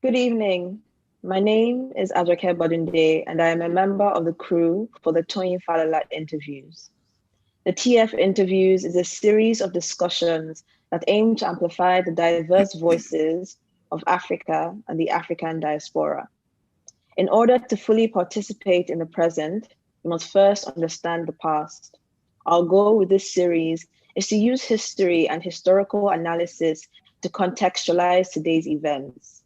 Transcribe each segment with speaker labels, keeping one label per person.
Speaker 1: Good evening. My name is Ajoke Bodunde, and I am a member of the crew for the Toyin Falola interviews. The TF interviews is a series of discussions that aim to amplify the diverse voices of Africa and the African diaspora. In order to fully participate in the present, we must first understand the past. Our goal with this series is to use history and historical analysis to contextualize today's events.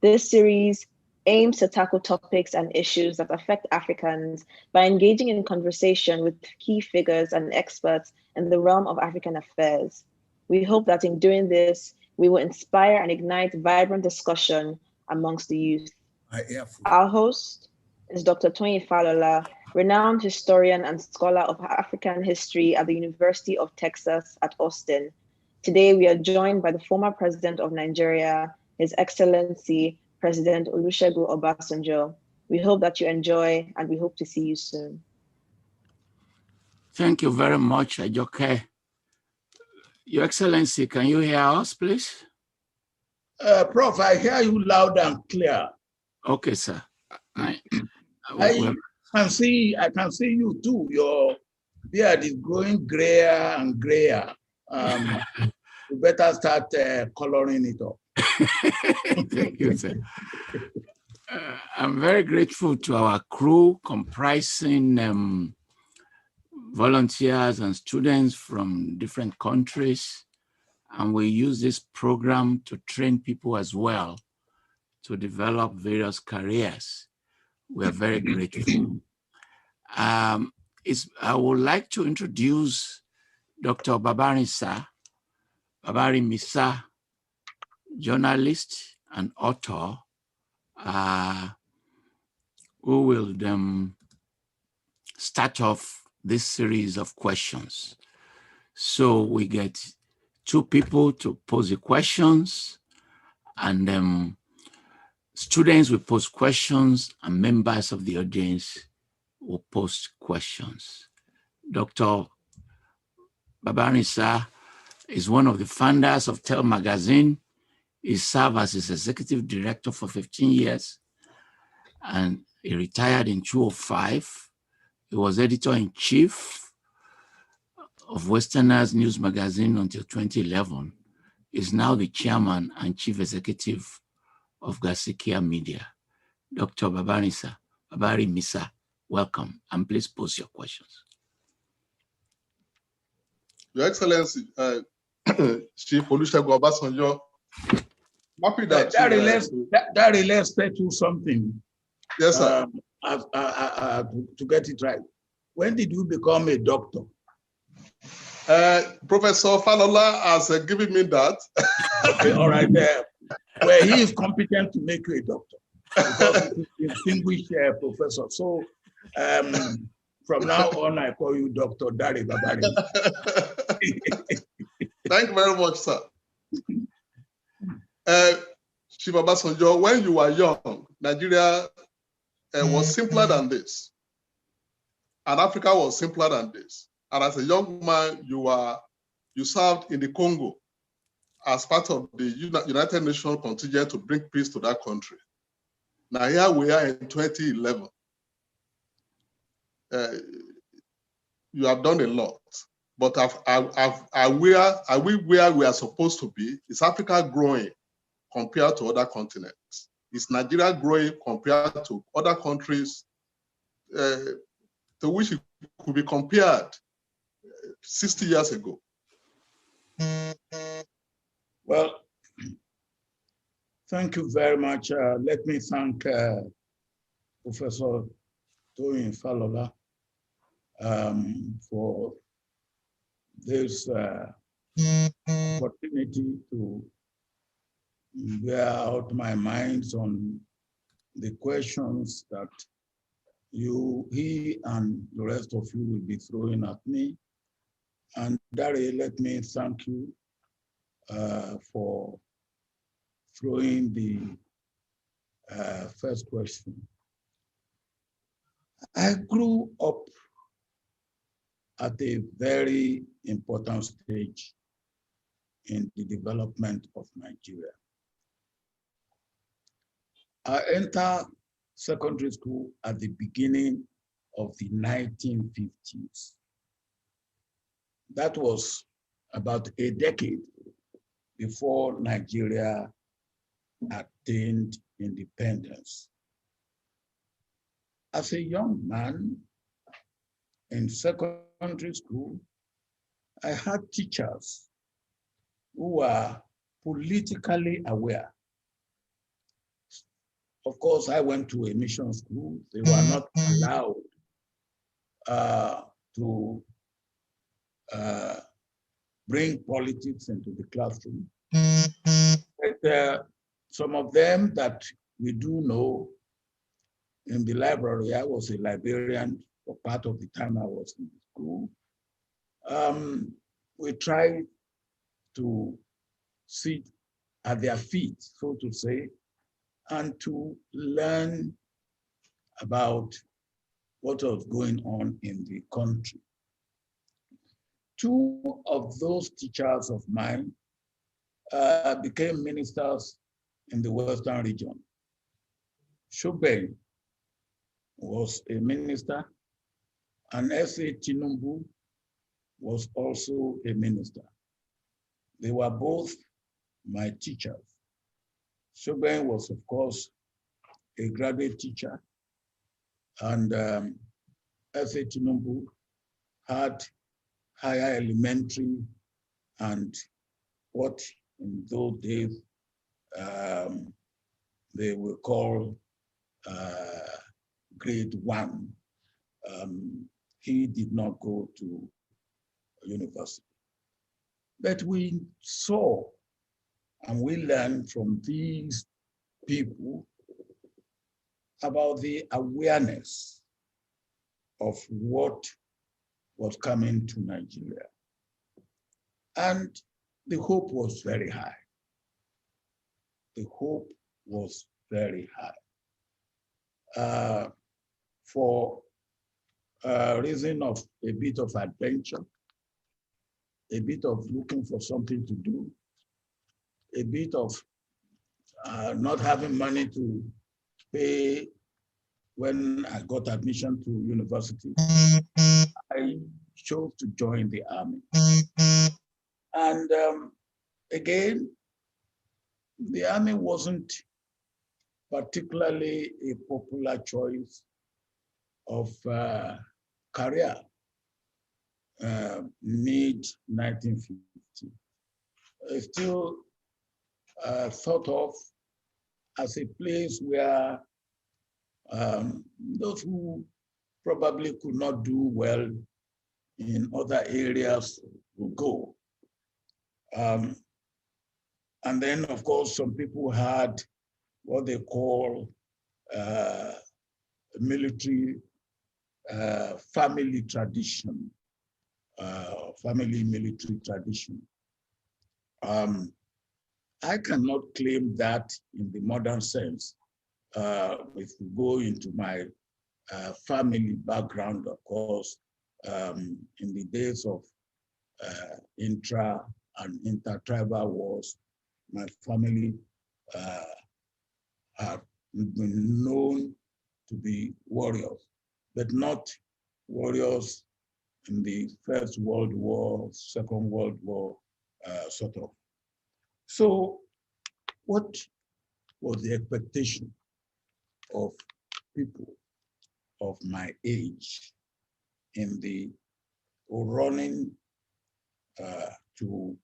Speaker 1: This series aims to tackle topics and issues that affect Africans by engaging in conversation with key figures and experts in the realm of African affairs. We hope that in doing this, we will inspire and ignite vibrant discussion amongst the youth. Our host is Dr. Toyin Falola, renowned historian and scholar of African history at the University of Texas at Austin. Today, we are joined by the former president of Nigeria, His Excellency, President Olusegun Obasanjo. We hope that you enjoy, and we hope to see you soon.
Speaker 2: Thank you very much, Ajoke. Your Excellency, can you hear us, please?
Speaker 3: Prof, I hear you loud and clear.
Speaker 2: Okay, sir.
Speaker 3: I can see you too. Your beard is growing grayer and grayer. You better start coloring it up.
Speaker 2: Thank you, sir. I'm very grateful to our crew comprising volunteers and students from different countries. And we use this program to train people as well to develop various careers. We are very grateful. I would like to introduce Dr. Babari Misa, journalist and author, who will start off this series of questions. So we get two people to pose the questions, and students will pose questions, and members of the audience will pose questions. Dr. Babanisa is one of the founders of Tel Magazine. He served as its executive director for 15 years, and he retired in 2005. He was editor-in-chief of Westerners News Magazine until 2011. He's now the chairman and chief executive of Gasikia Media. Dr. Babari Misa, welcome, and please pose your questions.
Speaker 4: Your Excellency, Chief Olusegun Obasanjo, happy that
Speaker 3: let's tell you something.
Speaker 4: Yes, sir.
Speaker 3: To get it right, when did you become a doctor?
Speaker 4: Professor Falola has given me that.
Speaker 3: Okay, all right, well, he is competent to make you a doctor because he's a distinguished professor. So from now on, I call you Dr. Dari Babari.
Speaker 4: Thank you very much, sir. Chief Obasanjo, when you were young, Nigeria was simpler than this. And Africa was simpler than this. And as a young man, you served in the Congo as part of the United Nations contingent to bring peace to that country. Now here we are in 2011. You have done a lot, but are we where we are supposed to be? Is Africa growing compared to other continents? Is Nigeria growing compared to other countries to which it could be compared 60 years ago?
Speaker 3: Well, thank you very much. Let me thank Professor Toyin Falola for this opportunity to bear out my minds on the questions that he and the rest of you will be throwing at me. And Dari, let me thank you for throwing the first question. I grew up at a very important stage in the development of Nigeria. I entered secondary school at the beginning of the 1950s. That was about a decade before Nigeria attained independence. As a young man in secondary school, I had teachers who were politically aware. Of course, I went to a mission school. They were not allowed to bring politics into the classroom. But some of them that we do know in the library, I was a librarian for part of the time I was in the school. We tried to sit at their feet, so to say, and to learn about what was going on in the country. Two of those teachers of mine became ministers in the Western region. Shubei was a minister, and S.A. Tinubu was also a minister. They were both my teachers. Shubei was, of course, a graduate teacher, and S.A. Tinubu had higher elementary and what in those days they were called grade 1. He did not go to university. But we saw and we learned from these people about the awareness of what was coming to Nigeria. And the hope was very high. The hope was very high. For a reason of a bit of adventure, a bit of looking for something to do, a bit of not having money to pay when I got admission to university, I chose to join the army. And again, the army wasn't particularly a popular choice of career, mid-1950. It's still thought of as a place where those who probably could not do well in other areas will go. And then, of course, some people had what they call military family tradition, family military tradition. I cannot claim that in the modern sense. If we go into my family background, of course, in the days of intra and intertribal wars, my family have been known to be warriors, but not warriors in the First World War, Second World War, sort of. So what was the expectation of people of my age in the running to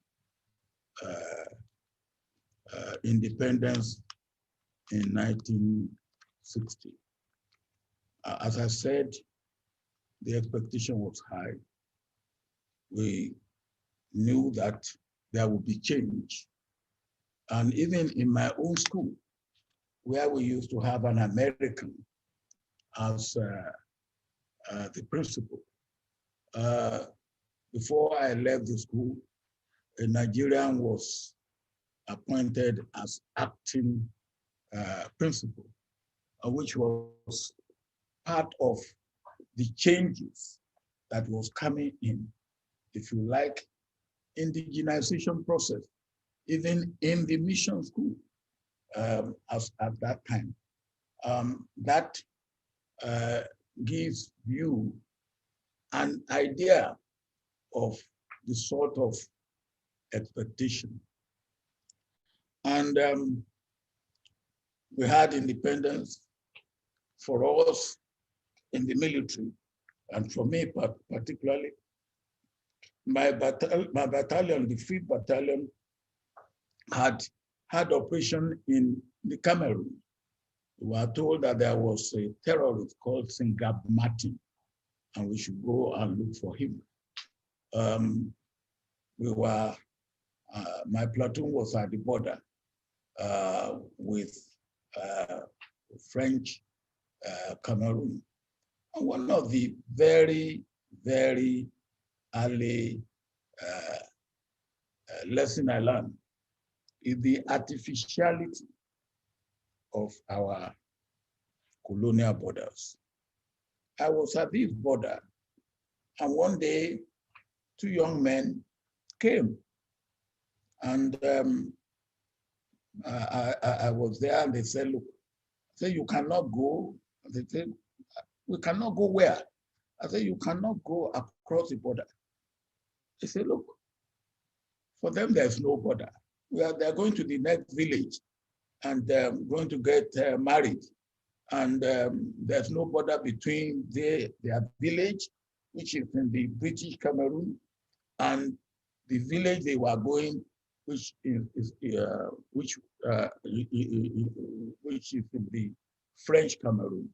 Speaker 3: independence in 1960? As I said, the expectation was high. We knew that there would be change. And even in my own school, where we used to have an American as the principal, before I left the school, a Nigerian was appointed as acting principal, which was part of the changes that was coming in, if you like, indigenization process, even in the mission school as at that time. that gives you an idea of the sort of expectation. And we had independence for us in the military, and for me particularly. My battalion, the 5th Battalion, had operation in the Cameroon. We were told that there was a terrorist called Singab Martin, and we should go and look for him. My platoon was at the border with French Cameroon. And one of the very, very early lesson I learned is the artificiality of our colonial borders. I was at this border, and one day, 2 young men came, and I was there, and they said, look, you cannot go. They said, we cannot go where? I said, you cannot go across the border. They said, look, for them, there's no border. They're going to the next village and going to get married. And there's no border between their village, which is in the British Cameroon, and the village they were going, which is in the French Cameroon.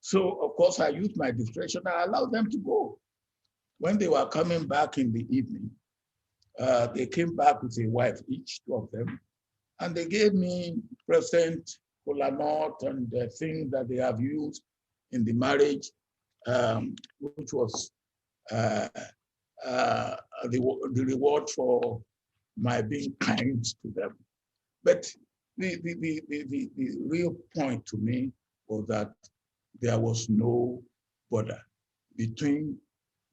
Speaker 3: So, of course, I used my discretion. I allowed them to go. When they were coming back in the evening, they came back with a wife, each 2 of them, and they gave me present, cola nut, and the things that they have used in the marriage, which was the reward for my being kind to them. But the real point to me was that there was no border between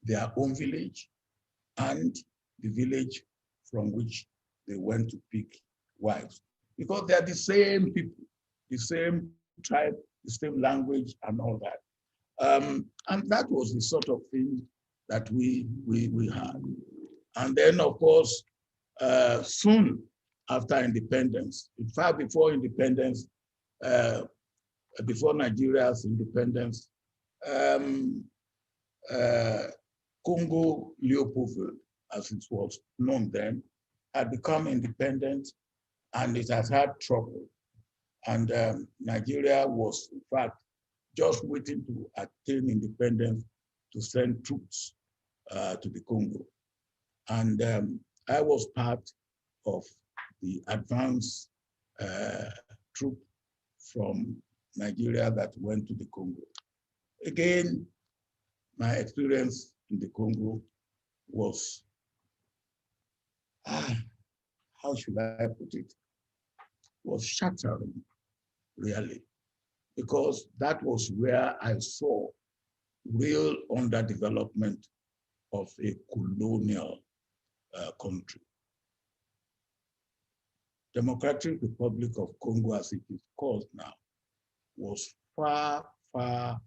Speaker 3: their own village and the village from which they went to pick wives, because they are the same people, the same tribe, the same language, and all that. And that was the sort of thing that we had. And then, of course, soon after independence, in fact, before independence, before Nigeria's independence, Congo Leopoldville, as it was known then, had become independent, and it has had trouble. And Nigeria was, in fact, just waiting to attain independence to send troops to the Congo. And I was part of the advance troop from Nigeria that went to the Congo. Again, my experience in the Congo was, how should I put it? Was shattering, really, because that was where I saw real underdevelopment of a colonial country. Democratic Republic of Congo, as it is called now, was far, far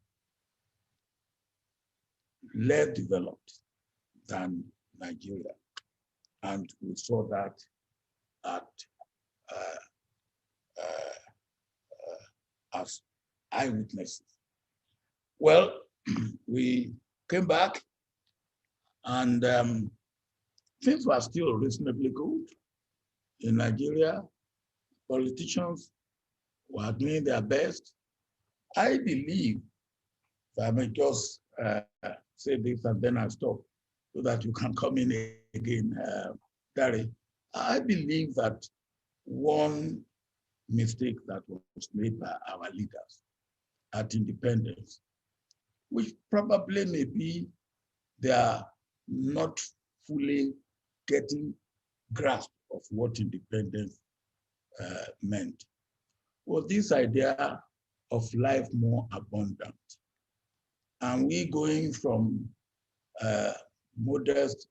Speaker 3: less developed than Nigeria. And we saw that as eyewitnesses. Well, we came back, and things were still reasonably good in Nigeria. Politicians were doing their best. I believe, if I may just say this and then I'll stop so that you can come in again, Dari. I believe that one mistake that was made by our leaders at independence, which probably may be they are not fully getting grasp of what independence meant, was this idea of life more abundant. And we going from modest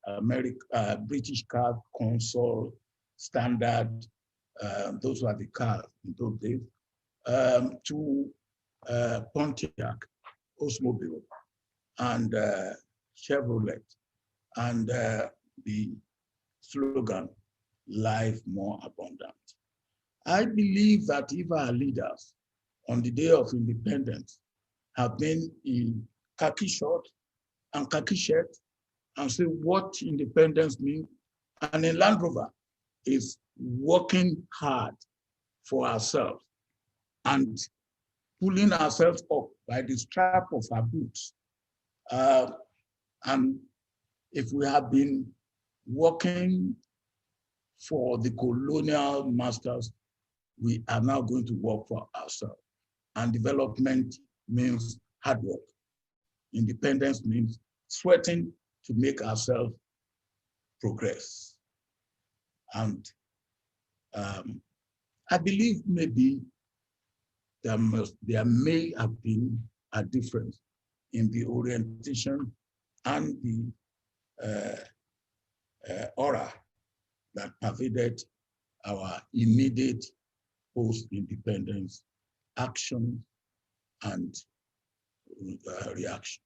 Speaker 3: British car, Consul, Standard, those were the cars in those days, to Pontiac, Oldsmobile, and Chevrolet, and the slogan, life more abundant. I believe that if our leaders on the day of independence have been in khaki short and khaki shirt and say what independence means, and in Land Rover is working hard for ourselves and pulling ourselves up by the strap of our boots. And if we have been working for the colonial masters, we are now going to work for ourselves. And development means hard work. Independence means sweating to make ourselves progress. And I believe maybe there may have been a difference in the orientation and the aura that pervaded our immediate post-independence action and reaction.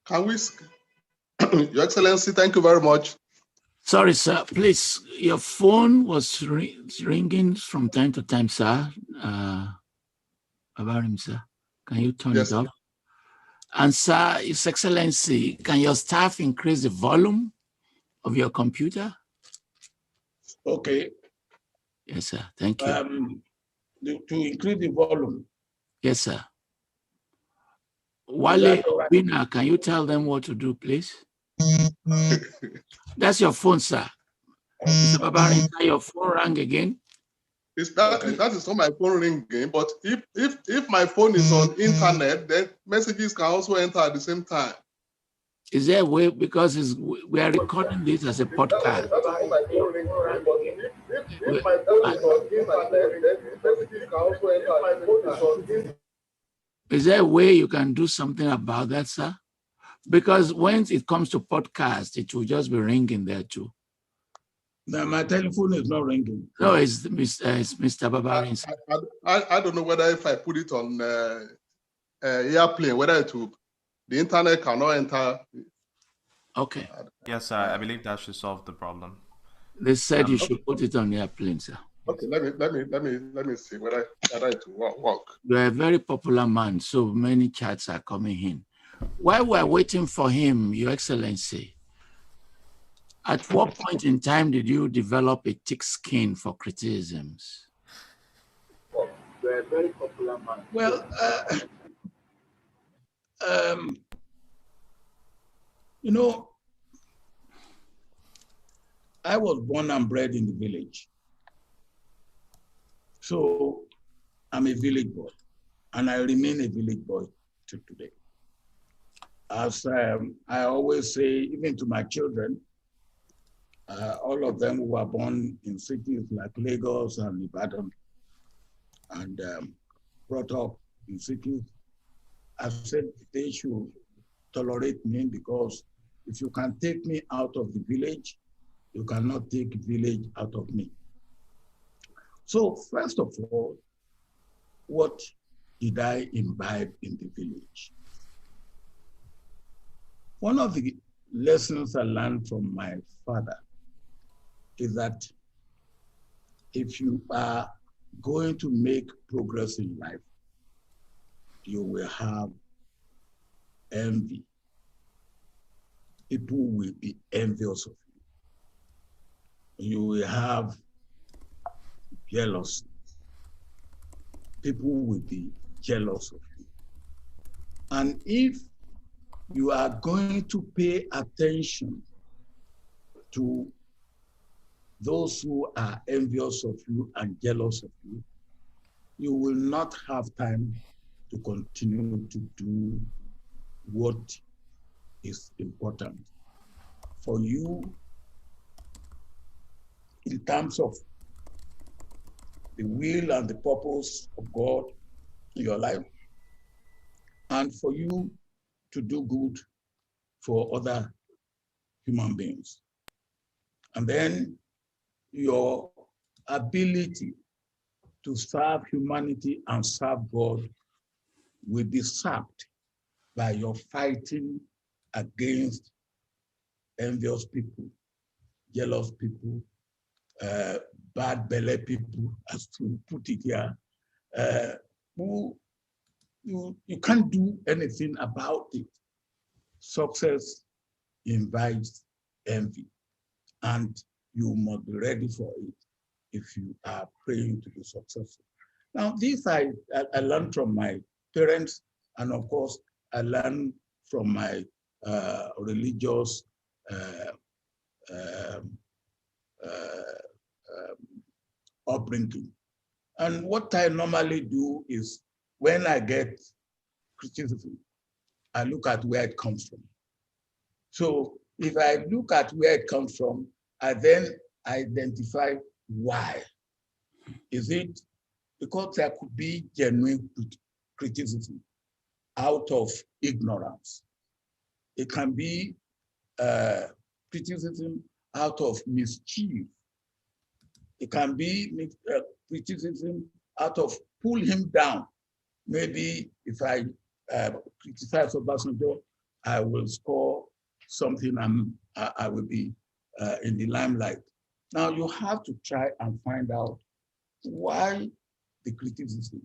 Speaker 4: Can we, Your Excellency, thank you very much.
Speaker 2: Sorry, sir. Please, your phone was ringing from time to time, sir. About him, sir. Can you turn it off? And sir, His Excellency, can your staff increase the volume of your computer?
Speaker 3: Okay.
Speaker 2: Yes, sir. Thank you.
Speaker 3: To increase the volume.
Speaker 2: Yes, sir. Wale Obina, can you tell them what to do, please? That's your phone, sir. Mr. Babari, your phone rang again?
Speaker 4: That is not my phone ringing, but if my phone is on internet, then messages can also enter at the same time.
Speaker 2: Is there a way, because we are recording this as a podcast? Is there a way you can do something about that, sir? Because when it comes to podcast, it will just be ringing there too.
Speaker 3: No, my telephone is not ringing.
Speaker 2: No, it's Mr. Babari.
Speaker 4: I don't know whether if I put it on airplane, whether it will, the internet cannot enter.
Speaker 2: Okay.
Speaker 5: Yes, sir. I believe that should solve the problem.
Speaker 2: They said you should put it on airplane, sir.
Speaker 4: Okay, let me see whether it will work.
Speaker 2: You're a very popular man, so many chats are coming in. While we're waiting for him, Your Excellency, at what point in time did you develop a thick skin for criticisms?
Speaker 3: You're a very popular man. Well, you know, I was born and bred in the village. So I'm a village boy, and I remain a village boy to today. As I always say, even to my children, all of them who were born in cities like Lagos and Ibadan and brought up in cities, I said they should tolerate me, because if you can take me out of the village, you cannot take village out of me. So first of all, what did I imbibe in the village? One of the lessons I learned from my father is that if you are going to make progress in life, you will have envy. People will be envious of you. You will have jealousy. People will be jealous of you. And if you are going to pay attention to those who are envious of you and jealous of you, you will not have time to continue to do what is important for you in terms of the will and the purpose of God in your life, and for you to do good for other human beings. And then your ability to serve humanity and serve God will be sapped by your fighting against envious people, jealous people, bad belly people, as to put it here, who you can't do anything about it. Success invites envy, and you must be ready for it if you are praying to be successful. Now, this I learned from my parents, and of course, I learned from my religious upbringing. And what I normally do is when I get criticism, I look at where it comes from. So if I look at where it comes from, I then identify why. Is it because there could be genuine criticism out of ignorance? It can be criticism out of mischief. It can be criticism out of pull him down. Maybe if I criticize Obasanjo, I will score something and I will be in the limelight. Now you have to try and find out why the criticism.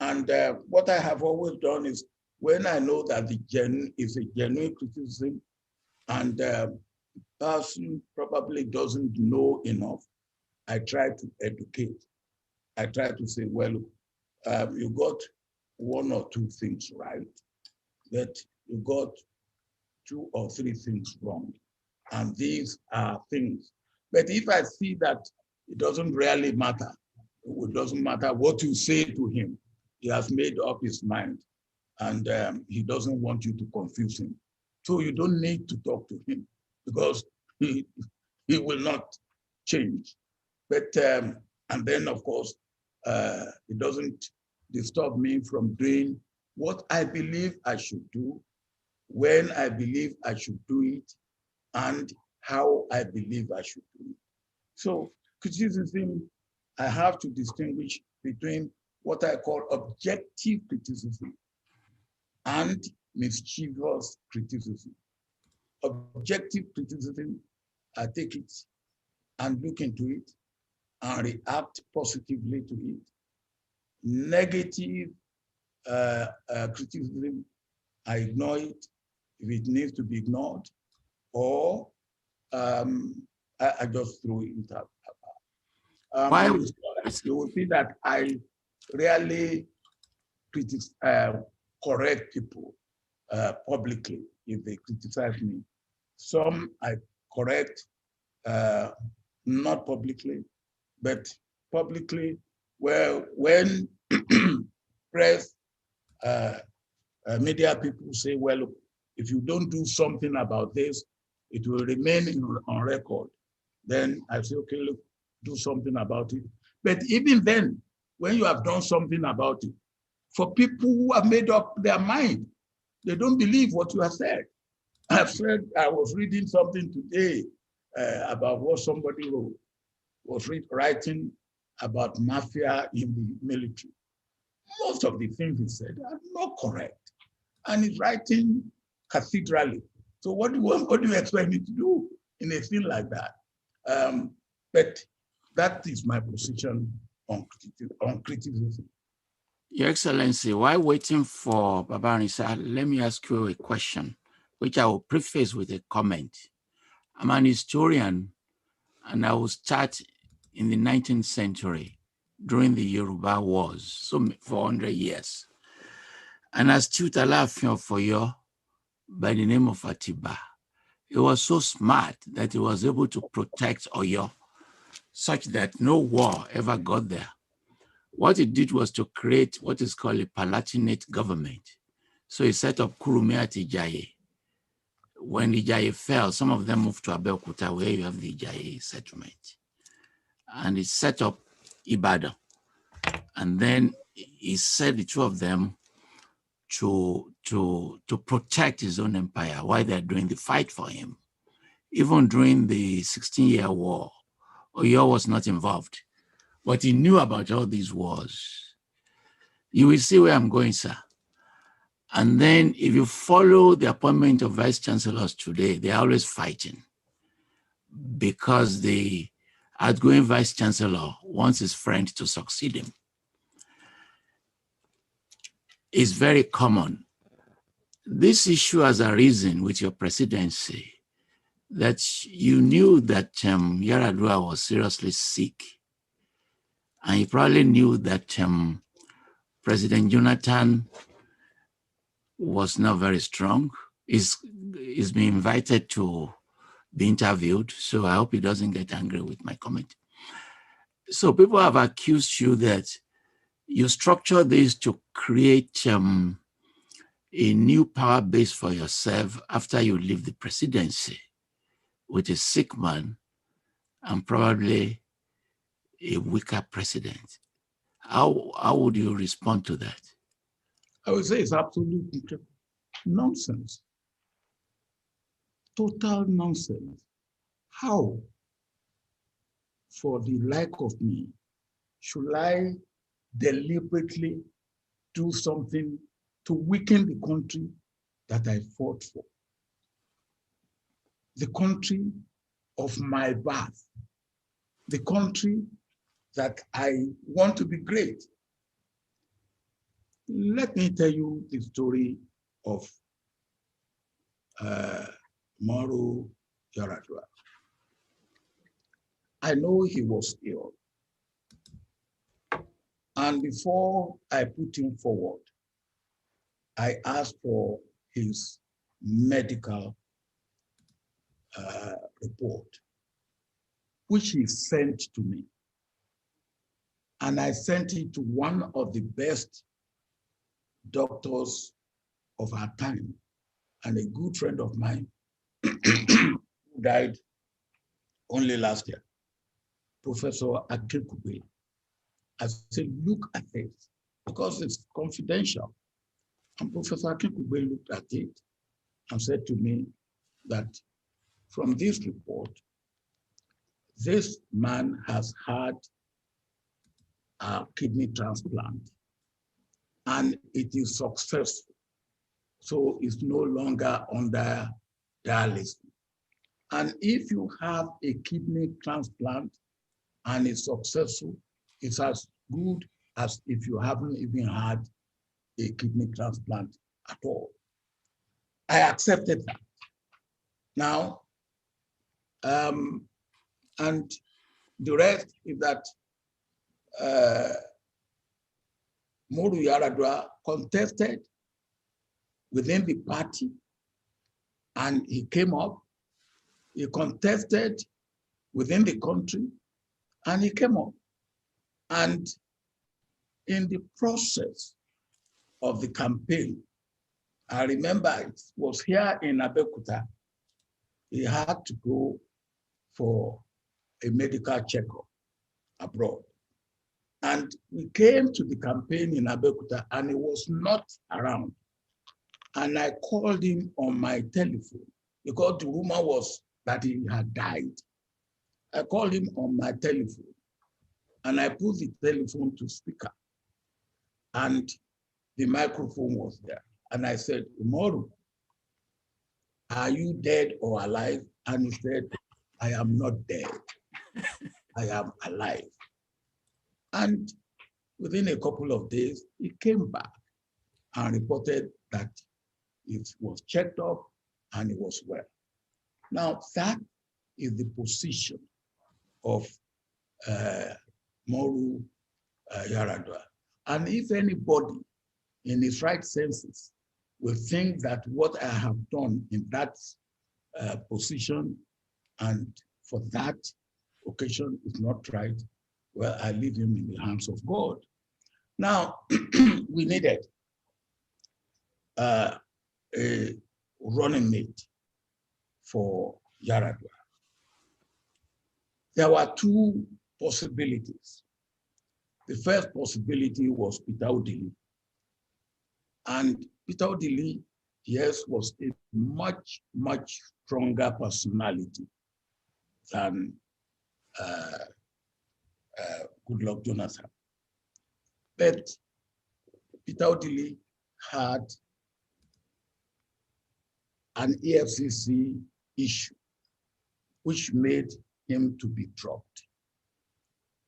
Speaker 3: And what I have always done is when I know that the is a genuine criticism and the person probably doesn't know enough, I try to educate. I try to say, well, you got one or two things right, but you got two or three things wrong. And these are things. But if I see that it doesn't really matter, it doesn't matter what you say to him, he has made up his mind and he doesn't want you to confuse him. So you don't need to talk to him because he will not change. But, and then of course, it doesn't disturb me from doing what I believe I should do, when I believe I should do it, and how I believe I should do it. So criticism, I have to distinguish between what I call objective criticism and mischievous criticism. Objective criticism, I take it and look into it and react positively to it. Negative criticism, I ignore it if it needs to be ignored, or I just throw it out.
Speaker 2: Why?
Speaker 3: You will see that I rarely correct people publicly if they criticize me. Some I correct not publicly, but publicly, where when press media people say, well, if you don't do something about this, it will remain on record. Then I say, okay, look, do something about it. But even then, when you have done something about it, for people who have made up their mind, they don't believe what you have said. I've said, I was reading something today about what somebody wrote, was writing about mafia in the military. Most of the things he said are not correct. And he's writing cathedrally. So what do you expect me to do in a thing like that? But that is my position on criticism.
Speaker 2: Your Excellency, while waiting for Baba Anisa, let me ask you a question, which I will preface with a comment. I'm an historian, and I will start in the 19th century during the Yoruba Wars, so for 100 years. An astute Alaafin of Oyo by the name of Atiba. He was so smart that he was able to protect Oyo such that no war ever got there. What he did was to create what is called a Palatinate government. So he set up Kurume at Ijaye. When Ijaye fell, some of them moved to Abeokuta, where you have the Ijaye settlement. And he set up Ibadan. And then he set the two of them to protect his own empire while they're doing the fight for him. Even during the 16-year war Oyo was not involved, but he knew about all these wars. You will see where I'm going, sir. And then if you follow the appointment of vice chancellors today, they're always fighting because the outgoing vice chancellor wants his friend to succeed him. It's very common. This issue has arisen with your presidency, that you knew that Yar'Adua was seriously sick. And you probably knew that President Jonathan was not very strong. He's been invited to be interviewed, so I hope he doesn't get angry with my comment. So people have accused you that you structure this to create a new power base for yourself after you leave the presidency with a sick man and probably a weaker president. How would you respond to that?
Speaker 3: I would say it's absolutely nonsense. Total nonsense. How, for the like of me, should I deliberately do something to weaken the country that I fought for? The country of my birth, the country that I want to be great. Let me tell you the story of Umaru Yar'Adua. I know he was ill. And before I put him forward, I asked for his medical report, which he sent to me. And I sent it to one of the best doctors of our time and a good friend of mine who died only last year, Professor Akikube. I said, look at it, because it's confidential. And Professor Akikube looked at it and said to me that from this report, this man has had a kidney transplant and it is successful. So it's no longer under dialysis. And if you have a kidney transplant and it's successful, it's as good as if you haven't even had a kidney transplant at all. I accepted that. Now, and the rest is that Umaru Yar'Adua contested within the party and he came up. He contested within the country and he came up. And in the process of the campaign, I remember it was here in Abeokuta, he had to go for a medical checkup abroad. And we came to the campaign in Abeokuta and he was not around. And I called him on my telephone because the rumor was that he had died. I called him on my telephone and I put the telephone to speaker and the microphone was there. And I said, Umaru, are you dead or alive? And he said, I am not dead. I am alive. And within a couple of days, he came back and reported that it was checked up and it was well. Now, that is the position of Umaru Yar'Adua. And if anybody in his right senses will think that what I have done in that position and for that occasion is not right, well, I leave him in the hands of God. Now, we needed a running mate for Yar'Adua. There were two possibilities. The first possibility was Peter Odili. And Peter Odili, yes, was a much, much stronger personality than Goodluck Jonathan. But Peter Odili had an EFCC issue, which made him to be dropped.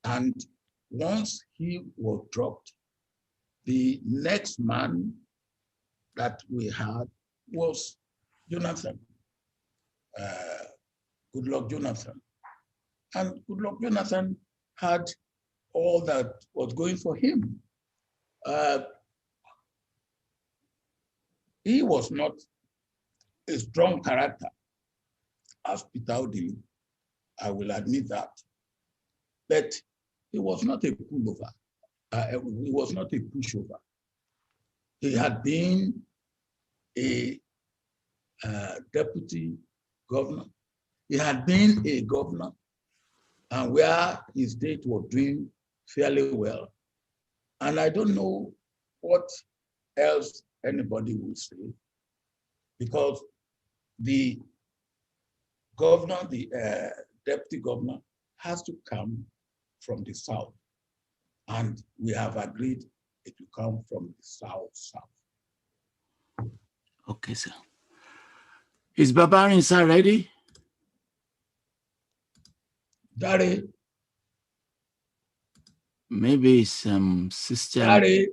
Speaker 3: And once he was dropped, the next man that we had was Jonathan, Goodluck Jonathan. And Goodluck Jonathan had all that was going for him. He was not a strong character as Peter Odili, I will admit that. But he was not a pullover. He was not a pushover. He had been a deputy governor. He had been a governor, and where his state was doing fairly well. And I don't know what else anybody will say, because the governor, the deputy governor, has to come from the south. And we have agreed it will come from the south.
Speaker 2: Okay, sir. Is Barbarian sir ready?
Speaker 3: Daddy.
Speaker 2: Maybe some system.
Speaker 3: Daddy.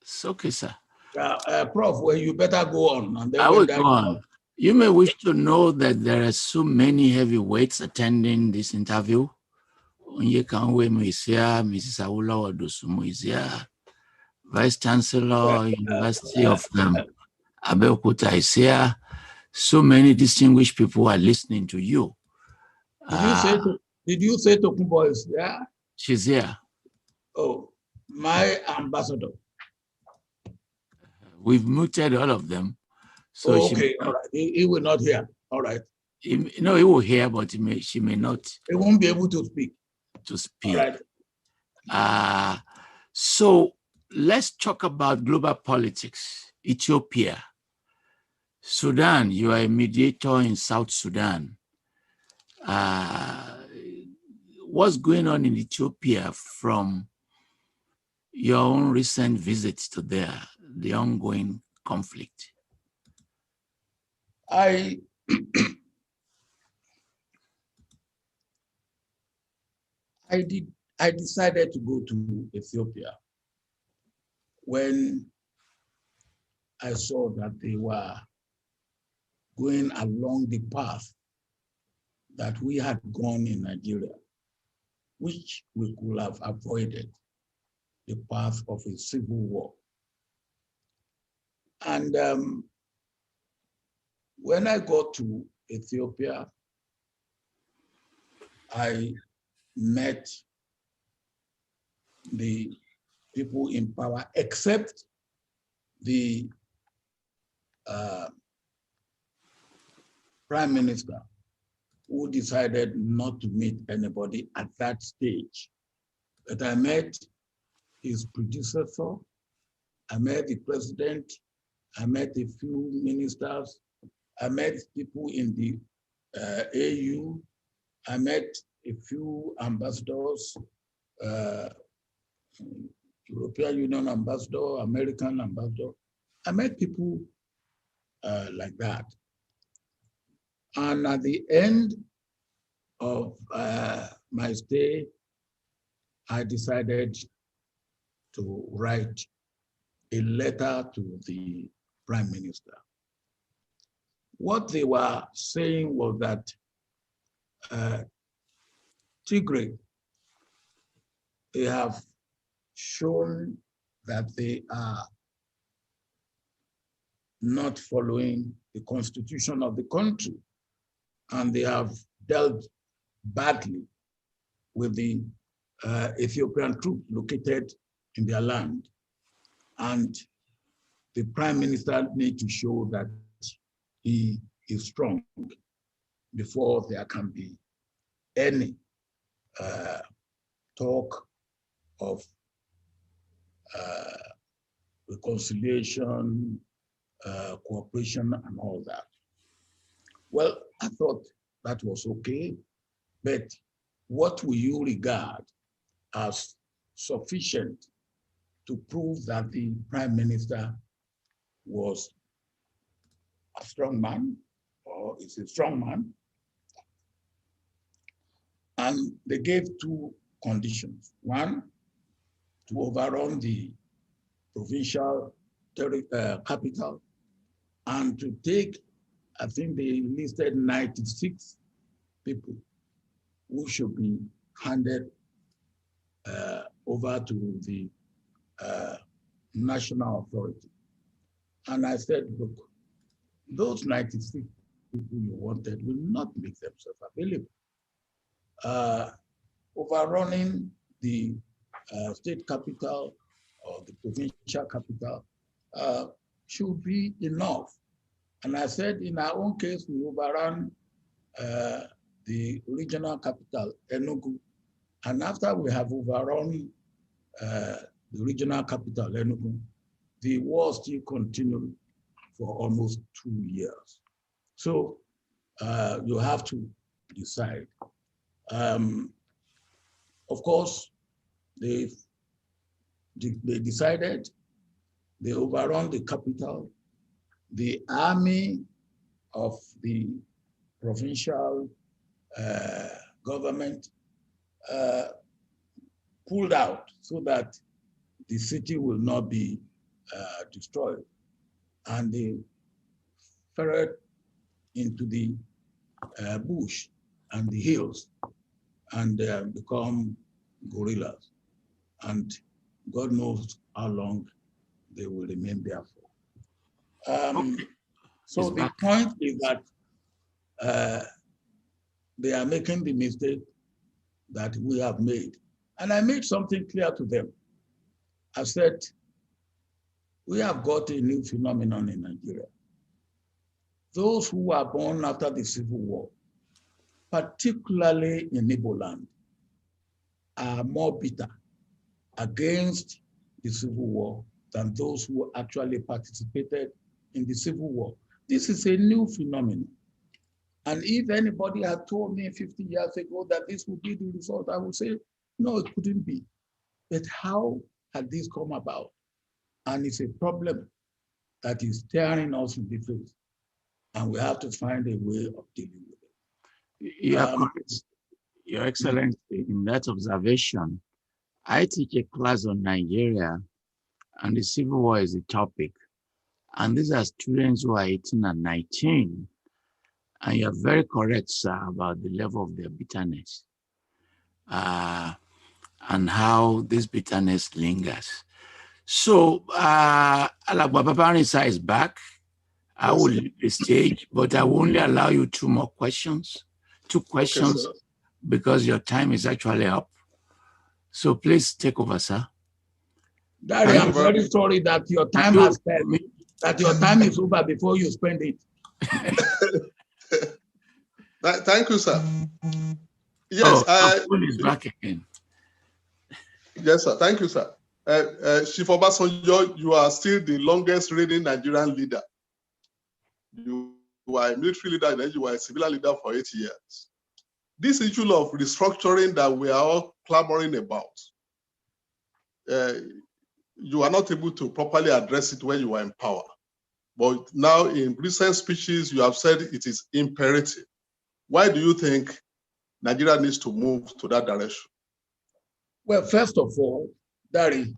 Speaker 2: It's okay, sir.
Speaker 3: Prof, well, you better go on. And then
Speaker 2: I will go on. You may wish to know that there are so many heavyweights attending this interview. Onyekanwe Moisia, Mrs. Awolowo Dosunmu is here. Vice Chancellor, University of Abeokuta is here. So many distinguished people are listening to you.
Speaker 3: Did you say Tokunbo is there?
Speaker 2: She's here.
Speaker 3: Oh, my ambassador.
Speaker 2: We've muted all of them. So
Speaker 3: okay, all right. He will not hear. All right.
Speaker 2: No, he will hear, but she may not.
Speaker 3: He won't be able to speak.
Speaker 2: All right. So let's talk about global politics. Ethiopia. Sudan, you are a mediator in South Sudan. What's going on in Ethiopia from your own recent visits to there, the ongoing conflict?
Speaker 3: I decided to go to Ethiopia when I saw that they were going along the path that we had gone in Nigeria, which we could have avoided, the path of a civil war. And when I got to Ethiopia, I met the people in power, except the Prime Minister, who decided not to meet anybody at that stage. But I met his predecessor, I met the president, I met a few ministers, I met people in the AU, I met a few ambassadors, European Union ambassador, American ambassador. I met people like that. And at the end of my stay, I decided to write a letter to the Prime Minister. What they were saying was that Tigray, they have shown that they are not following the constitution of the country, and they have dealt badly with the Ethiopian troops located in their land. And the Prime Minister needs to show that he is strong before there can be any talk of reconciliation, cooperation, and all that. Well, I thought that was okay, but what will you regard as sufficient to prove that the prime minister was a strong man or is a strong man? And they gave two conditions. One, to overrun the provincial capital and to take, I think they listed 96 people who should be handed over to the national authority. And I said, look, those 96 people you wanted will not make themselves available. Overrunning the state capital or the provincial capital should be enough. And I said, in our own case, we overran the regional capital, Enugu. And after we have overrun the regional capital, Enugu, the war still continued for almost 2 years. So you have to decide. Of course, they decided, they overrun the capital. The army of the provincial government pulled out so that the city will not be destroyed. And they ferret into the bush and the hills and become guerrillas. And God knows how long they will remain there for. So the point is that they are making the mistake that we have made. And I made something clear to them. I said, we have got a new phenomenon in Nigeria. Those who were born after the Civil War, particularly in Igbo land, are more bitter against the Civil War than those who actually participated in the Civil War. This is a new phenomenon. And if anybody had told me 50 years ago that this would be the result, I would say, no, it couldn't be. But how had this come about? And it's a problem that is staring us in the face. And we have to find a way of dealing with it.
Speaker 2: Your Excellency, in that observation, I teach a class on Nigeria, and the Civil War is the topic. And these are students who are 18 and 19. And you're very correct, sir, about the level of their bitterness and how this bitterness lingers. So, Alagbababarisa is back. I will leave the stage, but I will only allow you two questions, okay, because your time is actually up. So please take over, sir.
Speaker 3: Daddy, I'm very sorry that your time has spent, that your time is over before you spend it.
Speaker 4: Thank you, sir. Yes,
Speaker 2: is back again.
Speaker 4: Yes, sir. Thank you, sir. Chief Obasanjo, you are still the longest reigning Nigerian leader. You were a military leader, and then you were a civilian leader for 8 years. This issue of restructuring that we are all clamoring about, you are not able to properly address it when you were in power. But now in recent speeches, you have said it is imperative. Why do you think Nigeria needs to move to that direction?
Speaker 3: Well, first of all, Dari,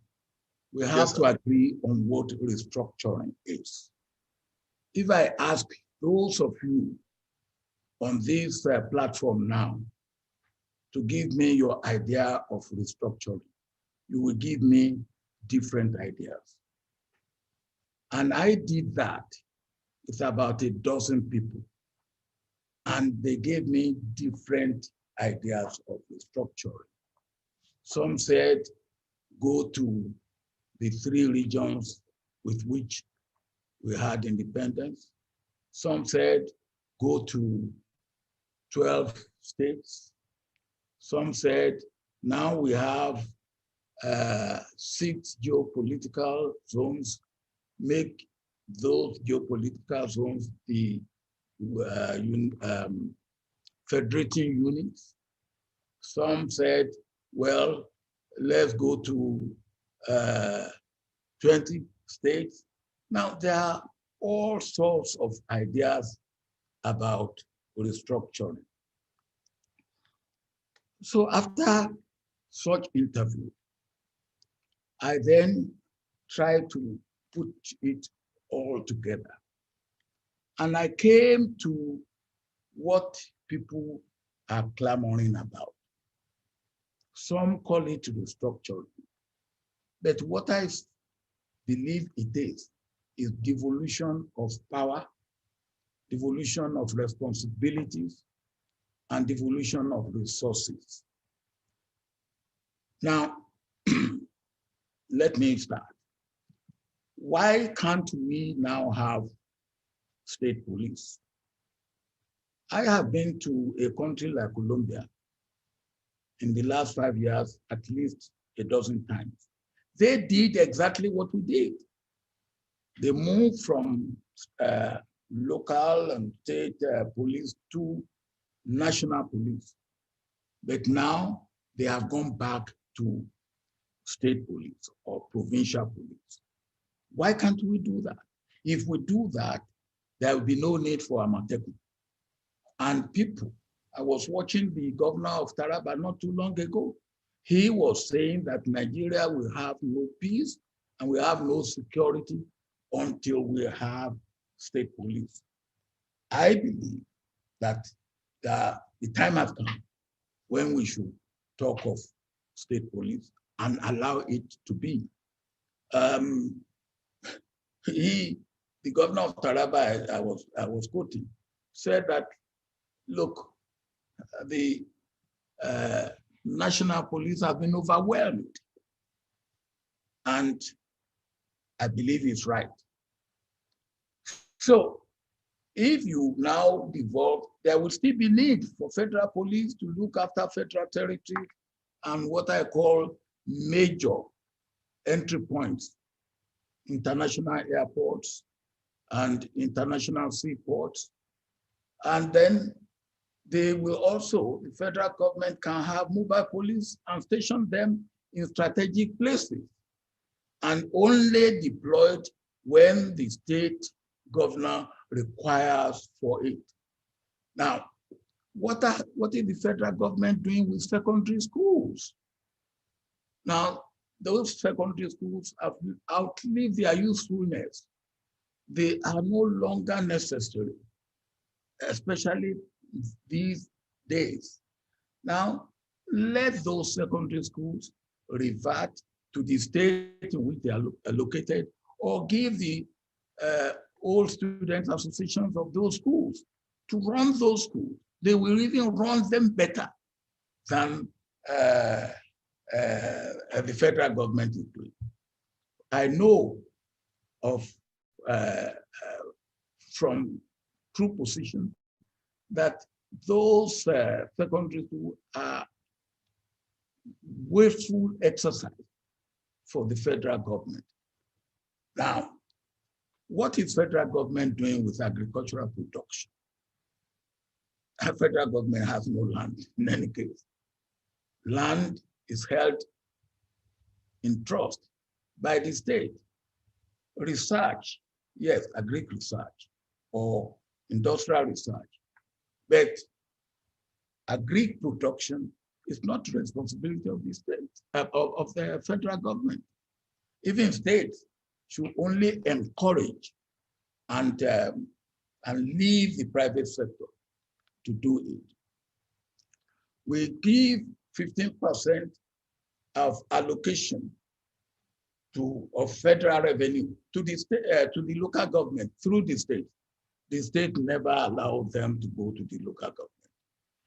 Speaker 3: we have to agree on what restructuring is. If I ask those of you on this platform now to give me your idea of restructuring, you will give me different ideas. And I did that with about a dozen people. And they gave me different ideas of restructuring. Some said, go to the 3 regions with which we had independence. Some said, go to 12 states. Some said, now we have 6 geopolitical zones, make those geopolitical zones the federating units. Some said, well, let's go to 20 states. Now, there are all sorts of ideas about restructuring. So after such interview, I then tried to put it all together. And I came to what people are clamoring about. Some call it restructuring. But what I believe it is devolution of power, devolution of responsibilities, and devolution of resources. Now, let me start. Why can't we now have state police? I have been to a country like Colombia in the last 5 years, at least a dozen times. They did exactly what we did. They moved from local and state police to national police. But now they have gone back to state police or provincial police. Why can't we do that? If we do that, there will be no need for Amateku. And people, I was watching the governor of Taraba not too long ago. He was saying that Nigeria will have no peace and we have no security until we have state police. I believe that the time has come when we should talk of state police and allow it to be. The governor of Taraba, I was quoting, said that, look, the national police have been overwhelmed. And I believe he's right. So if you now devolve, there will still be need for federal police to look after federal territory and what I call major entry points, international airports and international seaports. And then they will also, the federal government can have mobile police and station them in strategic places and only deployed when the state governor requires for it. Now, what is the federal government doing with secondary schools? Now, those secondary schools have outlived their usefulness. They are no longer necessary, especially these days. Now, let those secondary schools revert to the state in which they are located, or give the old student associations of those schools to run those schools. They will even run them better than the federal government is doing. I know of, from true position, that those secondary schools are wasteful exercise for the federal government. Now, what is federal government doing with agricultural production? The federal government has no land in any case. Land is held in trust by the state. Research, yes, agri research or industrial research, but agri production is not the responsibility of the state, of the federal government. Even states should only encourage and leave the private sector to do it. We give 15% of allocation of federal revenue to the state, to the local government through the state. The state never allowed them to go to the local government.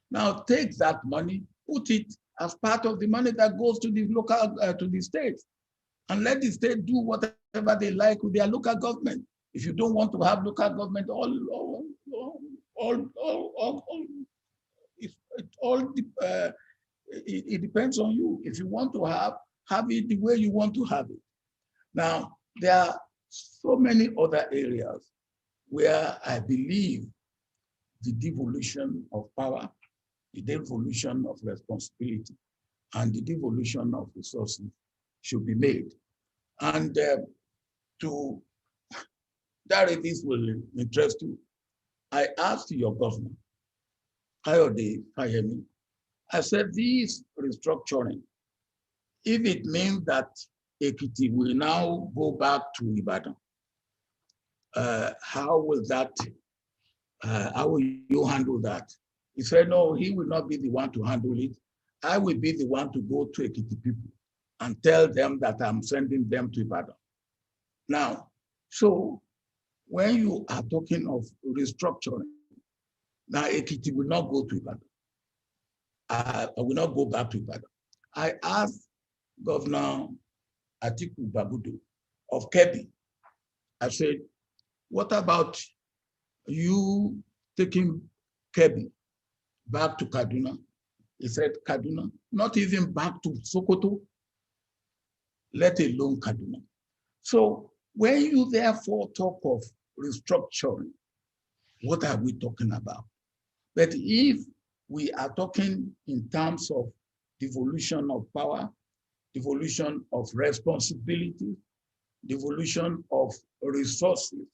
Speaker 3: Now take that money, put it as part of the money that goes to the local, to the state, and let the state do whatever they like with their local government. If you don't want to have local government, it depends on you. If you want to have it the way you want to have it. Now, there are so many other areas where I believe the devolution of power the devolution of responsibility and the devolution of resources should be made. And to that, if this will interest you, I asked your governor, Kayode Fayemi, I said, this restructuring, if it means that Ekiti will now go back to Ibadan, how will you handle that? He said, no, he will not be the one to handle it. I will be the one to go to Ekiti people and tell them that I'm sending them to Ibadan. Now, so when you are talking of restructuring, now Ekiti will not go to Ibadan. I will not go back to Ibadan. I asked Governor Atiku Bagudu of Kebbi, I said, what about you taking Kebbi back to Kaduna? He said, Kaduna, not even back to Sokoto, let alone Kaduna. So when you therefore talk of restructuring, what are we talking about? But if we are talking in terms of devolution of power, devolution of responsibility, devolution of resources,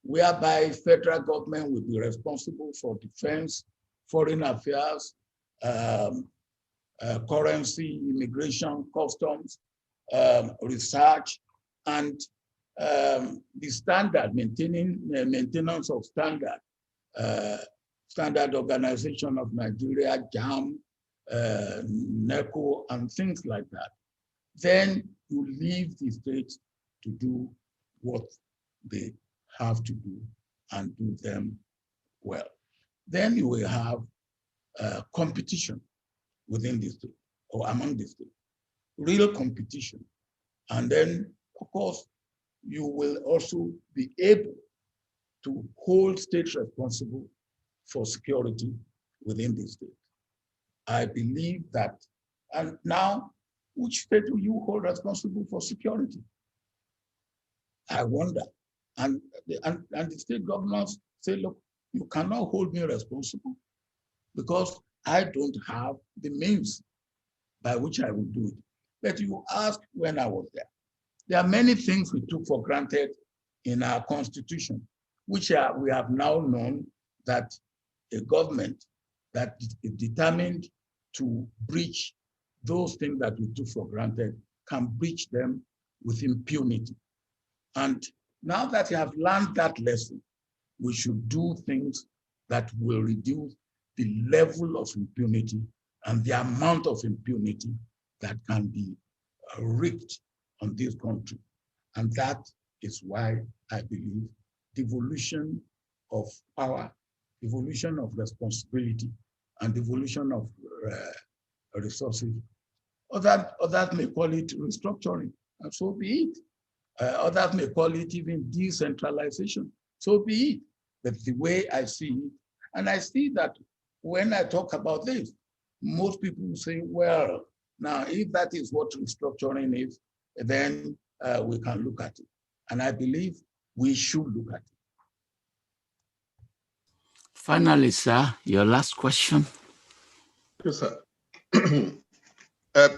Speaker 3: whereby federal government will be responsible for defense, foreign affairs, currency, immigration, customs, research, and the standard, maintenance of standard, Standard Organization of Nigeria, JAM, NECO, and things like that. Then you leave the states to do what they have to do and do them well. Then you will have competition within the state or among the state, real competition. And then, of course, you will also be able to hold states responsible for security within the state. I believe that, and now, which state do you hold responsible for security? I wonder. And the state governors say, look, you cannot hold me responsible because I don't have the means by which I will do it. But you asked when I was there. There are many things we took for granted in our constitution, which we have now known that a government that is determined to breach those things that we took for granted can breach them with impunity. And now that you have learned that lesson, we should do things that will reduce the level of impunity and the amount of impunity that can be wreaked on this country. And that is why I believe devolution of power, devolution of responsibility, and devolution of resources. Others may call it restructuring, and so be it. Others may call it even decentralization, so be it. But the way I see it, and I see that when I talk about this, most people say, well, now if that is what restructuring is, then we can look at it. And I believe we should look at it.
Speaker 2: Finally, sir, your last question.
Speaker 4: Yes, sir.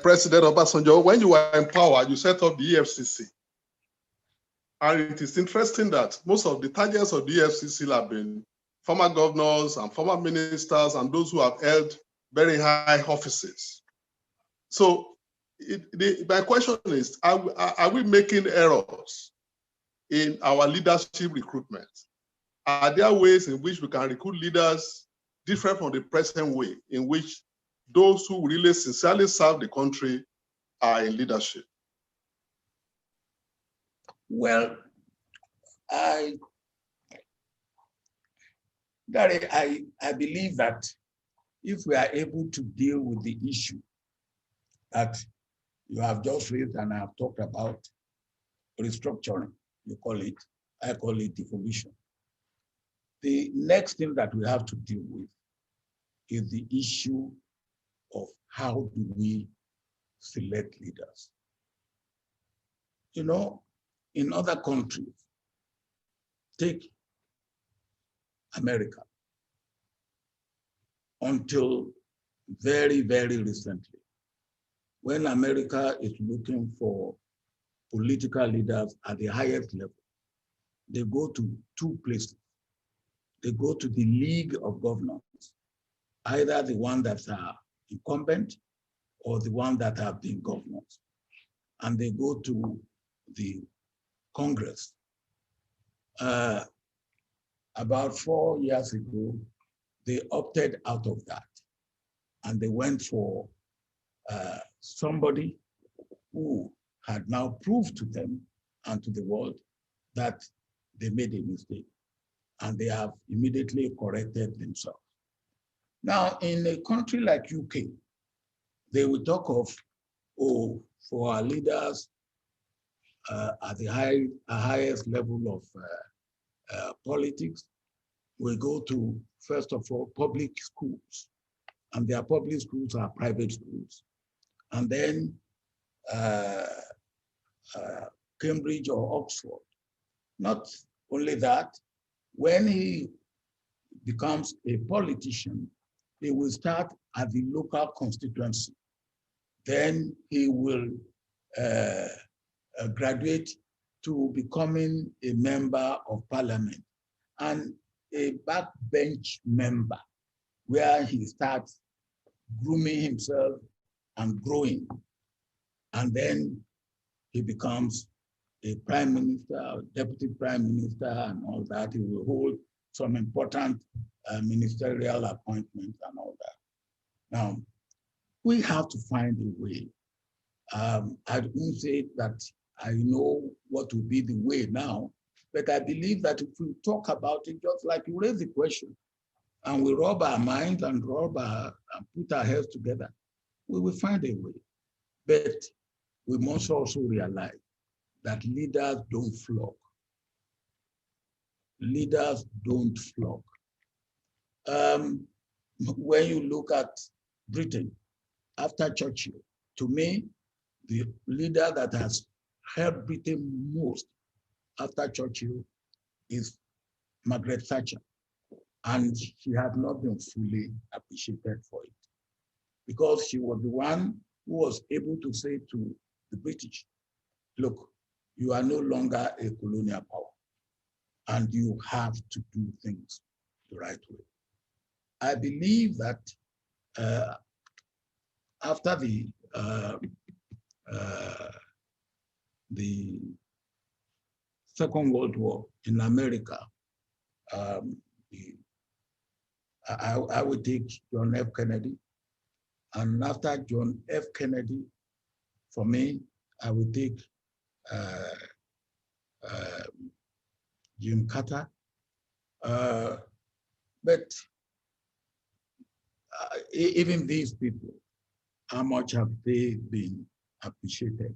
Speaker 4: President Obasanjo, when you were in power, you set up the EFCC. And it is interesting that most of the targets of the EFCC have been former governors and former ministers and those who have held very high offices. So my question is, are we making errors in our leadership recruitment? Are there ways in which we can recruit leaders different from the present way in which those who really sincerely serve the country are in leadership?
Speaker 3: Well, I believe that if we are able to deal with the issue that you have just raised and I have talked about, restructuring, you call it, I call it devolution. The next thing that we have to deal with is the issue of how do we select leaders. You know, in other countries, take America, until very, very recently, when America is looking for political leaders at the highest level, they go to two places. They go to the League of Governors, either the one that are incumbent or the one that have been governors. And they go to the Congress. About 4 years ago, they opted out of that. And they went for somebody who had now proved to them and to the world that they made a mistake. And they have immediately corrected themselves. Now, in a country like UK, they will talk of, oh, for our leaders at the highest level of politics, we go to, first of all, public schools. And their public schools are private schools. And then Cambridge or Oxford. Not only that, when he becomes a politician, he will start at the local constituency. Then he will graduate to becoming a member of parliament and a backbench member, where he starts grooming himself and growing. And then he becomes a prime minister, deputy prime minister, and all that. He will hold some important ministerial appointments and all that. Now, we have to find a way. I won't say that I know what will be the way now, but I believe that if we talk about it, just like you raise the question, and we rub our minds and put our heads together, we will find a way. But we must also realize that leaders don't flock. Leaders don't flock. When you look at Britain, after Churchill, to me, the leader that has helped Britain most after Churchill is Margaret Thatcher. And she has not been fully appreciated for it, because she was the one who was able to say to the British, look, you are no longer a colonial power, and you have to do things the right way. I believe that after the Second World War in America, I would take John F. Kennedy. And after John F. Kennedy, for me, I would take Jim Carter. But even these people, how much have they been appreciated?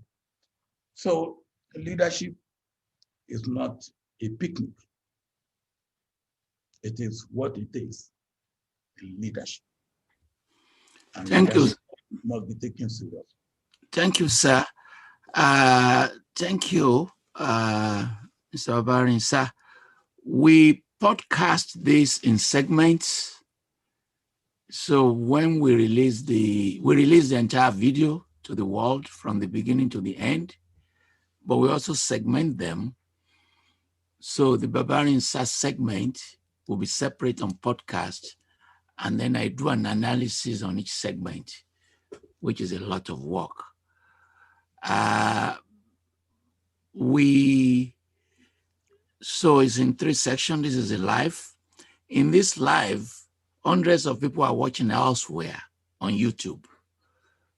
Speaker 3: So leadership is not a picnic. It is what it is, leadership. And
Speaker 2: thank you.
Speaker 3: Must be taken seriously.
Speaker 2: Thank you, sir. Thank you, Mr. Obarin, sir. We podcast this in segments. So when we release the entire video to the world from the beginning to the end, but we also segment them. So the Barbarian Sir segment will be separate on podcast, and then I do an analysis on each segment, which is a lot of work. So it's in 3 sections. This is a live. In this live, hundreds of people are watching elsewhere on YouTube,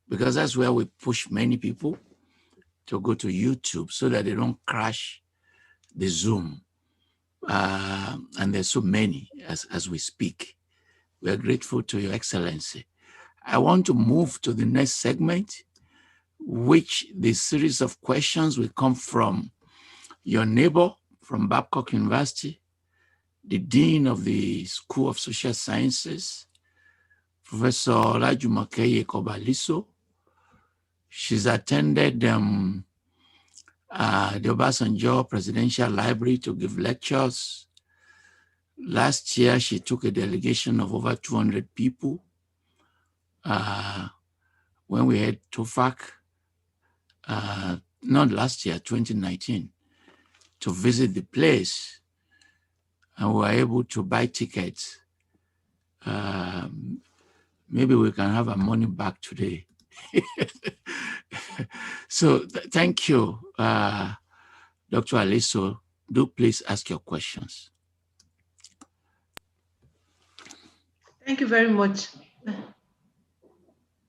Speaker 2: because that's where we push many people to go to YouTube so that they don't crash the Zoom. And there's so many as we speak. We are grateful to Your Excellency. I want to move to the next segment, which the series of questions will come from your neighbor from Babcock University, the Dean of the School of Social Sciences, Professor Olajumoke Kobaliso. She's attended the Obasanjo Presidential Library to give lectures. Last year, she took a delegation of over 200 people when we had TOFAC, not last year, 2019, to visit the place, and we were able to buy tickets. Maybe we can have our money back today. So thank you, Dr. Aliso. Do please ask your questions.
Speaker 6: Thank you very much.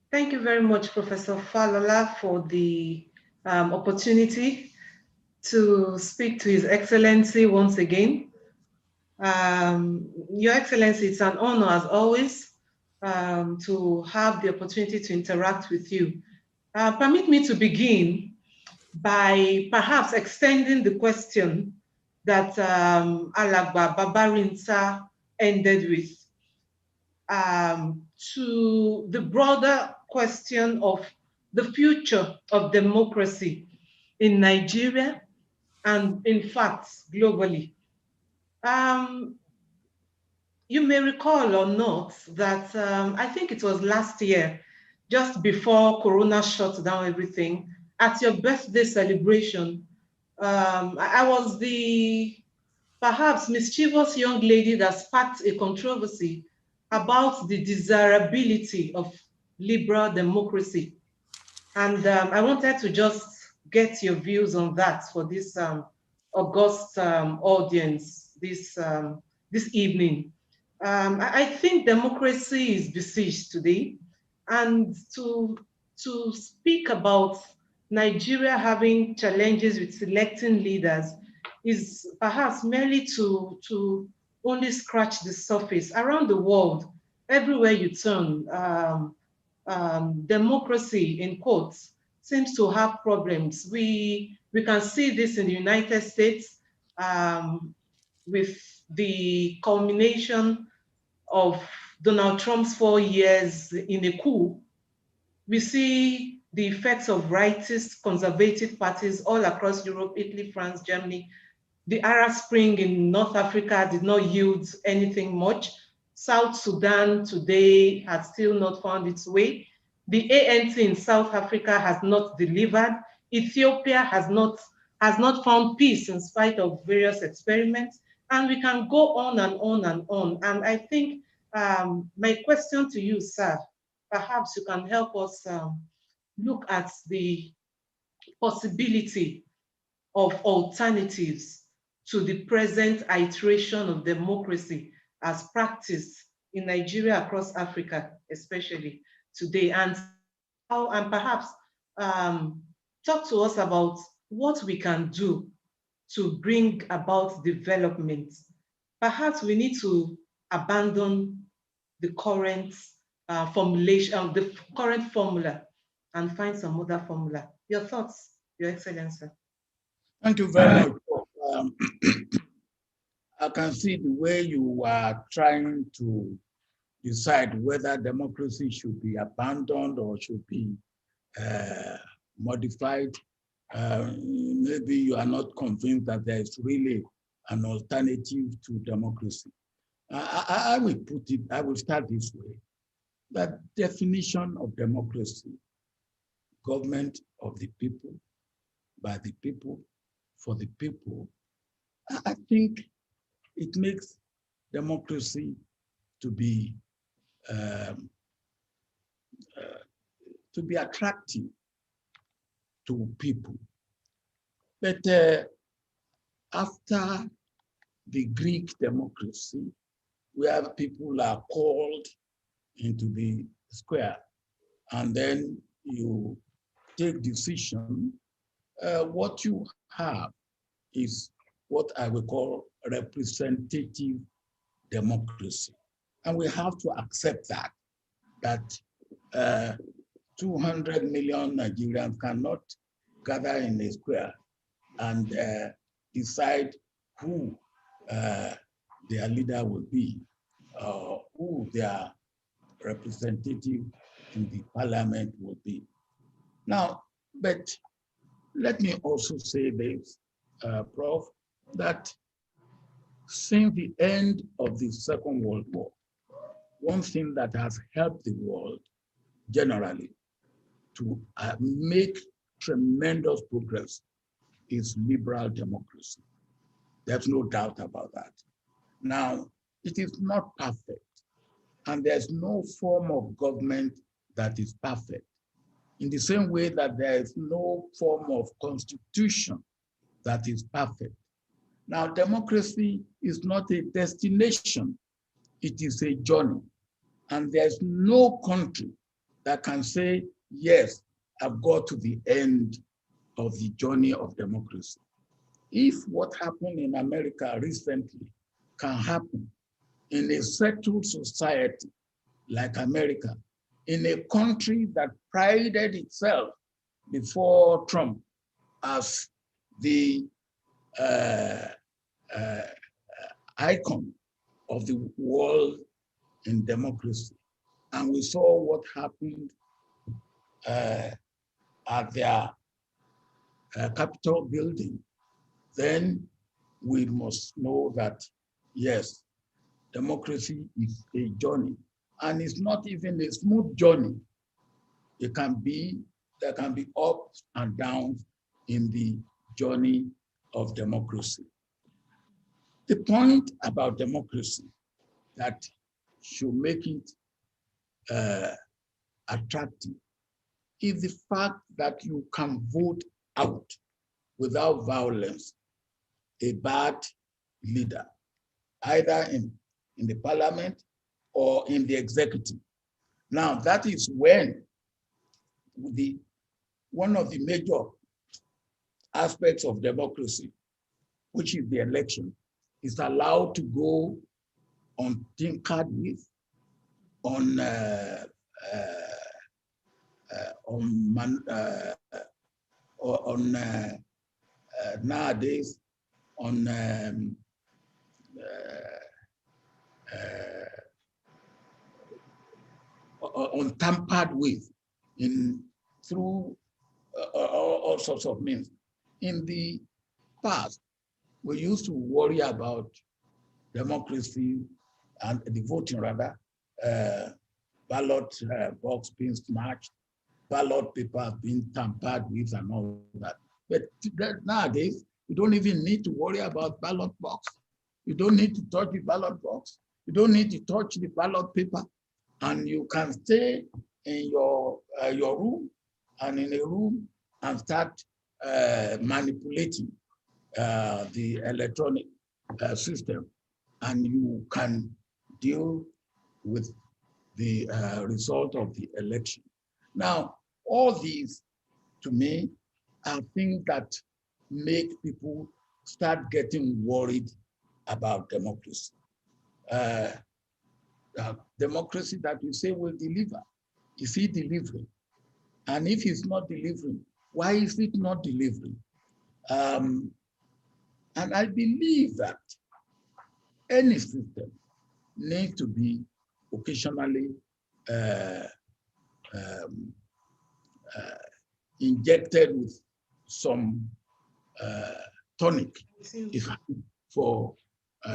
Speaker 6: Thank you very much, Professor Falola, for the opportunity to speak to His Excellency once again. Your Excellency, it's an honor as always to have the opportunity to interact with you. Permit me to begin by perhaps extending the question that Alagba Babarinsa ended with to the broader question of the future of democracy in Nigeria and in fact globally. You may recall or not that I think it was last year, just before Corona shut down everything, at your birthday celebration, I was the perhaps mischievous young lady that sparked a controversy about the desirability of liberal democracy. And I wanted to just get your views on that for this august audience this evening. I think democracy is besieged today, and to speak about Nigeria having challenges with selecting leaders is perhaps merely to only scratch the surface. Around the world, everywhere you turn, democracy, in quotes, seems to have problems. We can see this in the United States with the culmination of Donald Trump's 4 years in a coup. We see the effects of rightist conservative parties all across Europe, Italy, France, Germany. The Arab Spring in North Africa did not yield anything much. South Sudan today has still not found its way. The ANC in South Africa has not delivered. Ethiopia has not found peace in spite of various experiments. And we can go on and on and on. And I think my question to you, sir, perhaps you can help us look at the possibility of alternatives to the present iteration of democracy as practiced in Nigeria, across Africa, especially today, and how, and perhaps talk to us about what we can do to bring about development. Perhaps we need to abandon the current formulation, the current formula, and find some other formula. Your thoughts, Your Excellency.
Speaker 3: Thank you very much. I can see the way you are trying to decide whether democracy should be abandoned or should be modified. Maybe you are not convinced that there is really an alternative to democracy. I will put it, I will start this way. That definition of democracy, government of the people, by the people, for the people, I think it makes democracy to be attractive to people. But after the Greek democracy, where people are called into the square, and then you take decision, what you have is what I would call representative democracy. And we have to accept that 200 million Nigerians cannot gather in a square and decide who their leader will be, who their representative in the parliament will be. Now, but let me also say this, Prof, that since the end of the Second World War, one thing that has helped the world generally to make tremendous progress is liberal democracy. There's no doubt about that. Now, it is not perfect, and there's no form of government that is perfect. In the same way that there is no form of constitution that is perfect. Now, democracy is not a destination, it is a journey. And there's no country that can say, yes, I've got to the end of the journey of democracy. If what happened in America recently can happen in a settled society like America, in a country that prided itself before Trump as the icon of the world in democracy. And we saw what happened at their Capitol building. Then we must know that, yes, democracy is a journey. And it's not even a smooth journey. There can be ups and downs in the journey of democracy. The point about democracy that should make it attractive is the fact that you can vote out without violence a bad leader, either in the parliament or in the executive. Now, that is when one of the major aspects of democracy, which is the election, is allowed to go untinkered with, nowadays untampered with through all sorts of means. In the past, we used to worry about democracy and the voting, rather, ballot box being snatched, ballot paper being tampered with and all that. But nowadays, you don't even need to worry about ballot box. You don't need to touch the ballot box. You don't need to touch the ballot paper. And you can stay in your room and in a room and start manipulating the electronic system, and you can deal with the result of the election. Now, all these, to me, are things that make people start getting worried about democracy. Democracy that you say will deliver, is it delivering? And if it's not delivering, why is it not delivering? And I believe that any system needs to be occasionally injected with some tonic,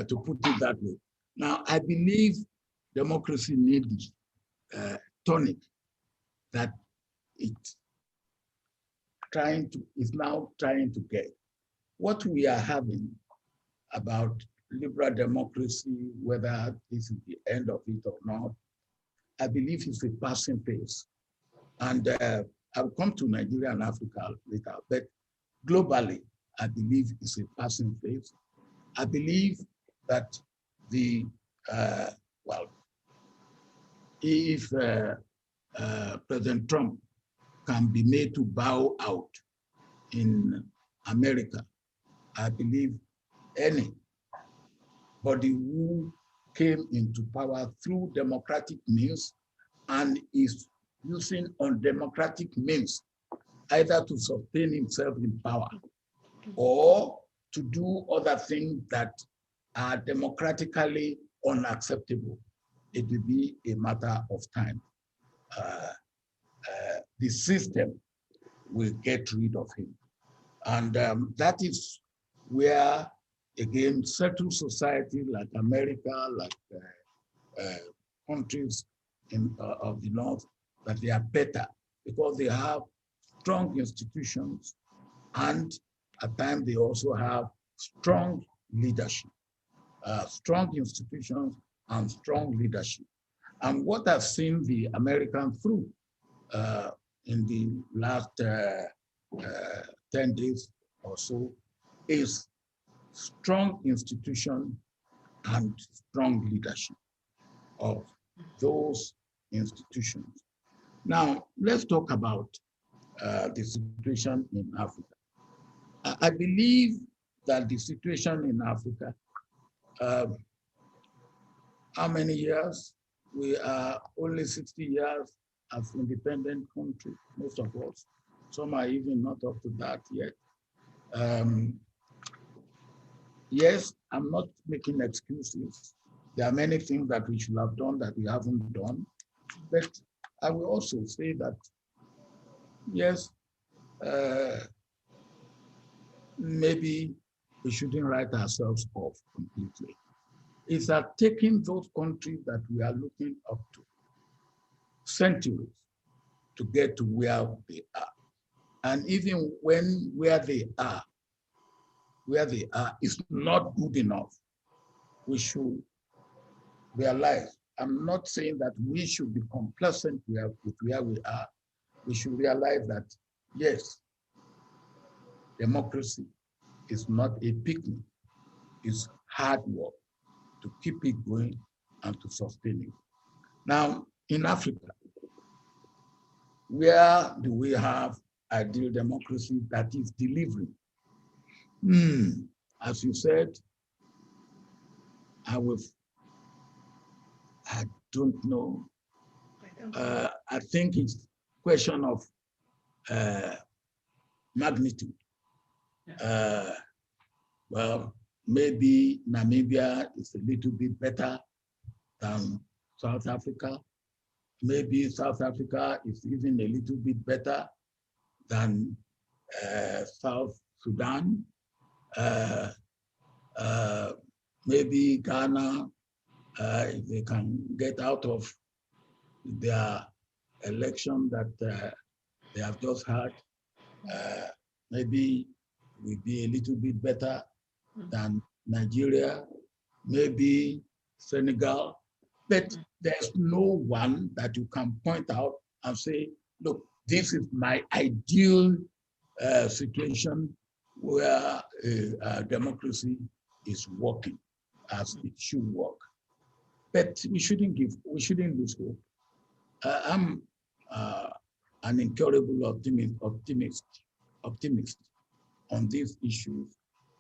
Speaker 3: to put it that way. Now, I believe democracy needs tonic that it's now trying to get. What we are having about liberal democracy, whether this is the end of it or not, I believe it's a passing phase. And I'll come to Nigeria and Africa later, but globally, I believe it's a passing phase. I believe that if President Trump can be made to bow out in America, I believe anybody who came into power through democratic means and is using undemocratic means either to sustain himself in power or to do other things that are democratically unacceptable, it will be a matter of time. The system will get rid of him. And that is where, again, settled society like America, like countries of the North, that they are better because they have strong institutions, and at times they also have strong leadership, strong institutions and strong leadership. And what I've seen the Americans through in the last 10 days or so is strong institution and strong leadership of those institutions. Now, let's talk about the situation in Africa. I believe that the situation in Africa, how many years? We are only 60 years as independent country, most of us. Some are even not up to that yet. Yes, I'm not making excuses. There are many things that we should have done that we haven't done. But I will also say that, yes, maybe we shouldn't write ourselves off completely. It's that taking those countries that we are looking up to centuries to get to where they are. And even when where they are is not good enough, we should realize, I'm not saying that we should be complacent with where we are. We should realize that, yes, democracy is not a picnic. It's hard work to keep it going and to sustain it. Now, in Africa, where do we have ideal democracy that is delivering? As you said, I don't know. I think it's a question of magnitude. Well, maybe Namibia is a little bit better than South Africa. Maybe South Africa is even a little bit better than South Sudan. Maybe Ghana, if they can get out of their election that they have just had, maybe will be a little bit better than Nigeria, maybe Senegal, but there's no one that you can point out and say, look, this is my ideal situation where democracy is working as it should work. But we shouldn't lose hope. I'm an incurable optimist on these issues,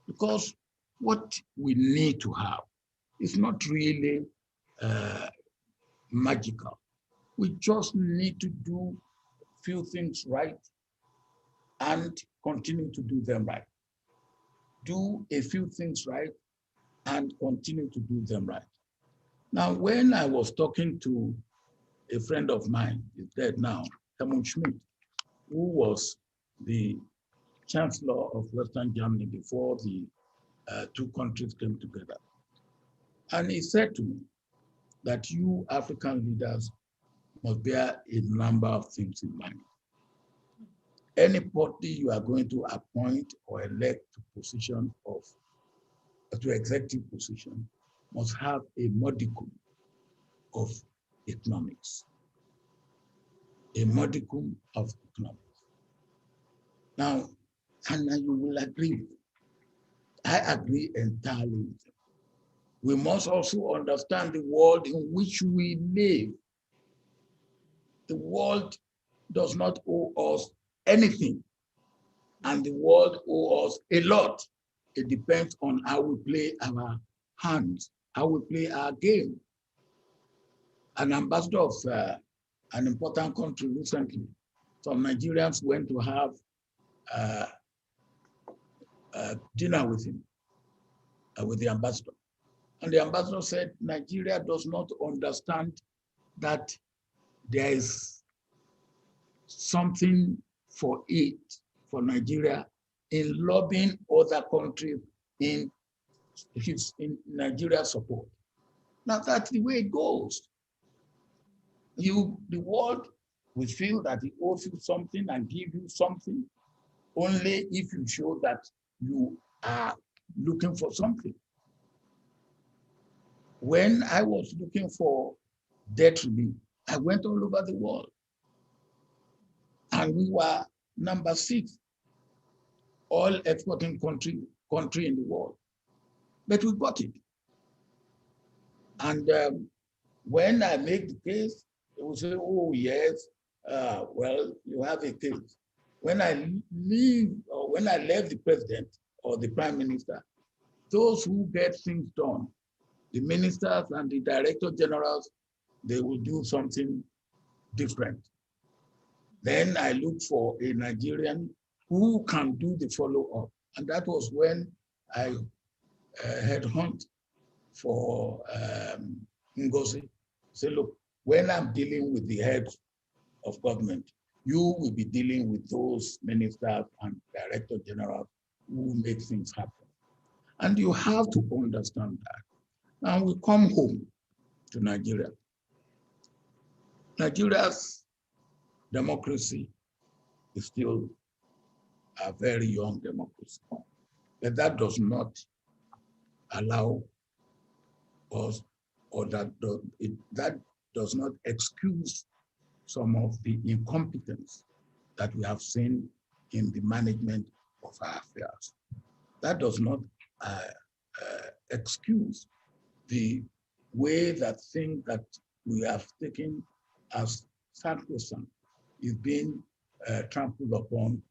Speaker 3: because what we need to have is not really magical. We just need to do a few things right and continue to do them right. Do a few things right and continue to do them right. Now, when I was talking to a friend of mine, he's dead now, Helmut Schmidt, who was the Chancellor of Western Germany before the two countries came together. And he said to me that you African leaders must bear a number of things in mind. Anybody you are going to appoint or elect to executive position must have a modicum of economics. A modicum of economics. Now, and you will agree. I agree entirely with you. We must also understand the world in which we live. The world does not owe us anything, and the world owes us a lot. It depends on how we play our hands, how we play our game. An ambassador of an important country recently, some Nigerians went to have dinner with him, with the ambassador. And the ambassador said, Nigeria does not understand that there is something for Nigeria, in lobbying other countries in Nigeria's support. Now that's the way it goes. The world We feel that he owes you something and give you something only if you show that you are looking for something. When I was looking for debt relief, I went all over the world. And we were number 6 oil exporting country in the world. But we got it. And when I make the case, they will say, oh, yes, well, you have a case. When I leave, or when I left the president or the prime minister, those who get things done, the ministers and the director generals, they will do something different. Then I looked for a Nigerian who can do the follow-up. And that was when I headhunt for Ngozi. Say, look, when I'm dealing with the heads of government, you will be dealing with those ministers and director generals who make things happen. And you have to understand that. And we come home to Nigeria. Nigeria's democracy is still a very young democracy, but that does not allow us, or that does not excuse some of the incompetence that we have seen in the management of our affairs. That does not excuse the way that things that we have taken as sacrosanct is being trampled upon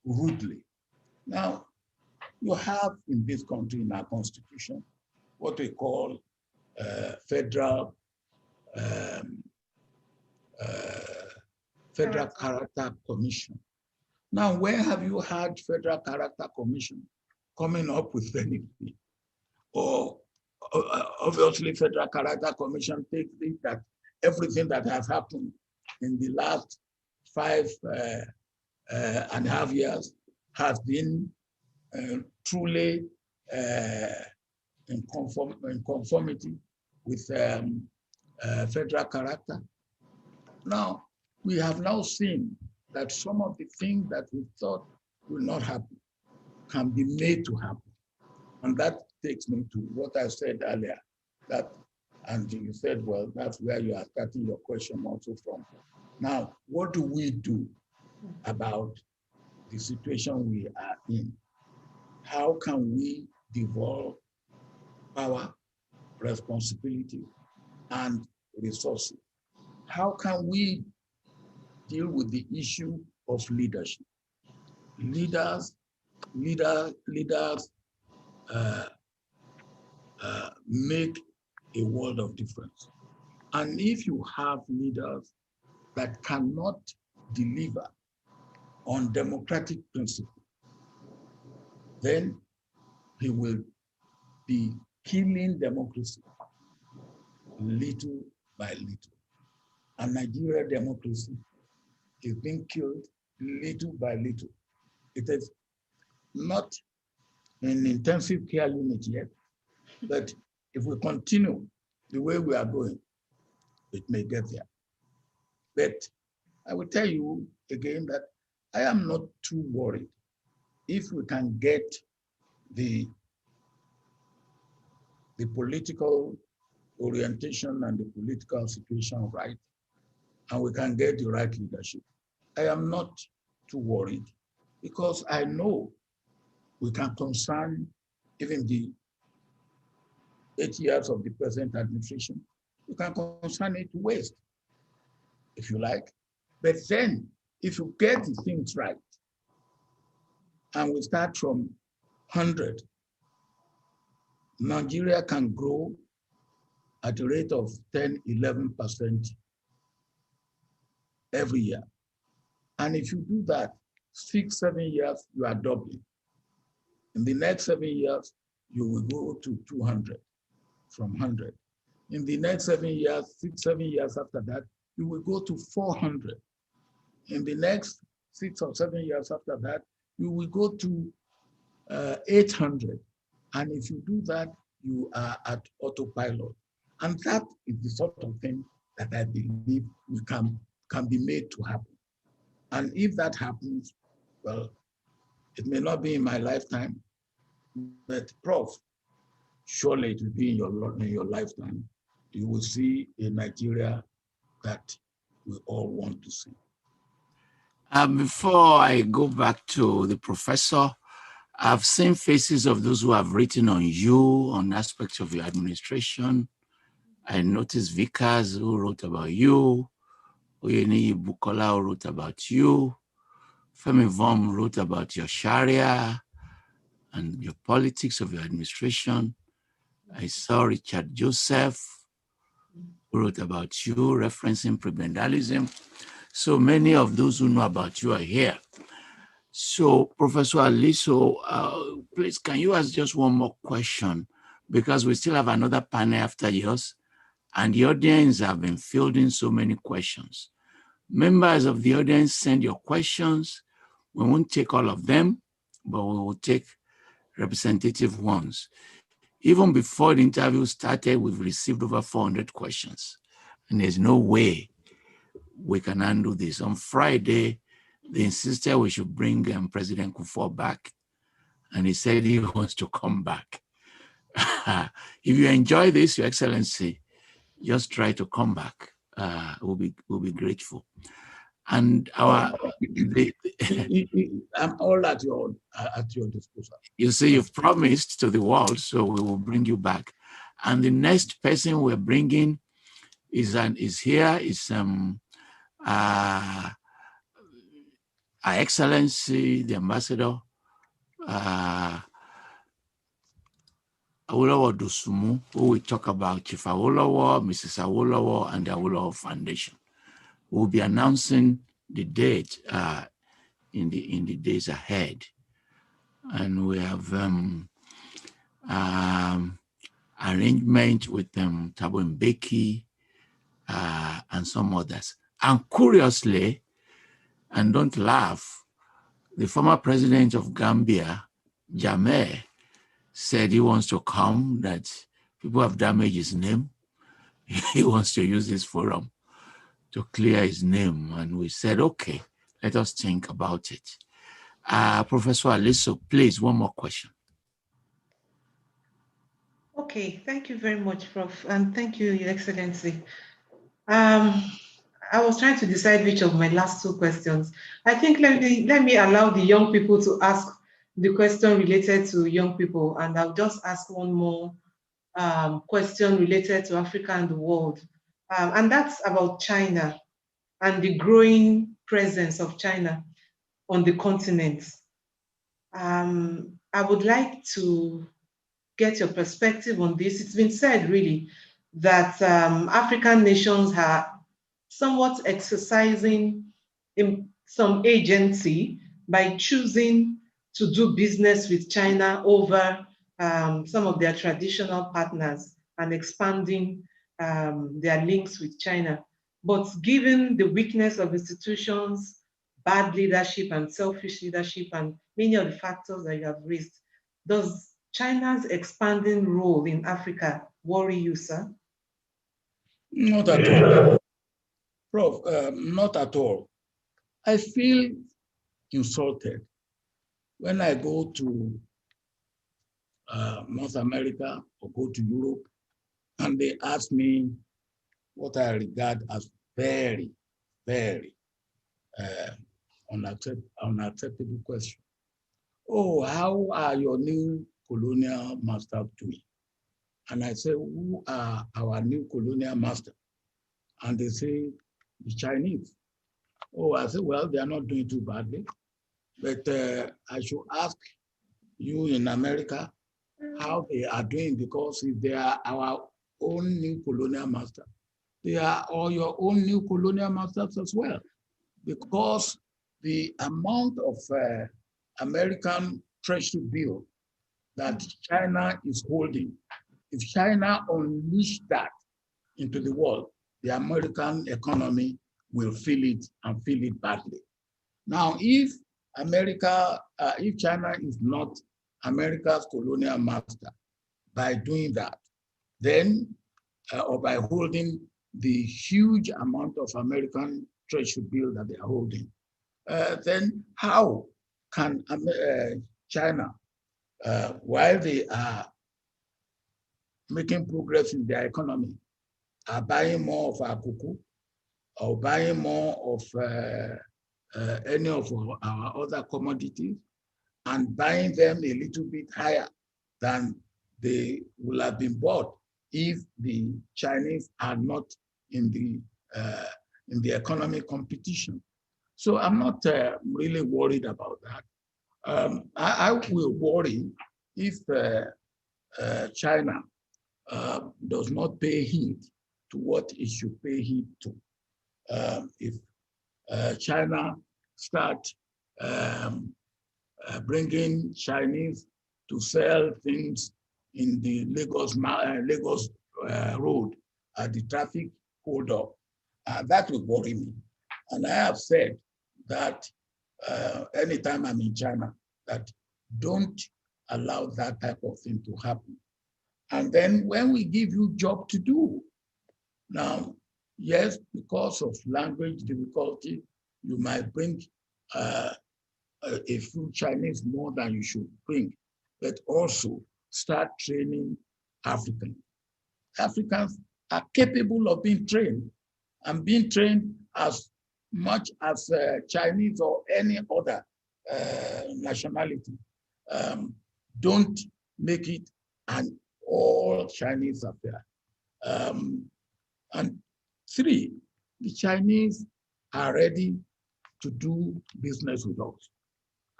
Speaker 3: rudely. Now, you have in this country, in our constitution, what we call federal character commission. Now, where have you had federal character commission coming up with anything? Or obviously, federal character commission takes it that everything that has happened in the last 5.5 years has been truly in conformity with federal character. Now, we have now seen that some of the things that we thought will not happen can be made to happen. And that takes me to what I said earlier, that, and you said, well, that's where you are starting your question also from. Now, what do we do about the situation we are in? How can we devolve power, responsibility, and resources? How can we deal with the issue of leadership? Leaders make a world of difference. And if you have leaders that cannot deliver on democratic principles, then he will be killing democracy little by little. And Nigeria democracy is being killed little by little. It is not in intensive care unit yet, but if we continue the way we are going, it may get there. But I will tell you again that I am not too worried if we can get the political orientation and the political situation right, and we can get the right leadership. I am not too worried because I know we can concern even the 8 years of the present administration. We can concern it to waste, if you like. But then, if you get the things right, and we start from 100, Nigeria can grow at a rate of 10, 11% every year. And if you do that, 6, 7 years, you are doubling. In the next 7 years, you will go to 200 from 100. In the next 7 years, 6, 7 years after that, you will go to 400. In the next 6 or 7 years after that, you will go to 800. And if you do that, you are at autopilot. And that is the sort of thing that I believe can be made to happen. And if that happens, well, it may not be in my lifetime, but Prof, surely it will be in your lifetime. You will see a Nigeria that we all want to see.
Speaker 2: Before I go back to the professor, I've seen faces of those who have written on you, on aspects of your administration. I noticed Vickers who wrote about you, Oyeniyi Bukola who wrote about you, Femi Vom wrote about your Sharia and your politics of your administration. I saw Richard Joseph who wrote about you, referencing prebendalism. So many of those who know about you are here. So, Professor Aliso, please, can you ask just one more question? Because we still have another panel after yours, and the audience have been fielding so many questions. Members of the audience, send your questions. We won't take all of them, but we will take representative ones. Even before the interview started, we've received over 400 questions, and there's no way we can handle this. On Friday, they insisted we should bring President Kufuor back, and he said he wants to come back. If you enjoy this, Your Excellency, just try to come back. We'll be grateful. And our
Speaker 3: I'm all at your disposal.
Speaker 2: You see, you've promised to the world, so we will bring you back. And the next person we're bringing is Our Excellency, the Ambassador, Awolowo Dosumu, who will talk about Chief Awolowo, Mrs. Awolowo, and the Awolowo Foundation. We'll be announcing the date in the days ahead. And we have arrangement with Thabo Mbeki and some others. And curiously, and don't laugh, the former president of Gambia, Jammeh, said he wants to come, that people have damaged his name. He wants to use this forum to clear his name. And we said, okay, let us think about it. Professor Aliso, please, one more question.
Speaker 6: Okay, thank you very much, Prof. And thank you, Your Excellency. I was trying to decide which of my last two questions. I think let me allow the young people to ask the question related to young people, and I'll just ask one more question related to Africa and the world. And that's about China and the growing presence of China on the continent. I would like to get your perspective on this. It's been said really that African nations are somewhat exercising in some agency by choosing to do business with China over some of their traditional partners and expanding their links with China. But given the weakness of institutions, bad leadership and selfish leadership, and many of the factors that you have raised, does China's expanding role in Africa worry you, sir?
Speaker 3: Not at all. Prof, not at all. I feel insulted when I go to North America or go to Europe and they ask me what I regard as very, very unacceptable question. Oh, how are your new colonial masters doing? And I say, who are our new colonial masters? And they say, the Chinese. Oh, I say, well, they are not doing too badly. But I should ask you in America how they are doing, because if they are our own new colonial masters, they are all your own new colonial masters as well. Because the amount of American treasury bill that China is holding, if China unleashed that into the world, the American economy will feel it and feel it badly. Now, if China is not America's colonial master by doing that, then, or by holding the huge amount of American treasury bill that they are holding, then how can China, while they are making progress in their economy, are buying more of our cocoa or buying more of any of our other commodities and buying them a little bit higher than they will have been bought if the Chinese are not in the economic competition. So I'm not really worried about that. I will worry if China does not pay heed to what it should pay heed to. If China start bringing Chinese to sell things in the Lagos road at the traffic hold up, that will worry me. And I have said that anytime I'm in China, that don't allow that type of thing to happen. And then when we give you job to do, now, yes, because of language difficulty, you might bring a few Chinese more than you should bring, but also start training Africans. Africans are capable of being trained and being trained as much as Chinese or any other nationality. Don't make it an all Chinese affair. And three, the Chinese are ready to do business with us.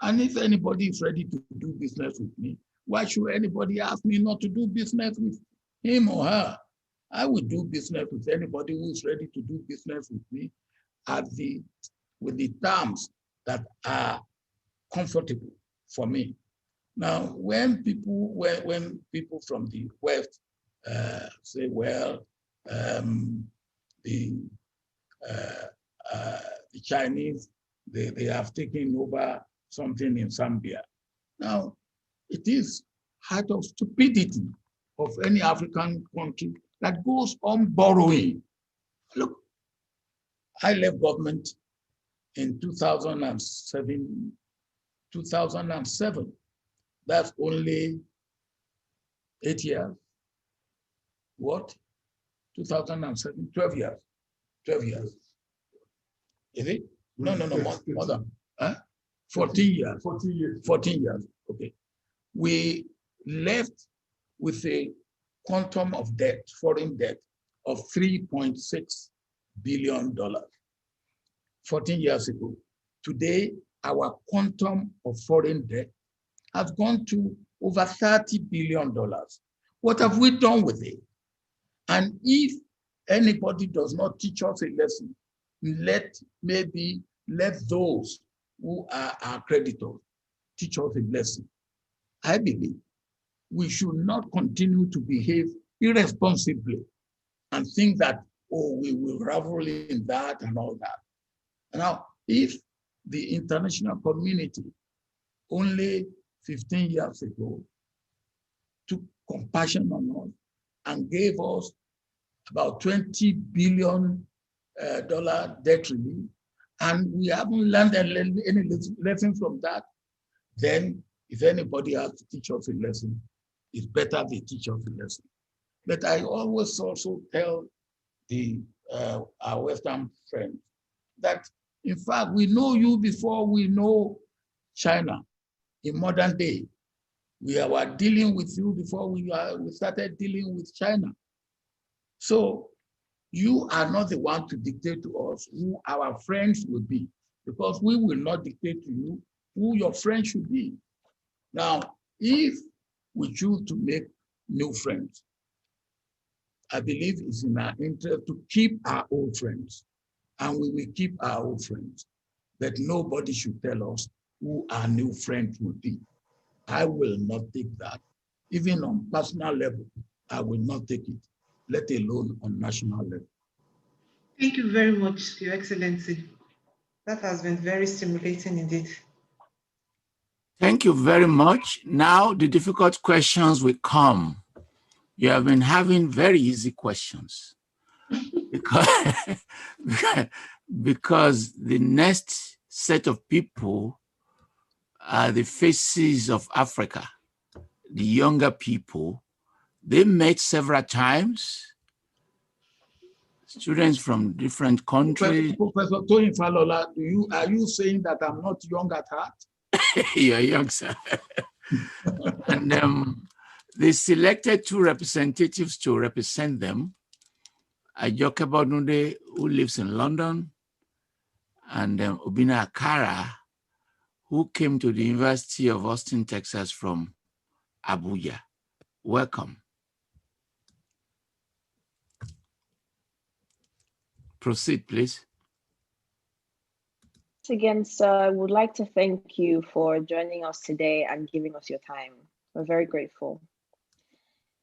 Speaker 3: And if anybody is ready to do business with me, why should anybody ask me not to do business with him or her? I will do business with anybody who is ready to do business with me with the terms that are comfortable for me. Now, when people from the West say, well, the Chinese, they have taken over something in Zambia. Now, it is out of stupidity of any African country that goes on borrowing. Look, I left government in 2007. That's only 8 years. What? 2007, 12 years. 12 years. Is it? No, more than. Huh? 14 years. 14 years. 14 years. Okay. We left with a quantum of debt, foreign debt, of $3.6 billion 14 years ago. Today, our quantum of foreign debt has gone to over $30 billion. What have we done with it? And if anybody does not teach us a lesson, let those who are our creditors teach us a lesson. I believe we should not continue to behave irresponsibly and think that, oh, we will revel in that and all that. Now, if the international community only 15 years ago took compassion on us and gave us about $20 billion debt relief, and we haven't learned any lesson from that, then if anybody has to teach us a lesson, it's better they teach us a lesson. But I always also tell our Western friends that, in fact, we know you before we know China. In modern day, we were dealing with you before we started dealing with China. So you are not the one to dictate to us who our friends will be, because we will not dictate to you who your friends should be. Now, if we choose to make new friends, I believe it's in our interest to keep our old friends, and we will keep our old friends. But nobody should tell us who our new friends will be. I will not take that. Even on personal level, I will not take it, let alone on national level.
Speaker 6: Thank you very much, Your Excellency. That has been very stimulating indeed.
Speaker 2: Thank you very much. Now the difficult questions will come. You have been having very easy questions. because the next set of people are the faces of Africa, the younger people. They met several times, students from different countries.
Speaker 3: Professor Toyin Falola, are you saying that I'm not young at heart?
Speaker 2: You're young, sir. And they selected 2 representatives to represent them. Ajoke Bodunde, who lives in London, and Obina Akara, who came to the University of Austin, Texas from Abuja. Welcome. Proceed, please.
Speaker 1: Again, sir, I would like to thank you for joining us today and giving us your time. We're very grateful.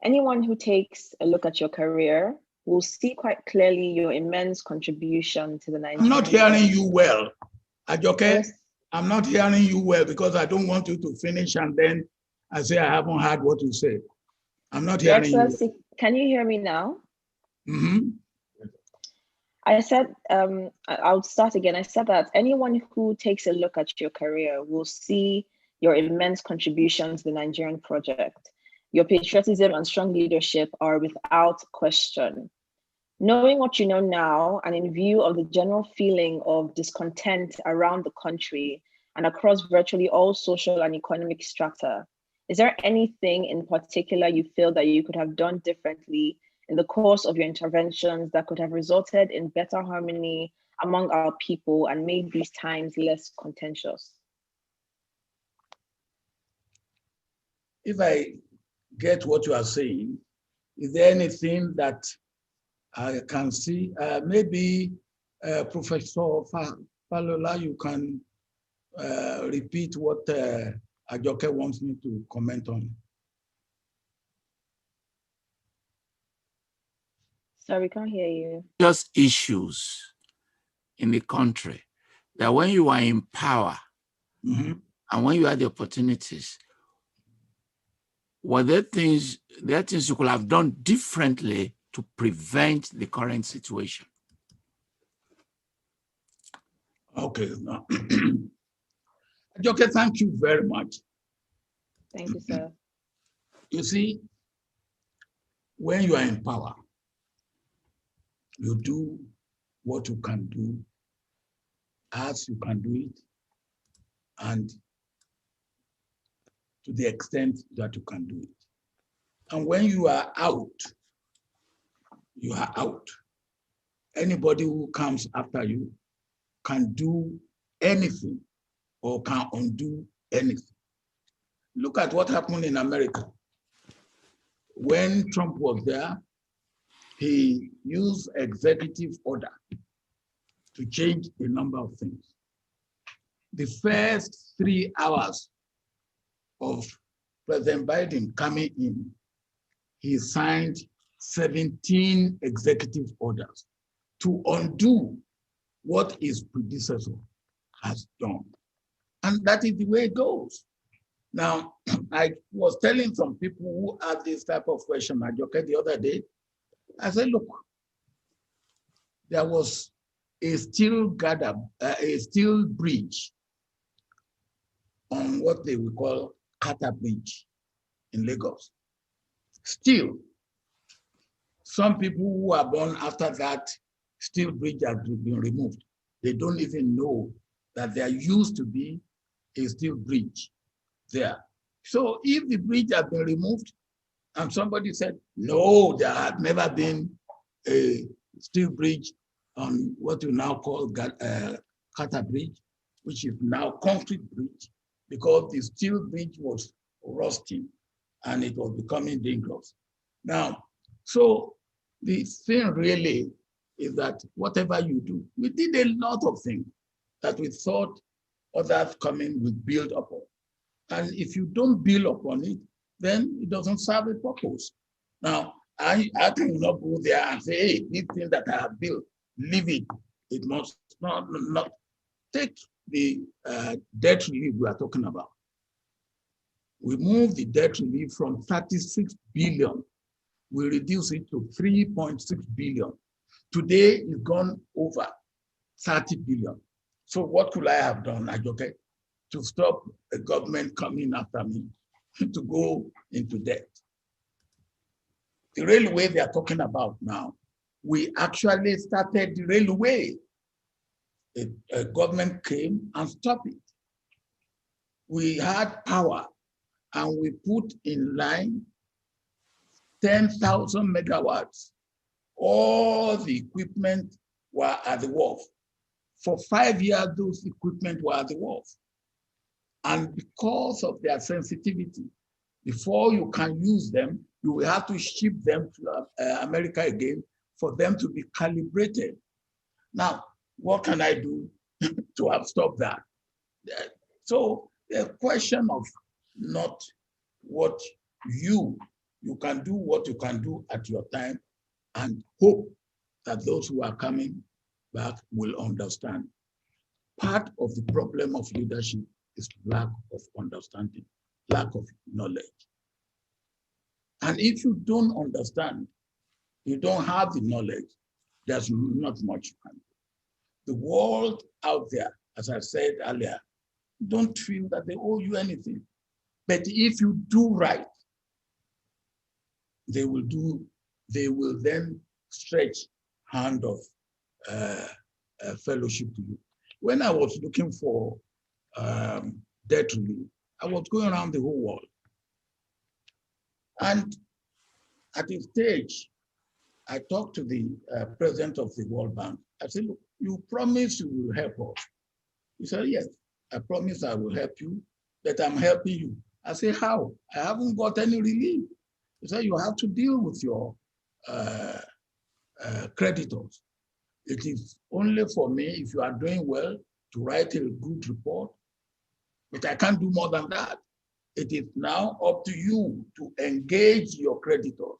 Speaker 1: Anyone who takes a look at your career will see quite clearly your immense contribution to the Nigerian.
Speaker 3: I'm not hearing you well, Ajoke.
Speaker 1: Yes.
Speaker 3: I'm not hearing you well because I don't want you to finish and then I say I haven't heard what you said. I'm not hearing you.
Speaker 1: Excellency, can you hear me now?
Speaker 3: Mm-hmm.
Speaker 1: I said, I'll start again. I said that anyone who takes a look at your career will see your immense contribution to the Nigerian project. Your patriotism and strong leadership are without question. Knowing what you know now, and in view of the general feeling of discontent around the country and across virtually all social and economic strata, is there anything in particular you feel that you could have done differently in the course of your interventions that could have resulted in better harmony among our people and made these times less contentious?
Speaker 3: If I get what you are saying, is there anything that I can see? Maybe Professor Falola, you can repeat what Ajoke wants me to comment on.
Speaker 1: Sorry, we can't hear you.
Speaker 2: Just issues in the country that when you are in power and when you had the opportunities, were there things you could have done differently to prevent the current situation?
Speaker 3: Okay. Ajoke, thank you very much.
Speaker 1: Thank you, sir.
Speaker 3: You see, when you are in power, you do what you can do as you can do it, and to the extent that you can do it. And when you are out, you are out. Anybody who comes after you can do anything or can undo anything. Look at what happened in America. When Trump was there, he used executive order to change a number of things. The first 3 hours of President Biden coming in, he signed 17 executive orders to undo what his predecessor has done. And that is the way it goes. Now, I was telling some people who asked this type of question, Ajoke, the other day, I said, look, there was a steel bridge on what they would call Kata Bridge in Lagos. Still, some people who are born after that steel bridge has been removed. They don't even know that there used to be a steel bridge there. So if the bridge has been removed and somebody said, no, there had never been a steel bridge on what you now call Kata Bridge, which is now concrete bridge, because the steel bridge was rusting and it was becoming dangerous. Now, so the thing really is that whatever you do, we did a lot of things that we thought others coming would build upon. And if you don't build upon it, then it doesn't serve a purpose. Now, I cannot go there and say, hey, this thing that I have built, leave it. It must not take the debt relief we are talking about. We move the debt relief from 36 billion, we reduce it to 3.6 billion. Today, it's gone over 30 billion. So what could I have done, Ajoke, to stop a government coming after me to go into debt? The railway they are talking about now, we actually started the railway. A government came and stopped it. We had power and we put in line 10,000 megawatts. All the equipment were at the wharf. For 5 years, those equipment were at the wharf. And because of their sensitivity, before you can use them, you will have to ship them to America again for them to be calibrated. Now, what can I do to have stopped that? So the question of not what you can do what you can do at your time and hope that those who are coming back will understand. Part of the problem of leadership is lack of understanding, lack of knowledge. And if you don't understand, you don't have the knowledge, there's not much you can do. The world out there, as I said earlier, don't feel that they owe you anything. But if you do right, they will then stretch hand of fellowship to you. When I was looking for debt relief, I was going around the whole world. And at a stage, I talked to the president of the World Bank. I said, look, you promised you will help us. He said, yes, I promise I will help you, that I'm helping you. I said, how? I haven't got any relief. He said, you have to deal with your creditors. It is only for me, if you are doing well, to write a good report, but I can't do more than that. It is now up to you to engage your creditors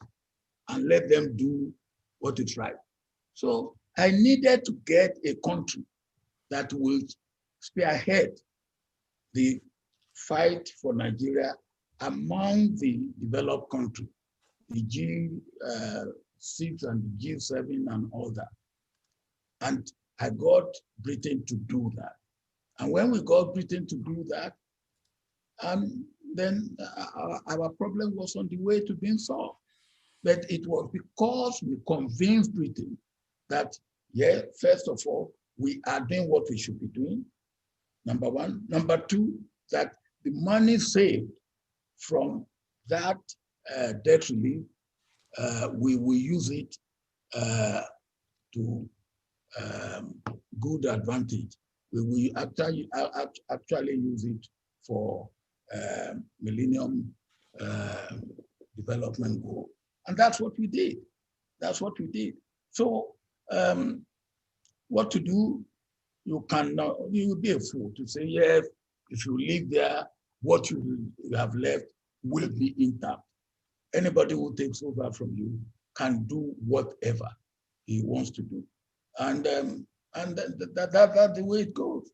Speaker 3: and let them do what is right. So I needed to get a country that will spearhead the fight for Nigeria among the developed countries, the G6 and the G7 and all that. And I got Britain to do that. And when we got Britain to do that, then our problem was on the way to being solved. But it was because we convinced Britain that, yeah, first of all, we are doing what we should be doing, number one. Number two, that the money saved from that debt relief, we will use it to good advantage. We will actually use it for Millennium Development Goal. And that's what we did. That's what we did. So what to do? You will be a fool to say, yes, if you live there, what you have left will be intact. Anybody who takes over from you can do whatever he wants to do. And that's the way it goes.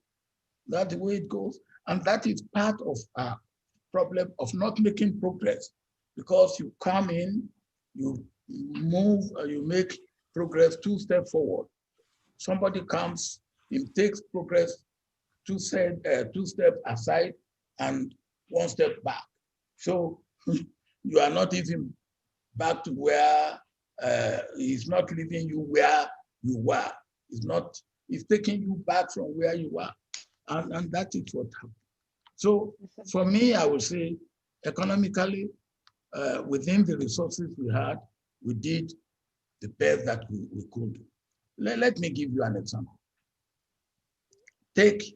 Speaker 3: That's the way it goes. And that is part of our problem of not making progress, because you come in, you move, you make progress 2 steps forward. Somebody comes, he takes progress 2 steps aside and 1 step back. So you are not even back to where he's not leaving you where you were. He's taking you back from where you were. And that is what happened. So for me, I would say economically, within the resources we had, we did the best that we could do. Let me give you an example. Take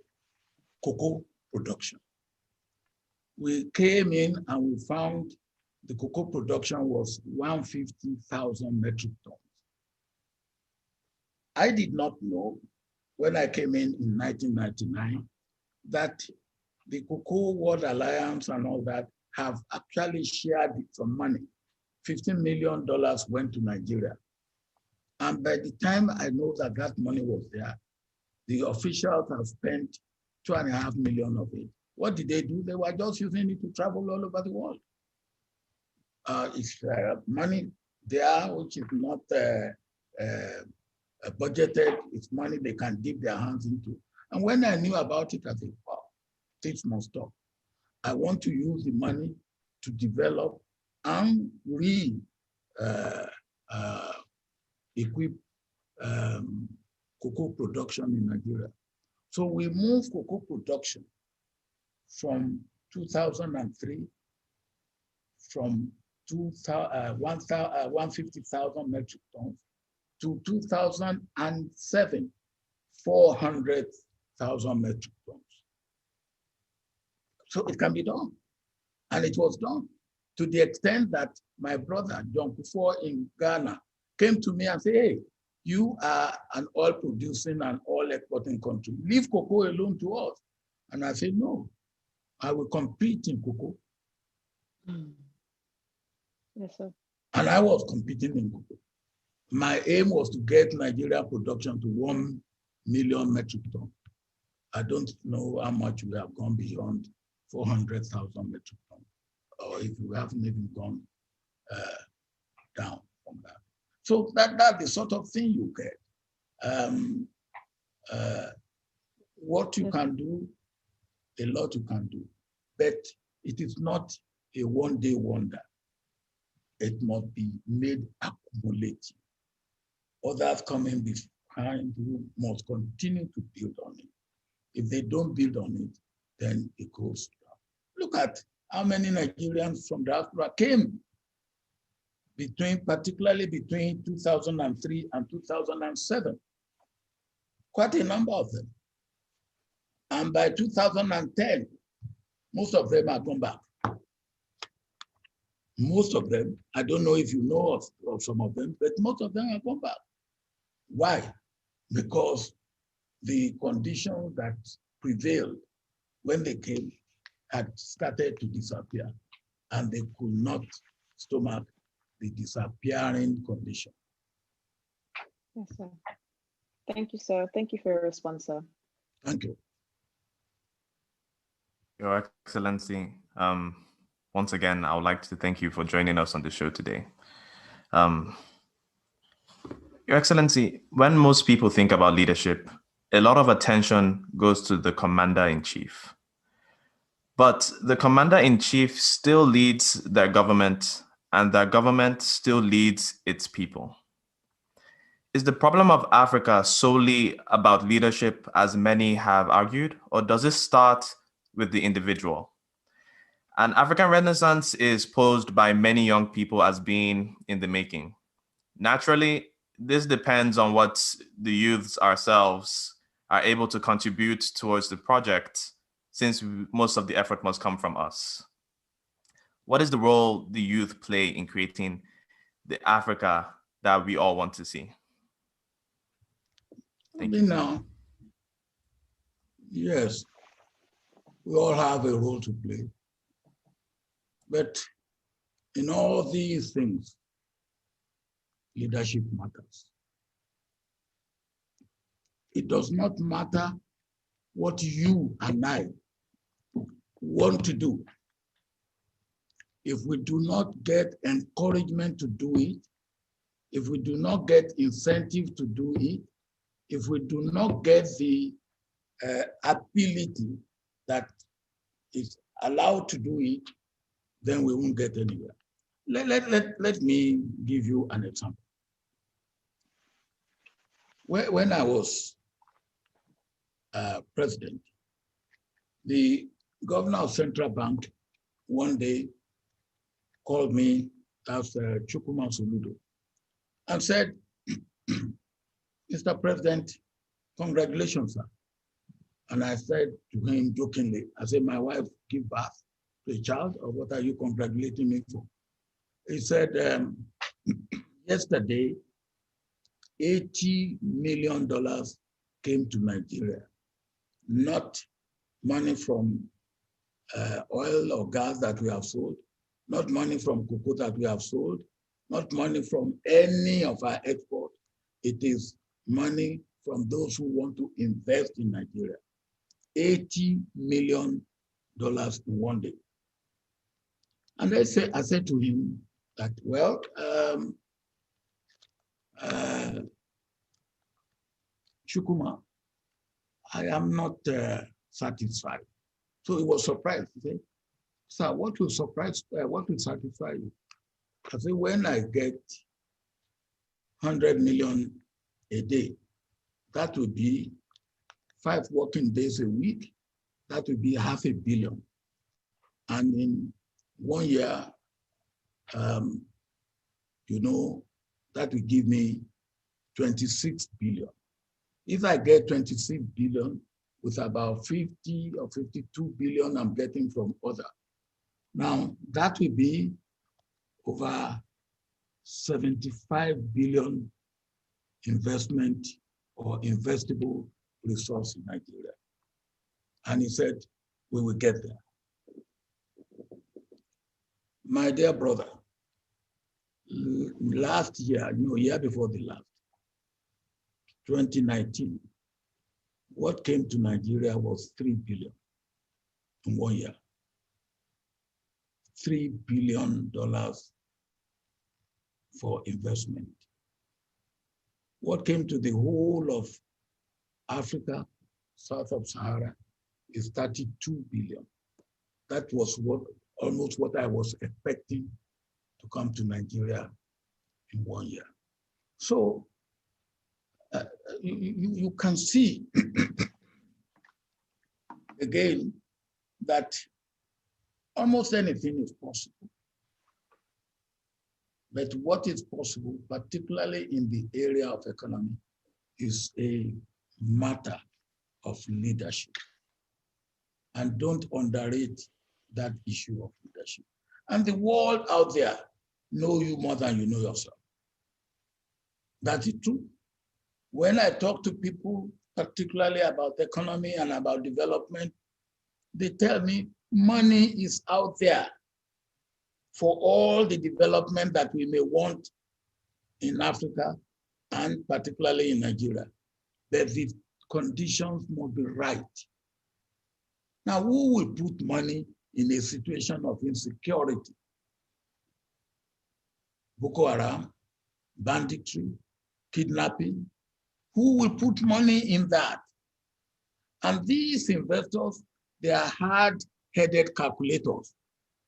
Speaker 3: cocoa production. We came in and we found the cocoa production was 150,000 metric tons. I did not know when I came in 1999 that the Cocoa World Alliance and all that have actually shared some money. $15 million went to Nigeria. And by the time I know that that money was there, the officials have spent $2.5 million of it. What did they do? They were just using it to travel all over the world. It's money there which is not budgeted. It's money they can dip their hands into. And when I knew about it, I said, wow, this must stop. I want to use the money to develop and equip cocoa production in Nigeria. So we moved cocoa production from 2003 from 150,000 metric tons to 2007, 400,000 metric tons. So it can be done. And it was done to the extent that my brother, John Kufuor in Ghana, came to me and said, hey, you are an oil producing and oil exporting country. Leave cocoa alone to us. And I said, no, I will compete in cocoa.
Speaker 1: Yes, sir.
Speaker 3: And I was competing in cocoa. My aim was to get Nigeria production to 1 million metric tons. I don't know how much we have gone beyond 400,000 metric tons, or if we haven't even gone down from that. So that's the sort of thing you get. What you can do, a lot you can do, but it is not a one-day wonder. It must be made accumulative. Others coming behind you must continue to build on it. If they don't build on it, then it goes down. Look at how many Nigerians from diaspora came particularly between 2003 and 2007. Quite a number of them. And by 2010, most of them are gone back. Most of them, I don't know if you know of some of them, but most of them are gone back. Why? Because the conditions that prevailed when they came had started to disappear, and they could not stomach the disappearing condition.
Speaker 1: Yes, sir. Thank you, sir. Thank you for your response, sir.
Speaker 3: Thank you.
Speaker 5: Your Excellency, once again, I would like to thank you for joining us on the show today. Your Excellency, when most people think about leadership, a lot of attention goes to the commander-in-chief. But the commander-in-chief still leads their government, and their government still leads its people. Is the problem of Africa solely about leadership, as many have argued, or does it start with the individual? An African Renaissance is posed by many young people as being in the making. Naturally, this depends on what the youths ourselves are able to contribute towards the project, since most of the effort must come from us. What is the role the youth play in creating the Africa that we all want to see? Thank you.
Speaker 3: Now, yes, we all have a role to play. But in all these things, leadership matters. It does not matter what you and I want to do. If we do not get encouragement to do it, if we do not get incentive to do it, if we do not get the ability that is allowed to do it, then we won't get anywhere. Let me give you an example. When I was president, the governor of Central Bank one day called me as Chukwuma Soludo and said, Mr. President, congratulations, sir. And I said to him jokingly, I said, my wife gave birth to a child, or what are you congratulating me for? He said, yesterday, $80 million came to Nigeria, not money from oil or gas that we have sold, not money from cocoa that we have sold, not money from any of our export. It is money from those who want to invest in Nigeria. $80 million in one day. And I said to him that, well, Shukuma, I am not satisfied. So he was surprised. He said, sir, what will satisfy you? I said, when I get 100 million a day, that would be 5 working days a week. That would be 500 million. And in 1 year, you know, that will give me 26 billion. If I get 26 billion with about 50 or 52 billion I'm getting from other, now that will be over 75 billion investment or investable resource in Nigeria. And he said, we will get there. My dear brother, last year, year before the last, 2019, what came to Nigeria was 3 billion in 1 year. $3 billion for investment. What came to the whole of Africa, south of Sahara, is 32 billion. That was almost what I was expecting to come to Nigeria in 1 year. So you can see again that almost anything is possible. But what is possible, particularly in the area of economy, is a matter of leadership. And don't underrate that issue of leadership. And the world out there know you more than you know yourself. That is true. When I talk to people, particularly about economy and about development, they tell me money is out there for all the development that we may want in Africa and particularly in Nigeria. But the conditions must be right. Now, who will put money in a situation of insecurity? Boko Haram, banditry, kidnapping. Who will put money in that? And these investors, they are hard-headed calculators.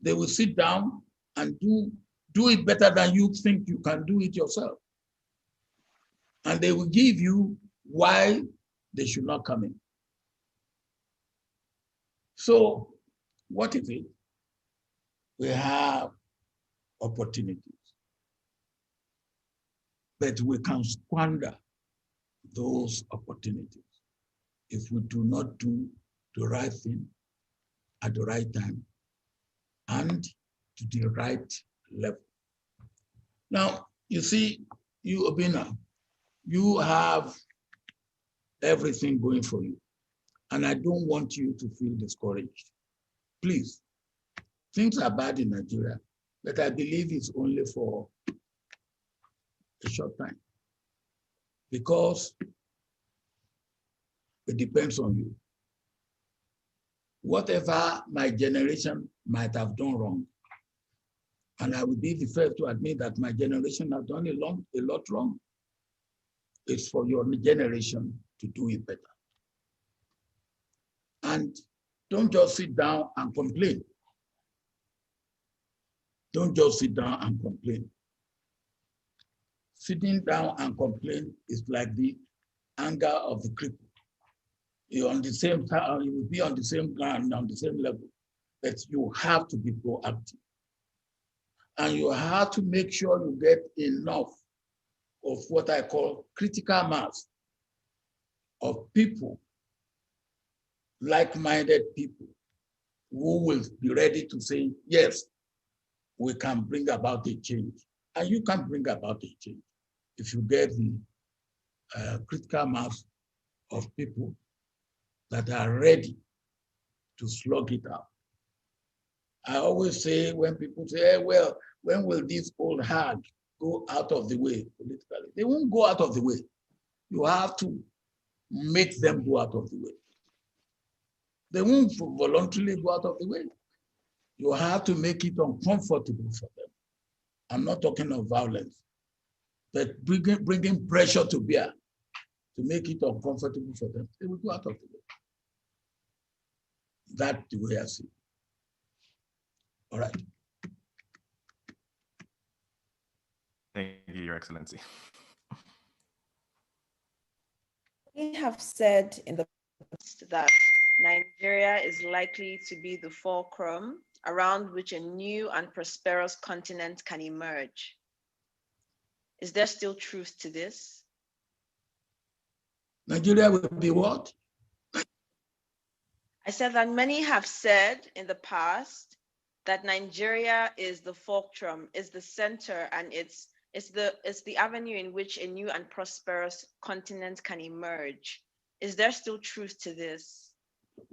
Speaker 3: They will sit down and do it better than you think you can do it yourself. And they will give you why they should not come in. So what is it? We have opportunities, but we can squander those opportunities if we do not do the right thing at the right time and to the right level. Now, you see, you, Obina, you have everything going for you. And I don't want you to feel discouraged. Please, things are bad in Nigeria, but I believe it's only for a short time because it depends on you. Whatever my generation might have done wrong, and I would be the first to admit that my generation has done a lot wrong, it's for your generation to do it better. And don't just sit down and complain. Don't just sit down and complain. Sitting down and complain is like the anger of the cripple. You're on the same time, you will be on the same ground, on the same level, but you have to be proactive. And you have to make sure you get enough of what I call critical mass of people, like-minded people, who will be ready to say, yes, we can bring about a change. And you can bring about a change if you get the critical mass of people that are ready to slug it out. I always say when people say, hey, well, when will this old hag go out of the way politically? They won't go out of the way. You have to make them go out of the way. They won't voluntarily go out of the way. You have to make it uncomfortable for them. I'm not talking of violence, but bringing pressure to bear to make it uncomfortable for them, they will go out of the way. That's the way I see it. All right.
Speaker 5: Thank you, Your Excellency.
Speaker 1: We have said in the past that Nigeria is likely to be the fulcrum around which a new and prosperous continent can emerge. Is there still truth to this?
Speaker 3: Nigeria will be what?
Speaker 1: I said that many have said in the past that Nigeria is the fulcrum, is the center, and it's the avenue in which a new and prosperous continent can emerge. Is there still truth to this?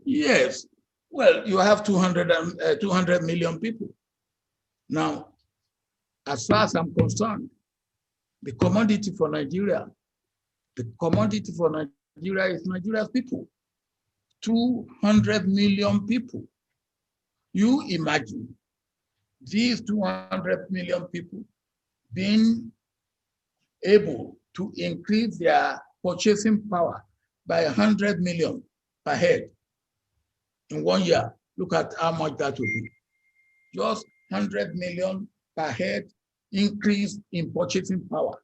Speaker 3: Yes. Well, you have 200 million people. Now, as far as I'm concerned, the commodity for Nigeria is Nigeria's people. 200 million people. You imagine these 200 million people being able to increase their purchasing power by 100 million per head in 1 year. Look at how much that will be. Just 100 million per head increase in purchasing power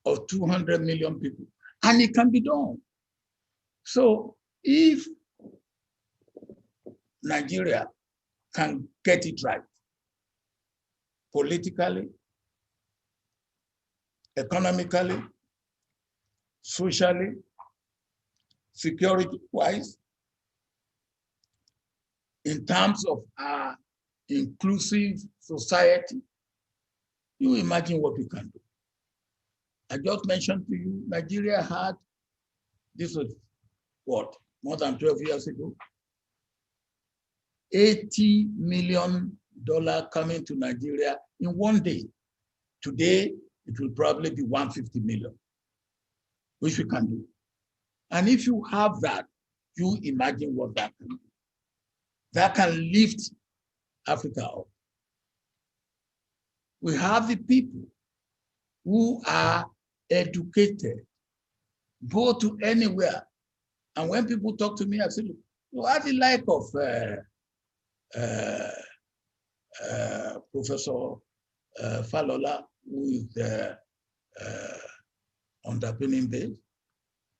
Speaker 3: of 200 million people. And it can be done. So if Nigeria can get it right, politically, economically, socially, security-wise, in terms of our inclusive society, you imagine what we can do. I just mentioned to you, Nigeria had, this was what, more than 12 years ago, $80 million coming to Nigeria in 1 day. Today, it will probably be 150 million, which we can do. And if you have that, you imagine what that can do. That can lift Africa up. We have the people who are educated, go to anywhere. And when people talk to me, I say, you are the like of Professor Falola, who is the underpinning base,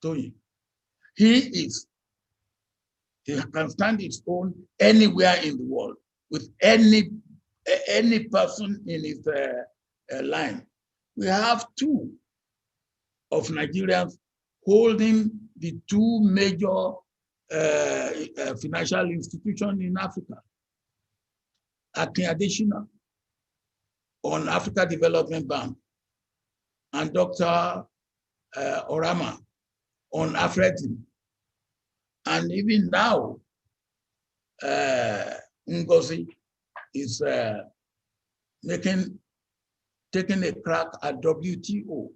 Speaker 3: Toyin. He can stand his own anywhere in the world with any person in his line. We have two of Nigerians holding the two major financial institutions in Africa. Akin Adesina on Africa Development Bank and Dr. Orama on Afrexim. And even now, Ngozi is taking a crack at WTO.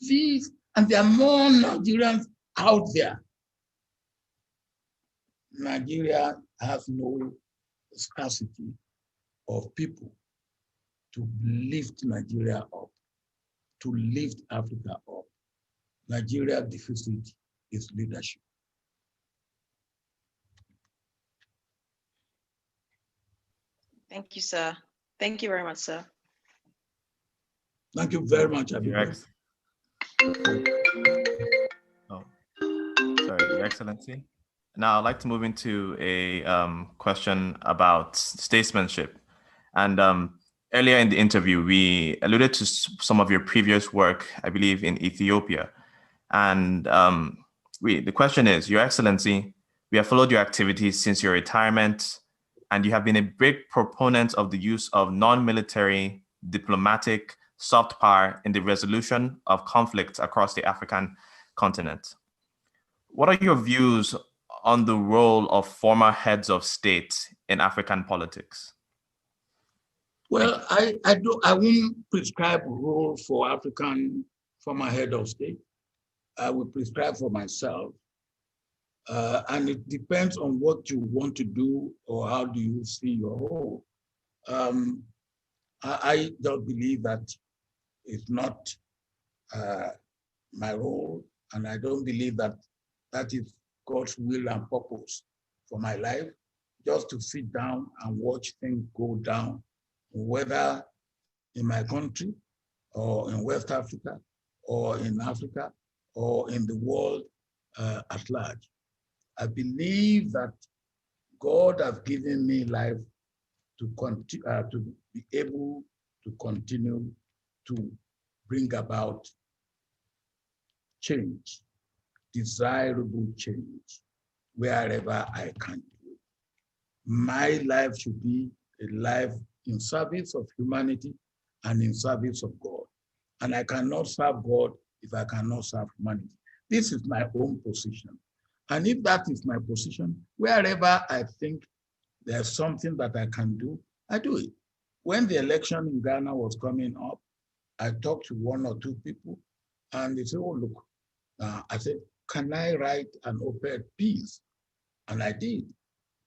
Speaker 3: These, and there are more Nigerians out there. Nigeria has no scarcity of people to lift Nigeria up, to lift Africa up. Nigeria's deficit is leadership.
Speaker 1: Thank you, sir. Thank you very much, sir.
Speaker 3: Thank you very much, everybody.
Speaker 5: Your Excellency. Now I'd like to move into a question about statesmanship. And earlier in the interview, we alluded to some of your previous work, I believe, in Ethiopia. And the question is, Your Excellency, we have followed your activities since your retirement, and you have been a big proponent of the use of non-military, diplomatic, soft power in the resolution of conflicts across the African continent. What are your views on the role of former heads of state in African politics?
Speaker 3: Well, I won't prescribe a role for African former head of state. I will prescribe for myself. And it depends on what you want to do or how do you see your role. I don't believe that it's not my role, and I don't believe that that is God's will and purpose for my life, just to sit down and watch things go down, whether in my country or in West Africa or in Africa or in the world at large. I believe that God has given me life to be able to continue to bring about change, desirable change, wherever I can do it. My life should be a life in service of humanity and in service of God. And I cannot serve God if I cannot serve humanity. This is my own position. And if that is my position, wherever I think there's something that I can do, I do it. When the election in Ghana was coming up, I talked to one or two people and they said, oh, look, I said, can I write an op-ed piece? And I did.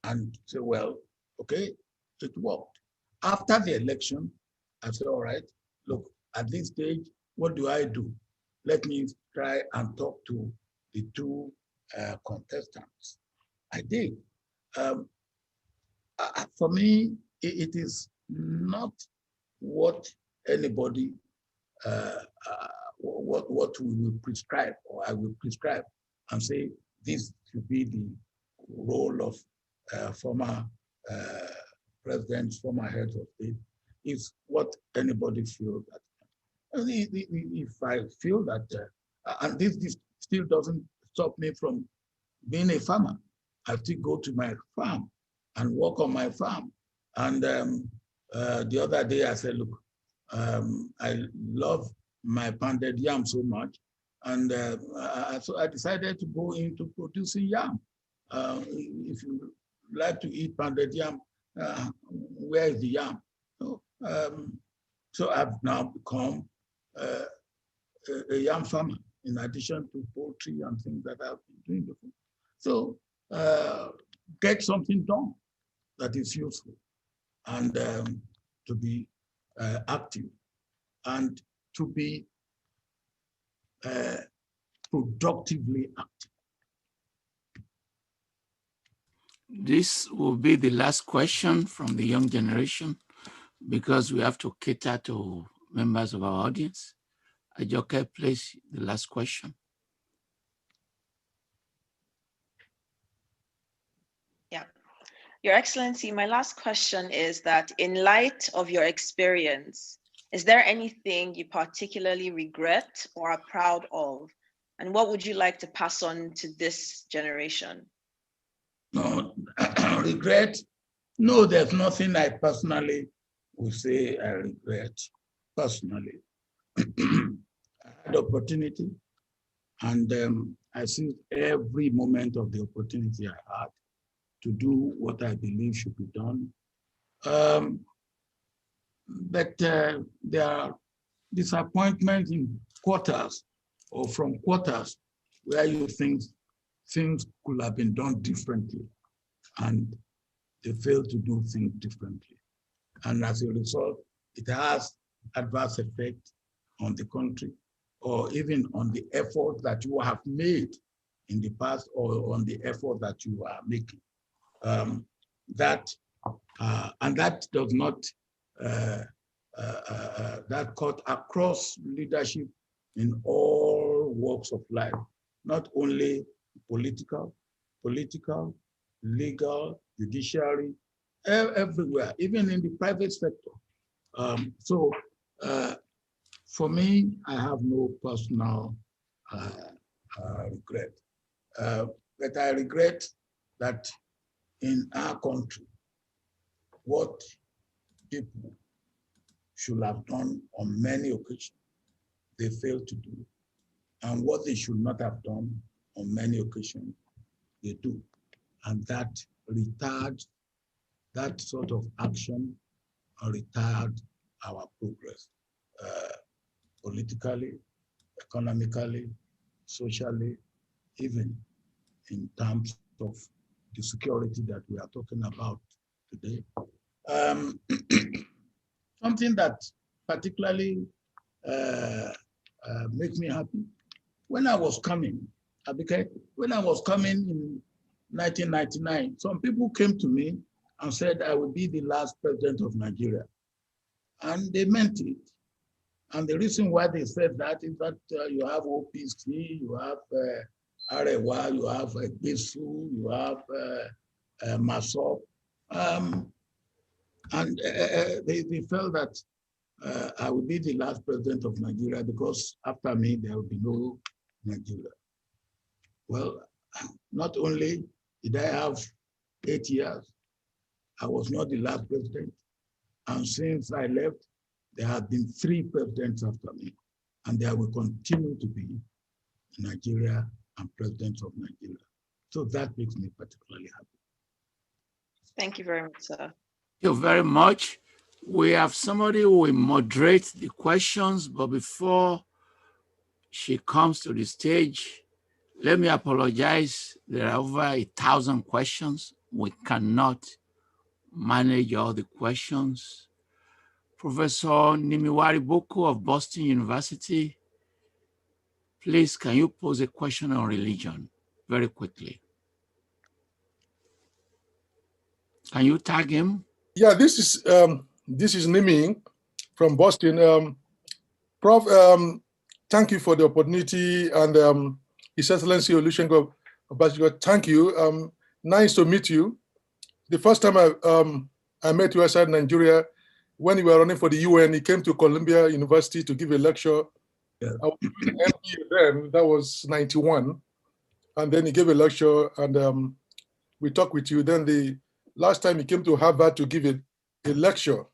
Speaker 3: And said, well, okay, it worked. After the election, I said, all right, look, at this stage, what do I do? Let me try and talk to the two contestants. I did. For me, it is not what anybody, what we will prescribe or I will prescribe and say this should be the role of former presidents, former heads of state, is what anybody feels that. If I feel that, and this still doesn't stop me from being a farmer. I still go to my farm and work on my farm. And the other day I said, look, I love my pounded yam so much. And so I decided to go into producing yam. If you like to eat pounded yam, where is the yam? So I've now become a yam farmer in addition to poultry and things that I've been doing before. So get something done that is useful and to be active and to be productively active.
Speaker 2: This will be the last question from the young generation because we have to cater to members of our audience. Ajoke, please, the last question.
Speaker 1: Yeah. Your Excellency, my last question is that in light of your experience, is there anything you particularly regret or are proud of? And what would you like to pass on to this generation?
Speaker 3: No, regret? No, there's nothing I personally would say I regret personally. I had opportunity and I seized every moment of the opportunity I had to do what I believe should be done. But there are disappointments in quarters or from quarters where you think things could have been done differently and they fail to do things differently. And as a result, it has adverse effect on the country or even on the effort that you have made in the past or on the effort that you are making. And that does not, that cut across leadership in all walks of life, not only political, legal, judiciary, everywhere, even in the private sector. So for me, I have no personal regret. But I regret that in our country, what people should have done on many occasions, they failed to do. And what they should not have done on many occasions, they do. And that retards, that sort of action retard our progress politically, economically, socially, even in terms of the security that we are talking about today. Something that particularly makes me happy when I was coming, when I was coming in 1999, some people came to me and said I would be the last president of Nigeria. And they meant it. And the reason why they said that is that you have OPC, you have Arewa, you have Besu, you have Masop. And they felt that I would be the last president of Nigeria because after me, there will be no Nigeria. Well, not only did I have 8 years, I was not the last president. And since I left, there have been 3 presidents after me, and there will continue to be Nigeria and presidents of Nigeria. So that makes me particularly happy.
Speaker 1: Thank you very much, sir.
Speaker 2: Thank you very much. We have somebody who will moderate the questions, but before she comes to the stage, let me apologize. There are over 1,000 questions. We cannot manage all the questions. Professor Nimiwari Boko of Boston University, please, can you pose a question on religion very quickly? Can you tag him?
Speaker 7: Yeah, this is Nimi from Boston. Prof, thank you for the opportunity, and His Excellency Olusegun Obasanjo, thank you. Nice to meet you. The first time I met you outside Nigeria, when you were running for the UN, he came to Columbia University to give a lecture. Yeah. I was then, that was 91. And then he gave a lecture, and we talked with you. Then the last time he came to Harvard to give a lecture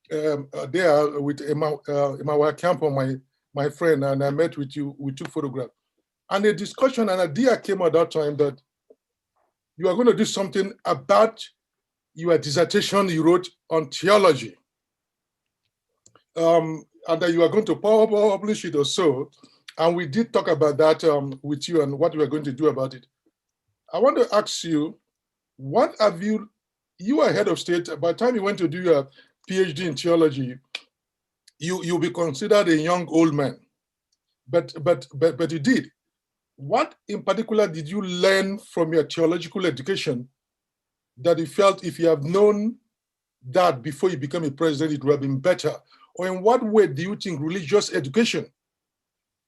Speaker 7: there with Emma Campo, my friend, and I met with you. We took photographs. And a discussion, an idea came at that time that you are going to do something about your dissertation you wrote on theology. And that you are going to publish it or so. And we did talk about that with you and what we are going to do about it. I want to ask you, what have you are head of state, by the time you went to do your PhD in theology, you'll be considered a young old man, but you did. What in particular did you learn from your theological education that you felt if you have known that before you became a president, it would have been better? Or in what way do you think religious education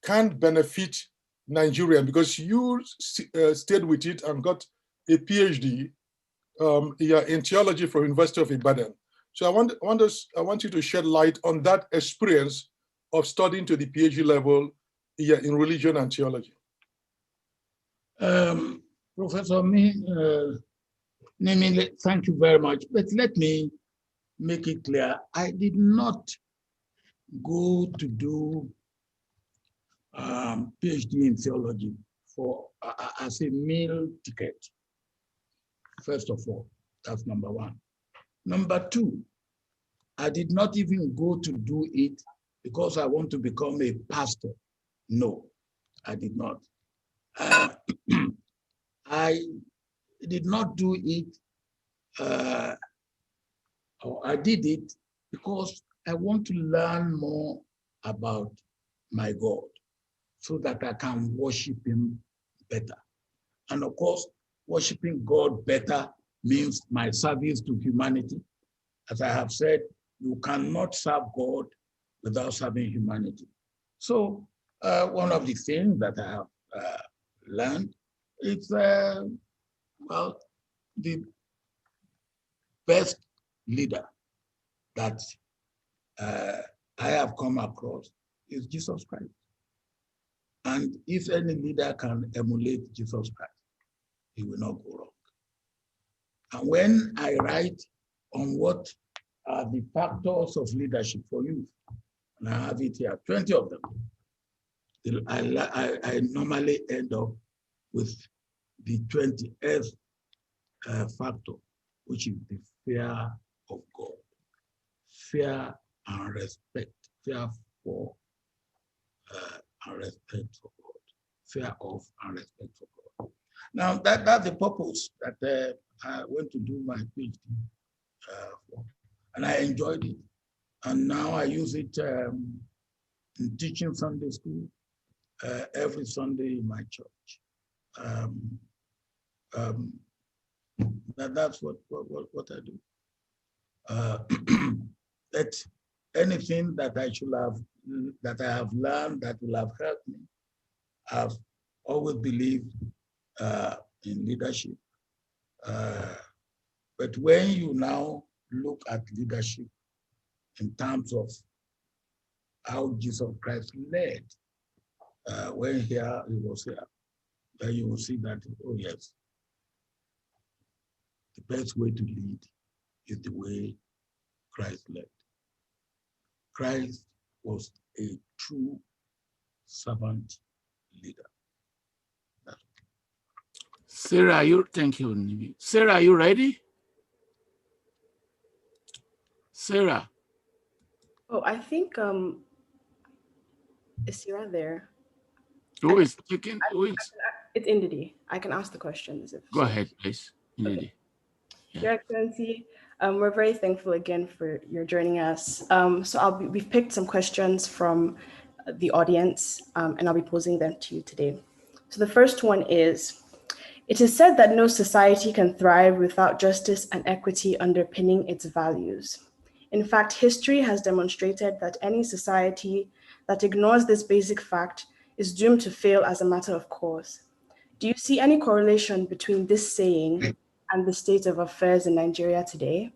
Speaker 7: can benefit Nigeria? Because you stayed with it and got a PhD in theology from University of Ibadan. So I want you to shed light on that experience of studying to the PhD level in religion and theology.
Speaker 3: Professor Nemi, thank you very much. But let me make it clear. I did not go to do PhD in theology as a meal ticket. First of all, that's number one. Number two, I did not even go to do it because I want to become a pastor. No, I did not. I did not do it, or I did it because I want to learn more about my God so that I can worship him better. And of course, worshiping God better means my service to humanity. As I have said, you cannot serve God without serving humanity. So one of the things that I have learned is, well, the best leader that I have come across is Jesus Christ. And if any leader can emulate Jesus Christ, he will not go wrong. And when I write on what are the factors of leadership for youth, and I have it here, 20 of them, I normally end up with the 20th factor, which is the fear of God. Fear and respect. Fear for and respect for God. Fear of and respect for God. Now, that's the purpose that I went to do my PhD for. And I enjoyed it. And now I use it in teaching Sunday school, every Sunday in my church. That's what I do. That anything that I have learned that will have helped me. I've always believed in leadership. But when you now look at leadership in terms of how Jesus Christ led, when he was here, then you will see that, oh yes, the best way to lead is the way Christ led. Christ was a true servant leader.
Speaker 2: Sarah, thank you. Sarah, are you ready? Sarah.
Speaker 8: Oh, I think is Sarah there?
Speaker 2: Who is?
Speaker 8: It's Indidi. I can ask the questions.
Speaker 2: Go ahead, please. Indidi.
Speaker 8: Okay. Yeah. Your Excellency, we're very thankful again for your joining us. So we've picked some questions from the audience, and I'll be posing them to you today. So the first one is, it is said that no society can thrive without justice and equity underpinning its values. In fact, history has demonstrated that any society that ignores this basic fact is doomed to fail as a matter of course. Do you see any correlation between this saying and the state of affairs in Nigeria today?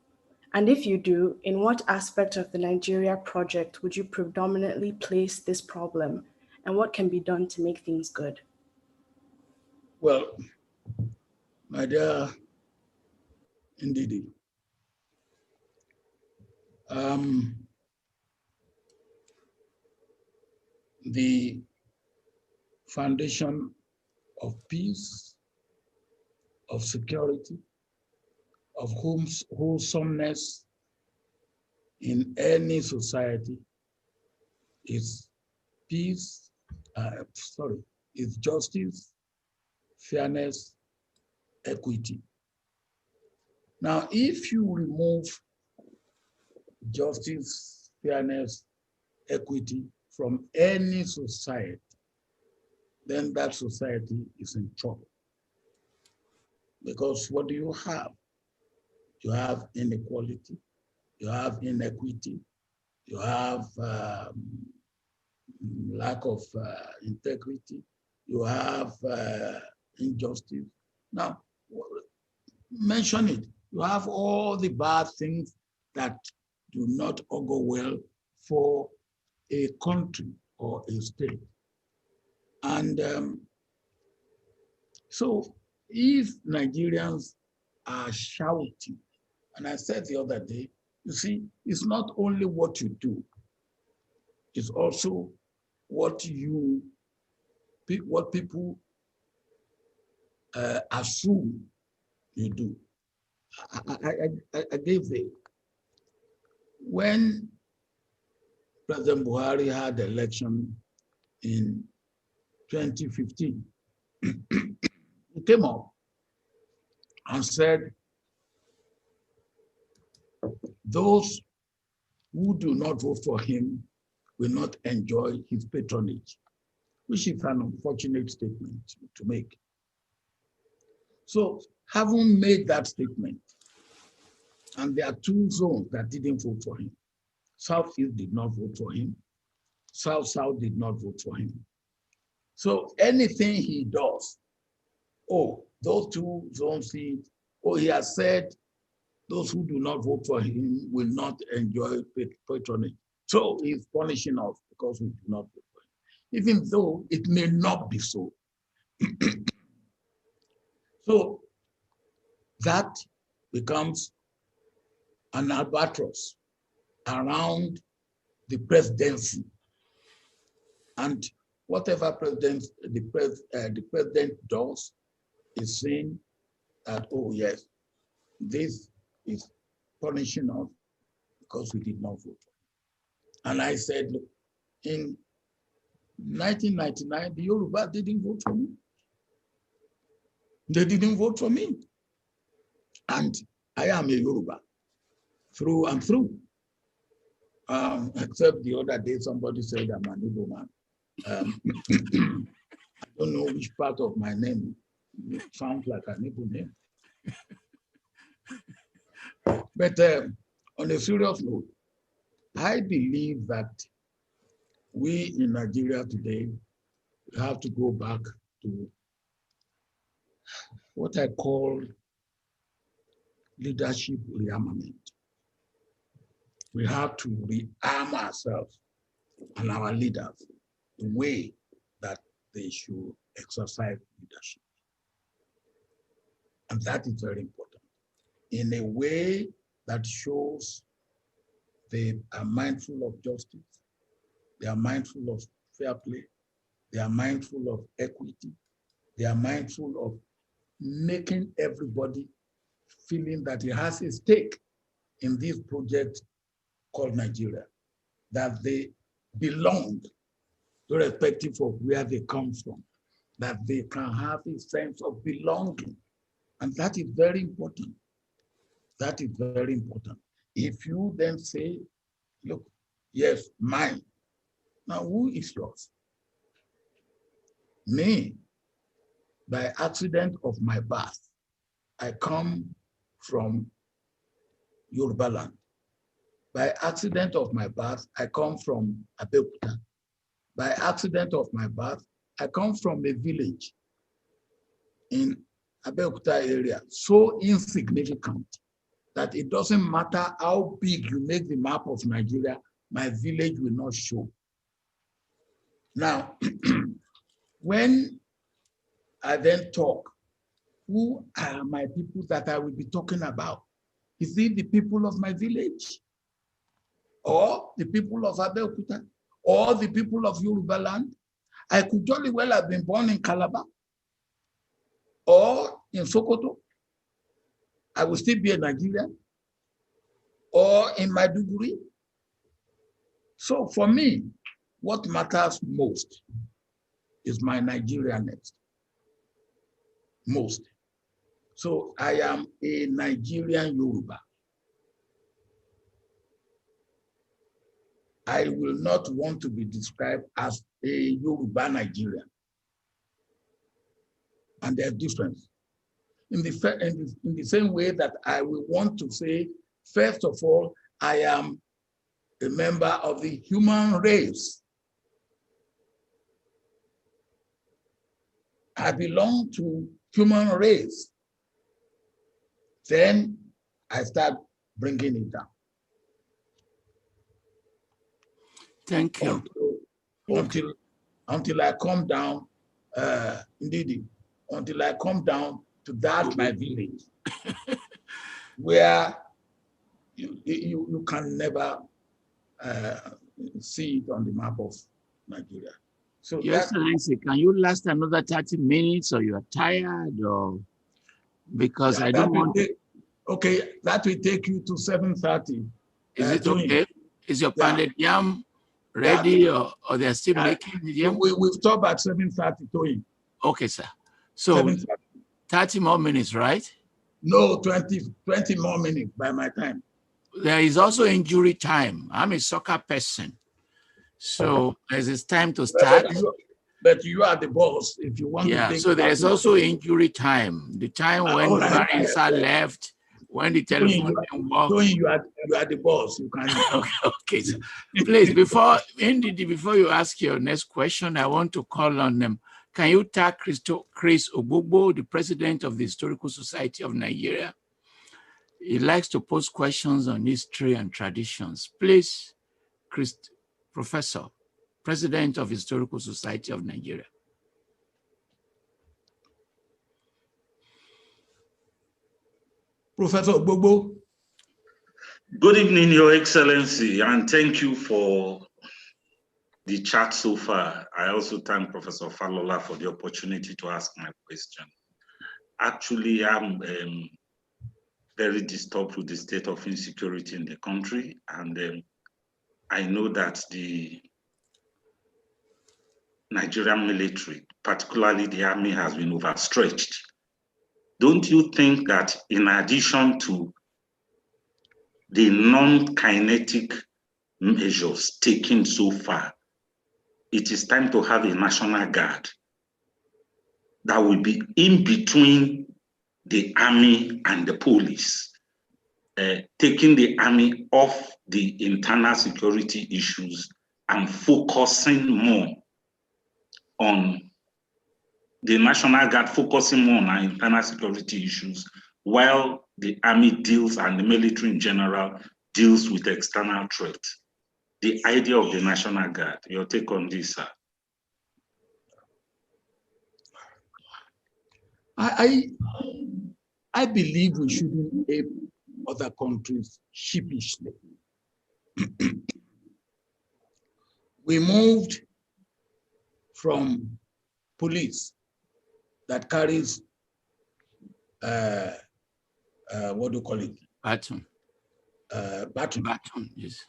Speaker 8: And if you do, in what aspect of the Nigeria project would you predominantly place this problem, and what can be done to make things good?
Speaker 3: Well, my dear Ndidi, the foundation of peace, of security, of wholesomeness in any society is peace, is justice, fairness, equity. Now, if you remove justice, fairness, equity from any society, then that society is in trouble. Because what do you have? You have inequality, you have inequity, you have lack of integrity, you have injustice. Now, mention it. You have all the bad things that do not augur well for a country or a state. And so if Nigerians are shouting, and I said the other day, you see, it's not only what you do, it's also what people assume you do. I gave when President Buhari had the election in 2015, he came up and said, those who do not vote for him will not enjoy his patronage, which is an unfortunate statement to make. So having made that statement, and there are two zones that didn't vote for him. Southeast did not vote for him. South did not vote for him. So anything he does, those two zones, he has said those who do not vote for him will not enjoy patronage. So he's punishing us because we do not vote for him, even though it may not be so. So that becomes an albatross around the presidency. And whatever the president does is saying that, oh yes, this is punishing us because we did not vote. And I said, look, in 1999, the Yoruba didn't vote for me. They didn't vote for me. And I am a Yoruba, through and through. Except the other day, somebody said I'm an Igbo man. I don't know which part of my name sounds like an Igbo name. But on a serious note, I believe that we in Nigeria today have to go back to what I call leadership rearmament. We have to rearm ourselves and our leaders the way that they should exercise leadership. And that is very important. In a way that shows they are mindful of justice, they are mindful of fair play, they are mindful of equity, they are mindful of making everybody feeling that he has a stake in this project called Nigeria, that they belong, irrespective of where they come from, that they can have a sense of belonging. And that is very important. That is very important. If you then say, look, yes, mine. Now, who is yours? Me, by accident of my birth, I come from Yoruba land. By accident of my birth, I come from Abeokuta. By accident of my birth, I come from a village in Abeokuta area, so insignificant that it doesn't matter how big you make the map of Nigeria, my village will not show. Now, when I then talk, who are my people that I will be talking about? Is it the people of my village? Or the people of Abeokuta? Or the people of Yoruba land? I could jolly well have been born in Calabar or in Sokoto. I will still be a Nigerian. Or in Maiduguri. So for me, what matters most is my Nigerianness. Most. So I am a Nigerian Yoruba. I will not want to be described as a Yoruba Nigerian. And there's difference. In the same way that I will want to say, first of all, I am a member of the human race. I belong to human race. Then I start bringing it down.
Speaker 2: Thank you.
Speaker 3: Until I come down, until I come down to that my village, where you can never see it on the map of Nigeria. So
Speaker 2: Your Excellency, can you last another 30 minutes, or you are tired, or because I don't want to...
Speaker 3: Okay, that will take you to 7:30.
Speaker 2: Is it okay? Is your pounded yam ready, or they're still making the yam?
Speaker 3: We've stopped at 7:30, Toyin.
Speaker 2: Okay, sir. So 30 more minutes, right?
Speaker 3: No, 20 more minutes by my time.
Speaker 2: There is also injury time. I'm a soccer person. So as it's time to start.
Speaker 3: But you are the boss. If you want to take
Speaker 2: so there's also injury time. The time when Marisa left, when the telephone didn't work.
Speaker 3: You are the boss. You can.
Speaker 2: Okay. So please, before you ask your next question, I want to call on them. Can you tag Chris Ogbugbo, the president of the Historical Society of Nigeria? He likes to post questions on history and traditions. Please, Chris, Professor, President of Historical Society of Nigeria.
Speaker 3: Professor Ogbugbo.
Speaker 9: Good evening, Your Excellency, and thank you for the chat so far. I also thank Professor Falola for the opportunity to ask my question. Actually, I'm very disturbed with the state of insecurity in the country, and I know that the Nigerian military, particularly the army, has been overstretched. Don't you think that in addition to the non-kinetic measures taken so far, it is time to have a National Guard that will be in between the army and the police, taking the army off the internal security issues and focusing more on the National Guard, focusing more on our internal security issues, while the army deals and the military in general deals with external threat. The idea of the National Guard, your take on this, sir?
Speaker 3: I believe we shouldn't ape other countries sheepishly. We moved from police that carries, what do you call it?
Speaker 2: Baton.
Speaker 3: Baton,
Speaker 2: yes.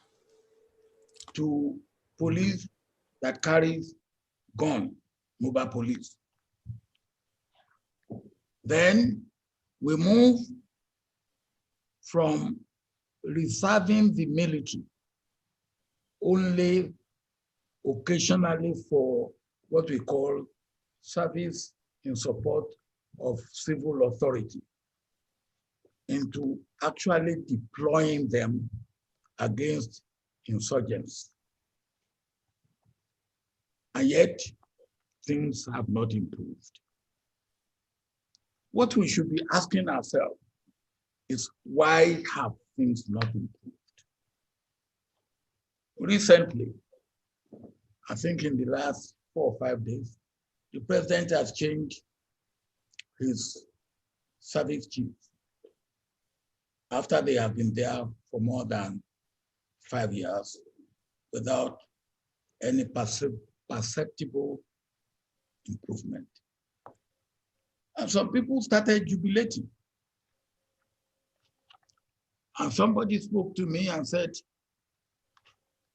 Speaker 3: To police that carries gun, mobile police. Then we move from reserving the military only occasionally for what we call service in support of civil authority into actually deploying them against insurgents. And yet, things have not improved. What we should be asking ourselves is, why have things not improved? Recently, I think in the last 4 or 5 days, the president has changed his service chiefs after they have been there for more than 5 years without any perceptible improvement. And some people started jubilating. And somebody spoke to me and said,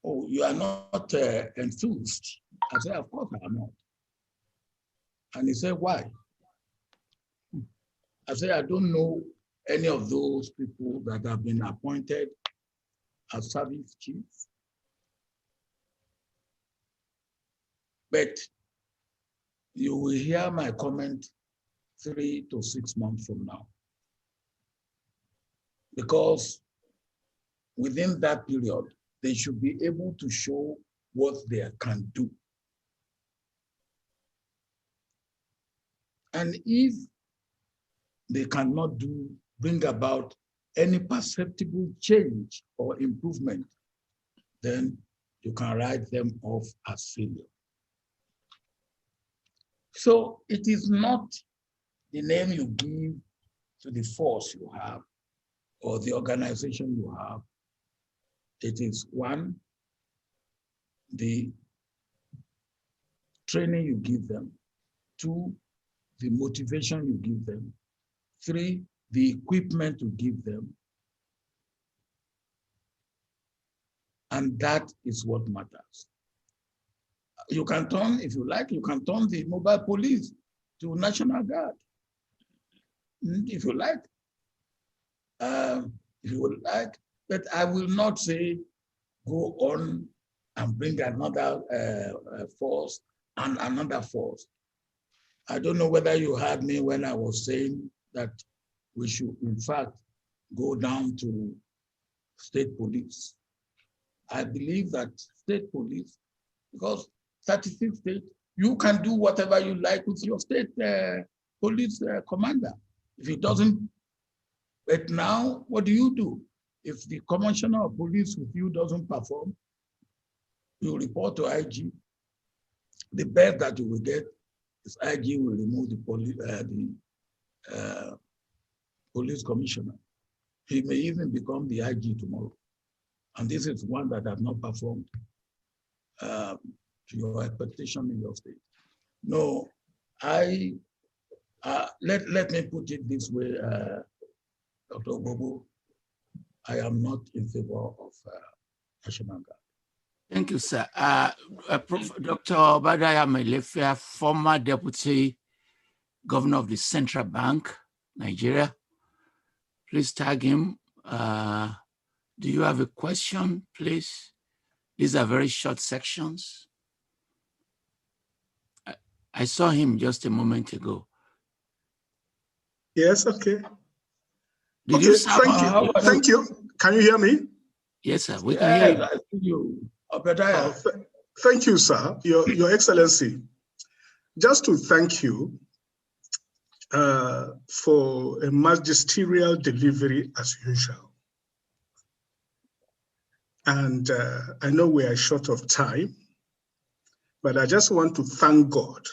Speaker 3: "Oh, you are not enthused." I said, "Of course I am not." And he said, "Why?" I said, "I don't know any of those people that have been appointed as service chiefs. But you will hear my comment 3 to 6 months from now. Because within that period, they should be able to show what they can do. And if they cannot bring about any perceptible change or improvement, then you can write them off as failure. So it is not the name you give to the force you have or the organization you have. It is 1, the training you give them, 2, the motivation you give them, 3, the equipment you give them. And that is what matters. You can turn, if you like, you can turn the mobile police to National Guard. If you like. If you would like. But I will not say go on and bring another force and another force. I don't know whether you heard me when I was saying that we should, in fact, go down to state police. I believe that state police, because 36 states, you can do whatever you like with your state police commander. If it doesn't, but now, what do? If the commissioner of police with you doesn't perform, you report to IG. The best that you will get is IG will remove the police commissioner. He may even become the IG tomorrow. And this is one that has not performed to your expectation in your state. No, let me put it this way, Dr. Bobo, I am not in favor of National Guard.
Speaker 2: Thank you, sir. Dr. Obadiah Melefia, former Deputy Governor of the Central Bank, Nigeria. Please tag him. Do you have a question, please? These are very short sections. I saw him just a moment ago.
Speaker 10: Yes, okay.
Speaker 2: Did you serve?
Speaker 10: Thank you. Thank you. Can you hear me?
Speaker 2: Yes, sir. We can hear you.
Speaker 3: I see you.
Speaker 10: Thank you, sir. Your Excellency. Just to thank you for a magisterial delivery as usual. And I know we are short of time, but I just want to thank God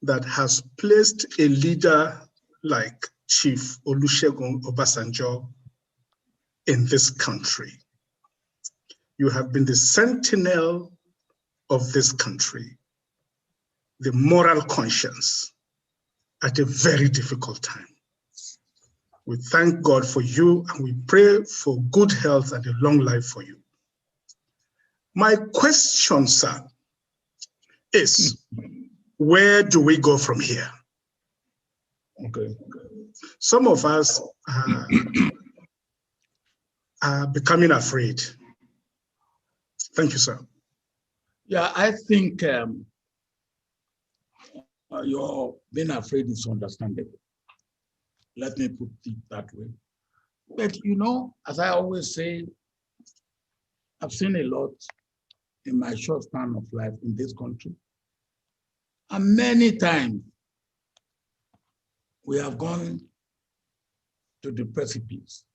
Speaker 10: that has placed a leader like Chief Olusegun Obasanjo in this country. You have been the sentinel of this country, the moral conscience at a very difficult time. We thank God for you and we pray for good health and a long life for you. My question, sir, is where do we go from here?
Speaker 3: Okay.
Speaker 10: Some of us are becoming afraid. Thank you, sir.
Speaker 3: Yeah, I think your being afraid is understandable. Let me put it that way. But you know, as I always say, I've seen a lot in my short span of life in this country. And many times we have gone to the precipice.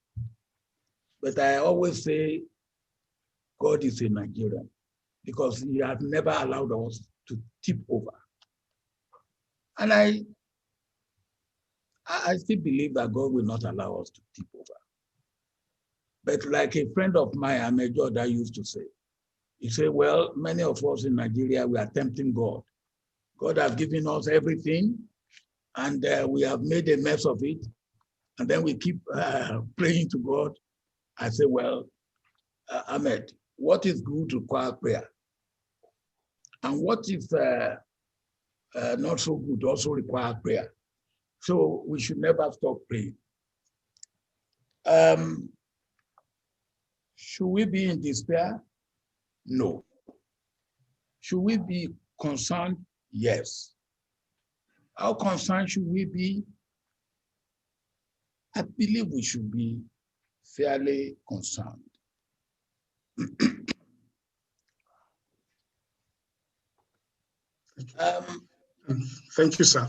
Speaker 3: But I always say God is a Nigerian because he has never allowed us to tip over. And I still believe that God will not allow us to tip over. But like a friend of mine, Ahmed that used to say, he said, well, many of us in Nigeria, we are tempting God. God has given us everything, and we have made a mess of it. And then we keep praying to God. I say, well, Ahmed, what is good requires prayer. And what is not so good also requires prayer. So we should never stop praying. Should we be in despair? No. Should we be concerned? Yes. How concerned should we be? I believe we should be fairly concerned.
Speaker 10: Thank you, sir.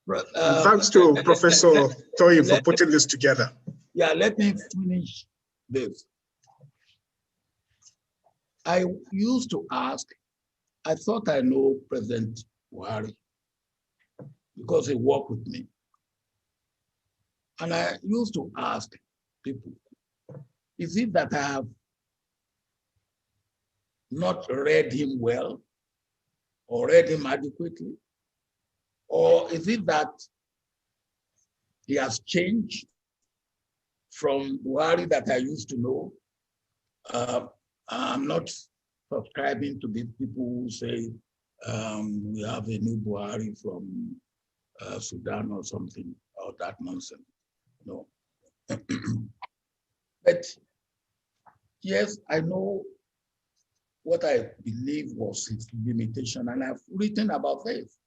Speaker 10: And thanks to Professor Toyin for putting this together.
Speaker 3: Yeah, let me finish this. I used to ask, I thought I know President Buhari because he worked with me. And I used to ask people, is it that I have not read him well or read him adequately? Or is it that he has changed from Buhari that I used to know? I'm not subscribing to these people who say we have a new Buhari from Sudan or something, or that nonsense. No. But yes, I know what I believe was his limitation, and I've written about this.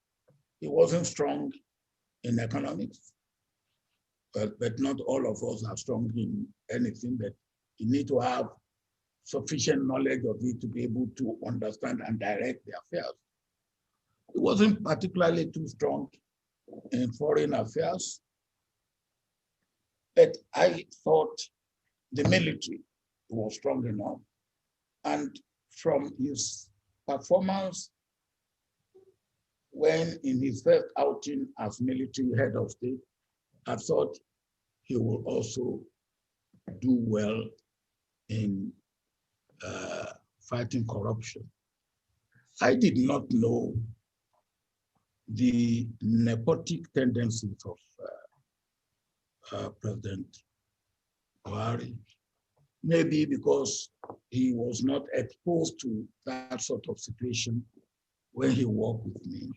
Speaker 3: He wasn't strong in economics, but not all of us are strong in anything, but you need to have sufficient knowledge of it to be able to understand and direct the affairs. He wasn't particularly too strong in foreign affairs, but I thought the military was strong enough. And from his performance when in his first outing as military head of state, I thought he will also do well in fighting corruption. I did not know the nepotic tendencies of President Buhari, maybe because he was not exposed to that sort of situation when he worked with me.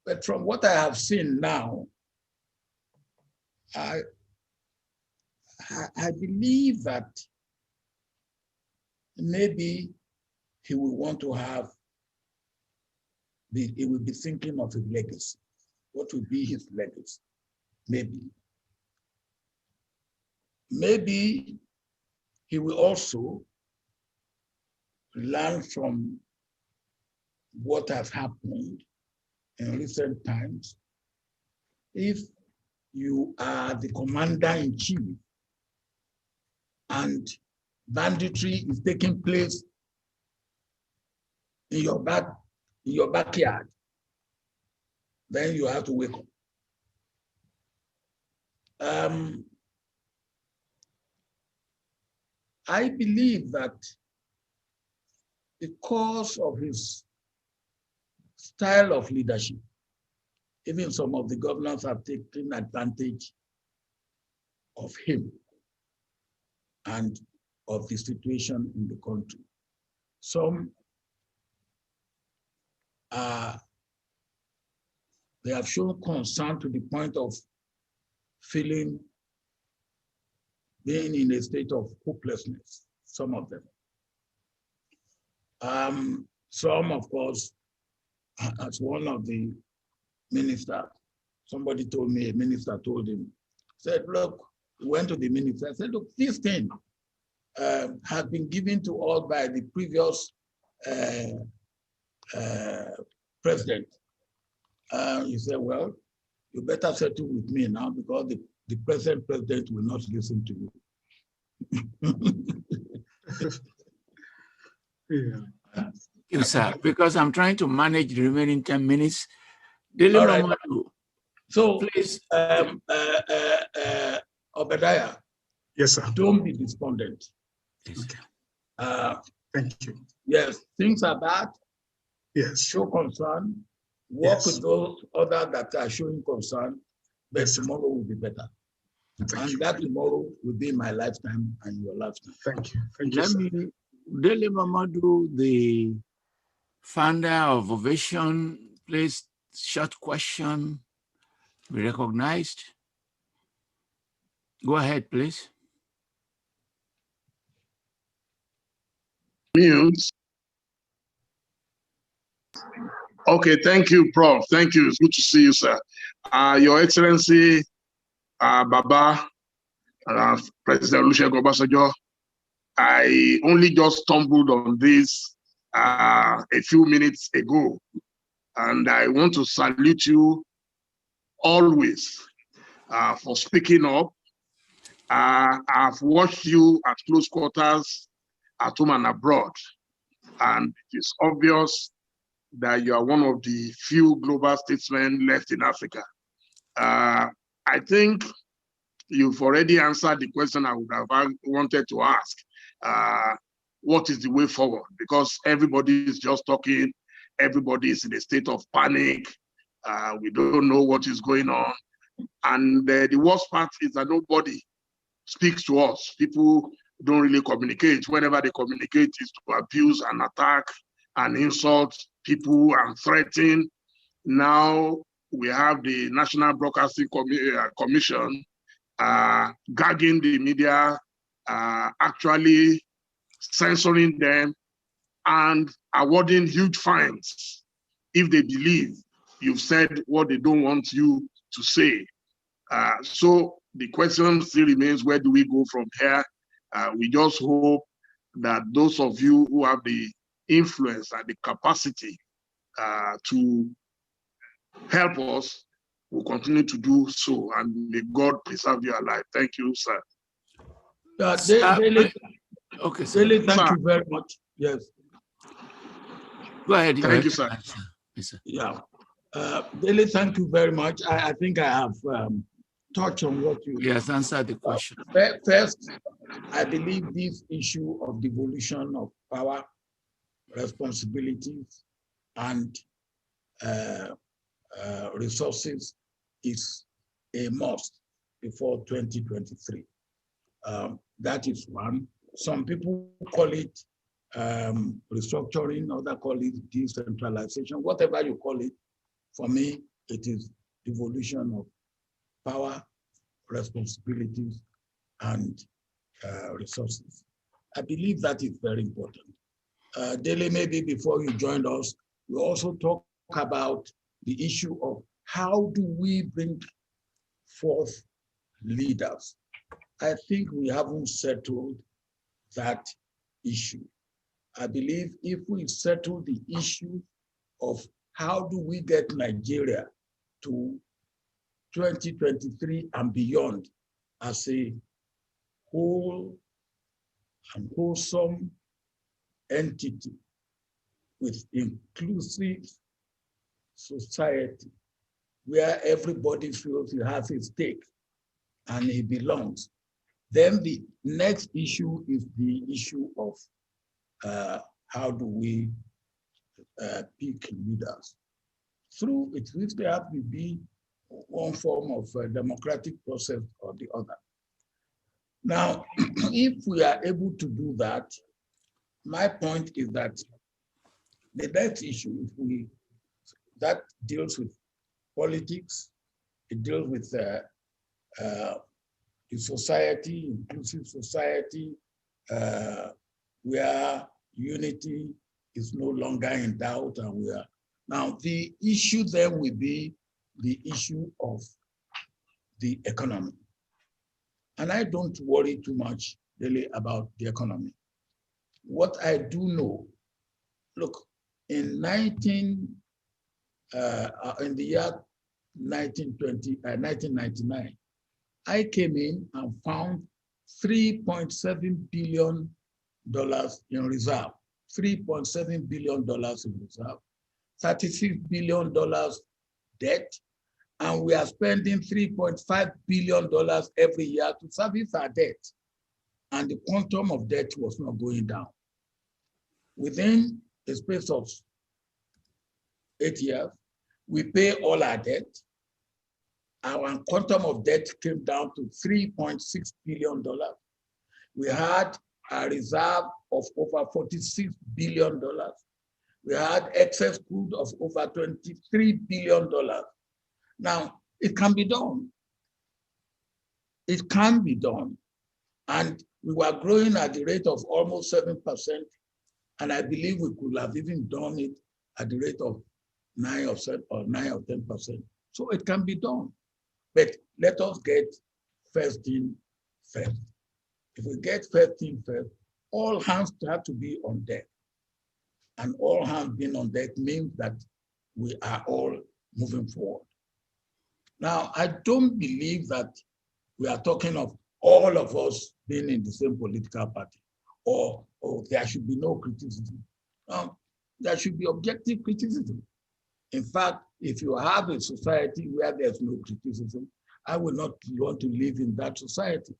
Speaker 3: But from what I have seen now, I believe that maybe he will want to have he will be thinking of his legacy. What will be his legacy? Maybe he will also learn from what has happened in recent times. If you are the commander-in-chief and banditry is taking place in your backyard, then you have to wake up. I believe that because of his style of leadership, even some of the governors have taken advantage of him and of the situation in the country. Some they have shown concern to the point of being in a state of hopelessness, some of them. Some, of course, as one of the ministers, somebody told me, a minister told him, said, look, he went to the minister, I said, look, this thing has been given to us by the previous president. He said, well, you better settle with me now because the present president will not listen to you.
Speaker 2: You, sir, because I'm trying to manage the remaining 10 minutes.
Speaker 3: All right. So,
Speaker 2: please.
Speaker 3: Obadiah.
Speaker 10: Yes, sir.
Speaker 3: Don't be despondent.
Speaker 10: Okay. Thank you.
Speaker 3: Yes, things are bad.
Speaker 10: Yes.
Speaker 3: Show concern. Work with those others that are showing concern, but tomorrow will be better. And that tomorrow will be my lifetime and your lifetime.
Speaker 10: Thank you. Thank you,
Speaker 2: Let
Speaker 10: sir.
Speaker 2: me, Dele Mamadou, the founder of Ovation, please, short question, be recognized. Go ahead, please.
Speaker 11: Mute. Okay, thank you, Prof. Thank you. It's good to see you, sir. Your Excellency, Baba, President Olusegun Obasanjo, I only just stumbled on this a few minutes ago, and I want to salute you always for speaking up. I've watched you at close quarters, at home and abroad, and it's obvious that you are one of the few global statesmen left in Africa. I think you've already answered the question I would have wanted to ask. What is the way forward? Because everybody is just talking, everybody is in a state of panic. We don't know what is going on. And the worst part is that nobody speaks to us. People don't really communicate. Whenever they communicate, is to abuse and attack and insult people and threaten. Now we have the National Broadcasting Commission gagging the media, actually censoring them and awarding huge fines if they believe you've said what they don't want you to say. So the question still remains, where do we go from here? We just hope that those of you who have the influence and the capacity to help us will continue to do so, and may God preserve you alive. Thank you, sir.
Speaker 3: Dele,
Speaker 2: okay, sir.
Speaker 3: Dele, thank you very much. Yes.
Speaker 2: Go ahead.
Speaker 11: Thank you, sir.
Speaker 2: Yes, sir.
Speaker 3: Yeah. Dele, thank you very much. I think I have touched on what you...
Speaker 2: Yes, answer the question.
Speaker 3: First, I believe this issue of devolution of power, responsibilities, and resources is a must before 2023. That is one. Some people call it restructuring, others call it decentralization, whatever you call it. For me, it is devolution of power, responsibilities, and resources. I believe that is very important. Dele, maybe before you joined us, you also talked about the issue of how do we bring forth leaders. I think we haven't settled that issue. I believe if we settle the issue of how do we get Nigeria to 2023 and beyond as a whole and wholesome entity with inclusive society where everybody feels he has a stake and he belongs, then the next issue is the issue of how do we pick leaders. Through it, which there have to be one form of a democratic process or the other. Now, if we are able to do that, my point is that the next issue, that deals with politics, it deals with the society, inclusive society, where unity is no longer in doubt, and we are. Now, the issue then will be the issue of the economy. And I don't worry too much really about the economy. What I do know, look, in the year 1999, I came in and found $3.7 billion in reserve, $3.7 billion in reserve, $36 billion debt, and we are spending $3.5 billion every year to service our debt. And the quantum of debt was not going down. Within a space of 8 years, we pay all our debt. Our quantum of debt came down to $3.6 billion. We had a reserve of over $46 billion. We had excess crude of over $23 billion. Now, it can be done. It can be done. And we were growing at the rate of almost 7%. And I believe we could have even done it at the rate of 9 or 10%. So it can be done. But let us get first in first. If we get first in first, all hands have to be on deck. And all hands being on deck means that we are all moving forward. Now, I don't believe that we are talking of all of us being in the same political party, or there should be no criticism. There should be objective criticism. In fact, if you have a society where there's no criticism, I would not want to live in that society.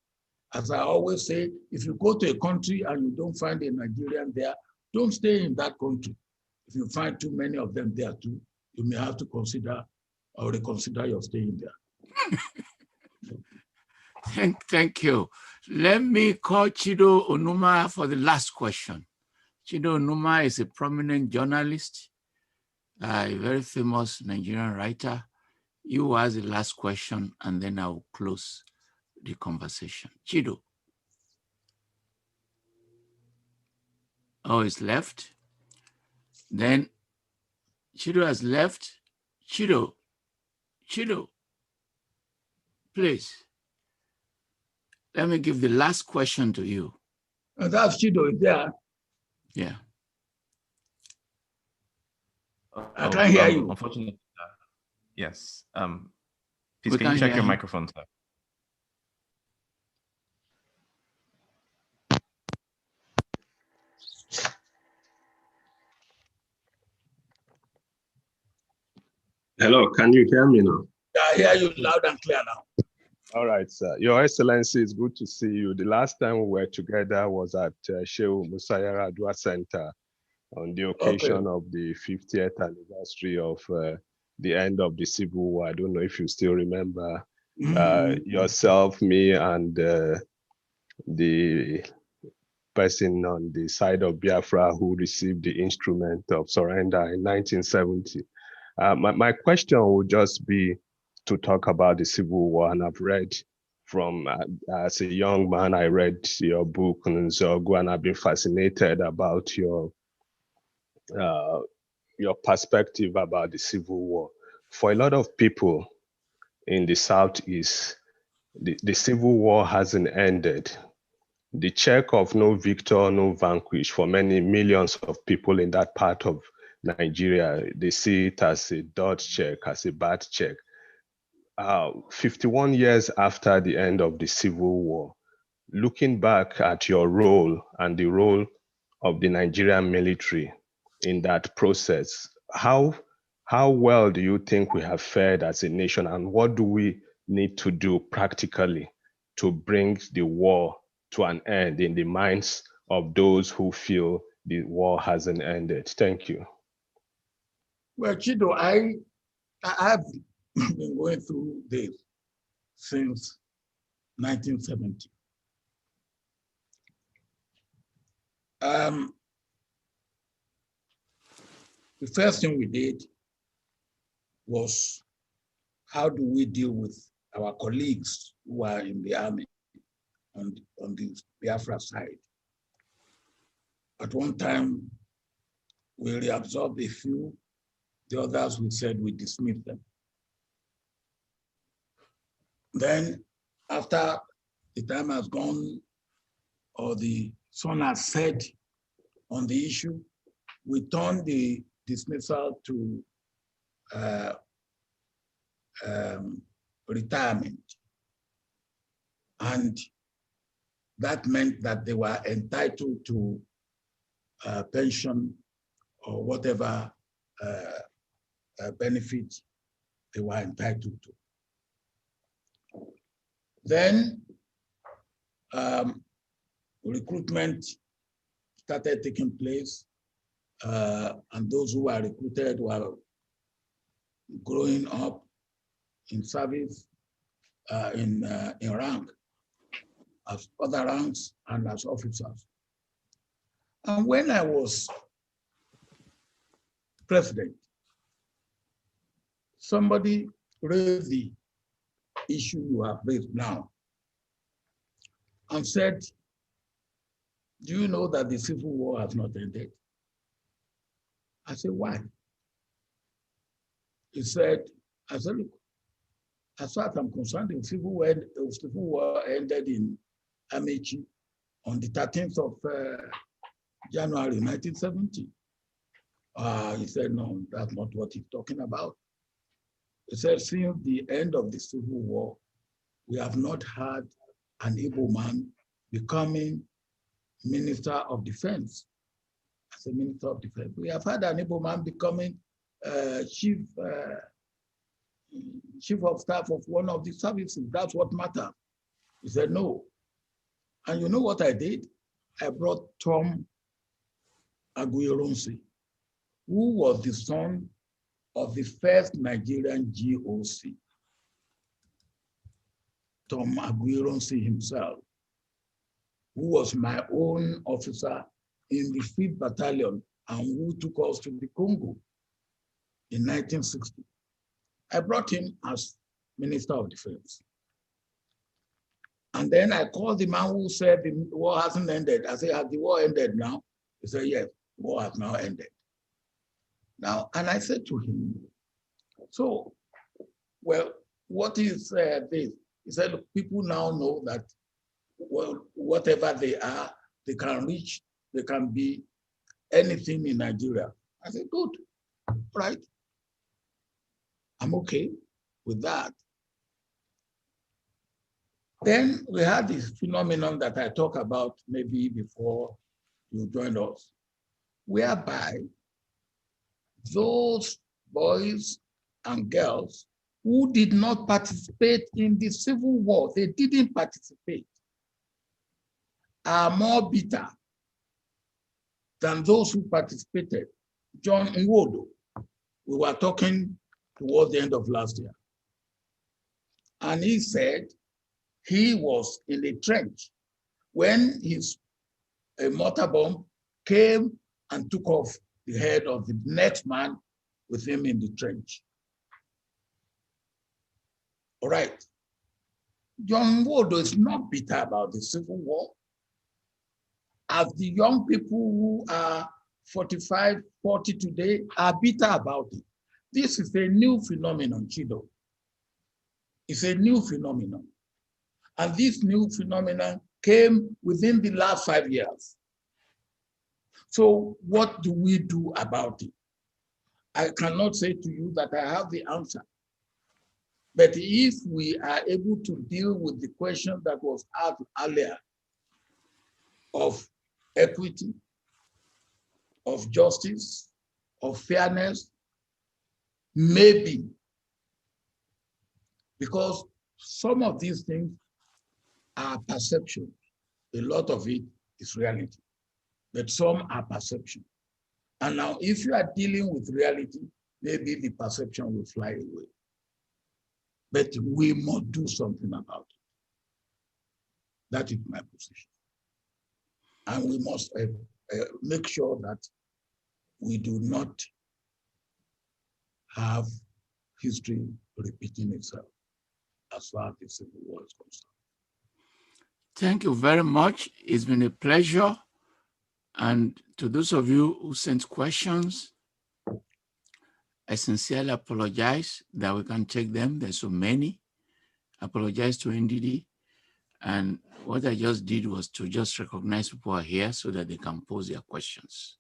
Speaker 3: As I always say, if you go to a country and you don't find a Nigerian there, don't stay in that country. If you find too many of them there too, you may have to consider or reconsider your staying there.
Speaker 2: Thank you. Let me call Chido Onuma for the last question. Chido Onuma is a prominent journalist, a very famous Nigerian writer. You ask the last question, and then I will close the conversation. Chido. Oh, it's left. Then Chido has left. Chido, please. Let me give the last question to you.
Speaker 3: That's Chido, yeah.
Speaker 2: Yeah.
Speaker 3: I can't hear you.
Speaker 5: Unfortunately, yes. Please, can you check your microphone, sir?
Speaker 12: Hello, can you hear me now?
Speaker 3: I hear you loud and clear now.
Speaker 12: All right, sir. Your Excellency, it's good to see you. The last time we were together was at Shehu Musayar Adwa Center on the occasion of the 50th anniversary of the end of the Civil War. I don't know if you still remember yourself, me, and the person on the side of Biafra who received the instrument of surrender in 1970. My question would just be to talk about the Civil War, and I've read from, as a young man, I read your book, Nzogu, and I've been fascinated about your your perspective about the Civil War. For a lot of people in the Southeast, the Civil War hasn't ended. The check of no victor, no vanquish for many millions of people in that part of Nigeria, they see it as a dot check, as a bad check. 51 years after the end of the Civil War, looking back at your role and the role of the Nigerian military in that process, how well do you think we have fared as a nation, and what do we need to do practically to bring the war to an end in the minds of those who feel the war hasn't ended? Thank you.
Speaker 3: Well, Chido, I've been going through this since 1970. The first thing we did was, how do we deal with our colleagues who are in the army on the Biafra side? At one time, we reabsorbed a few. The others, we said we dismissed them. Then, after the time has gone, or the sun has set on the issue, we turned the dismissal to retirement. And that meant that they were entitled to pension or whatever benefit they were entitled to. Then recruitment started taking place, and those who were recruited were growing up in service, in rank, as other ranks and as officers. And when I was president, somebody raised the issue you have raised now and said, do you know that the Civil War has not ended? I said, why? He said, I said, look, as far as I'm concerned, the Civil War ended in Amechi on the 13th of January 1970. He said, no, that's not what he's talking about. He said, since the end of the Civil War, we have not had an Igbo man becoming Minister of Defense. As a Minister of Defense, we have had an Igbo man becoming chief of staff of one of the services. That's what matters. He said, no. And you know what I did? I brought Tom Aguiyi-Ironsi, who was the son of the first Nigerian GOC, Tom Aguiyi-Ironsi himself, who was my own officer in the 5th Battalion and who took us to the Congo in 1960. I brought him as Minister of Defense. And then I called the man who said the war hasn't ended. I said, has the war ended now? He said, yes, the war has now ended. Now, and I said to him, so, well, what is this? He said, look, people now know that, well, whatever they are, they can reach, they can be anything in Nigeria. I said, good, right? I'm okay with that. Then we had this phenomenon that I talked about maybe before you joined us, whereby those boys and girls who did not participate in the Civil War, they didn't participate, are more bitter than those who participated. John Nwodo, we were talking towards the end of last year, and he said he was in the trench when a mortar bomb came and took off the head of the next man with him in the trench. All right. John Nwodo is not bitter about the Civil War. As the young people who are 45, 40 today are bitter about it. This is a new phenomenon, Chido. It's a new phenomenon. And this new phenomenon came within the last 5 years. So what do we do about it? I cannot say to you that I have the answer. But if we are able to deal with the question that was asked earlier of equity, of justice, of fairness, maybe, because some of these things are perception. A lot of it is reality, but some are perception. And now if you are dealing with reality, maybe the perception will fly away. But we must do something about it. That is my position. And we must make sure that we do not have history repeating itself as far as the Civil War is concerned.
Speaker 2: Thank you very much. It's been a pleasure. And to those of you who sent questions, I sincerely apologize that we can't take them. There's so many. I apologize to NDD. And what I just did was to just recognize people are here so that they can pose their questions.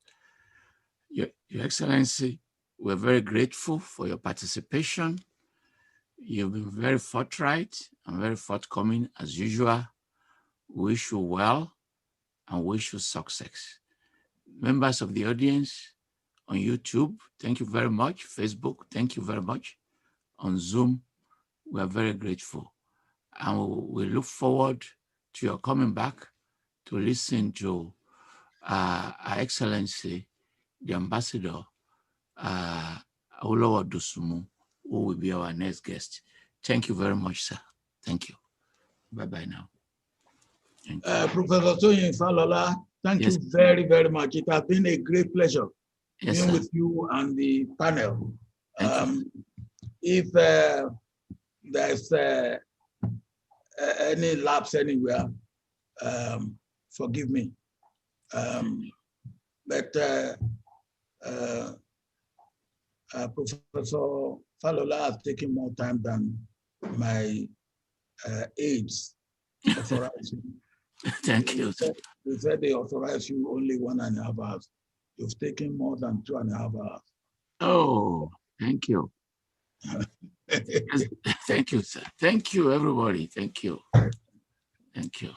Speaker 2: Your Excellency, we're very grateful for your participation. You've been very forthright and very forthcoming as usual. Wish you well and wish you success. Members of the audience on YouTube, thank you very much. Facebook, thank you very much. On Zoom, we are very grateful. And we look forward to your coming back to listen to Our Excellency, the Ambassador, Olusegun Obasanjo, who will be our next guest. Thank you very much, sir. Thank you. Bye-bye now.
Speaker 3: Professor Toyin Falola, thank you very, very much. It has been a great pleasure being with you and the panel. If there's any lapse anywhere, forgive me. But Professor Falola has taken more time than my aides authorized.
Speaker 2: Thank you.
Speaker 3: They said they authorized you only 1.5 hours. You've taken more than 2.5 hours.
Speaker 2: Oh, thank you. Thank you, sir. Thank you, everybody. Thank you. Thank you.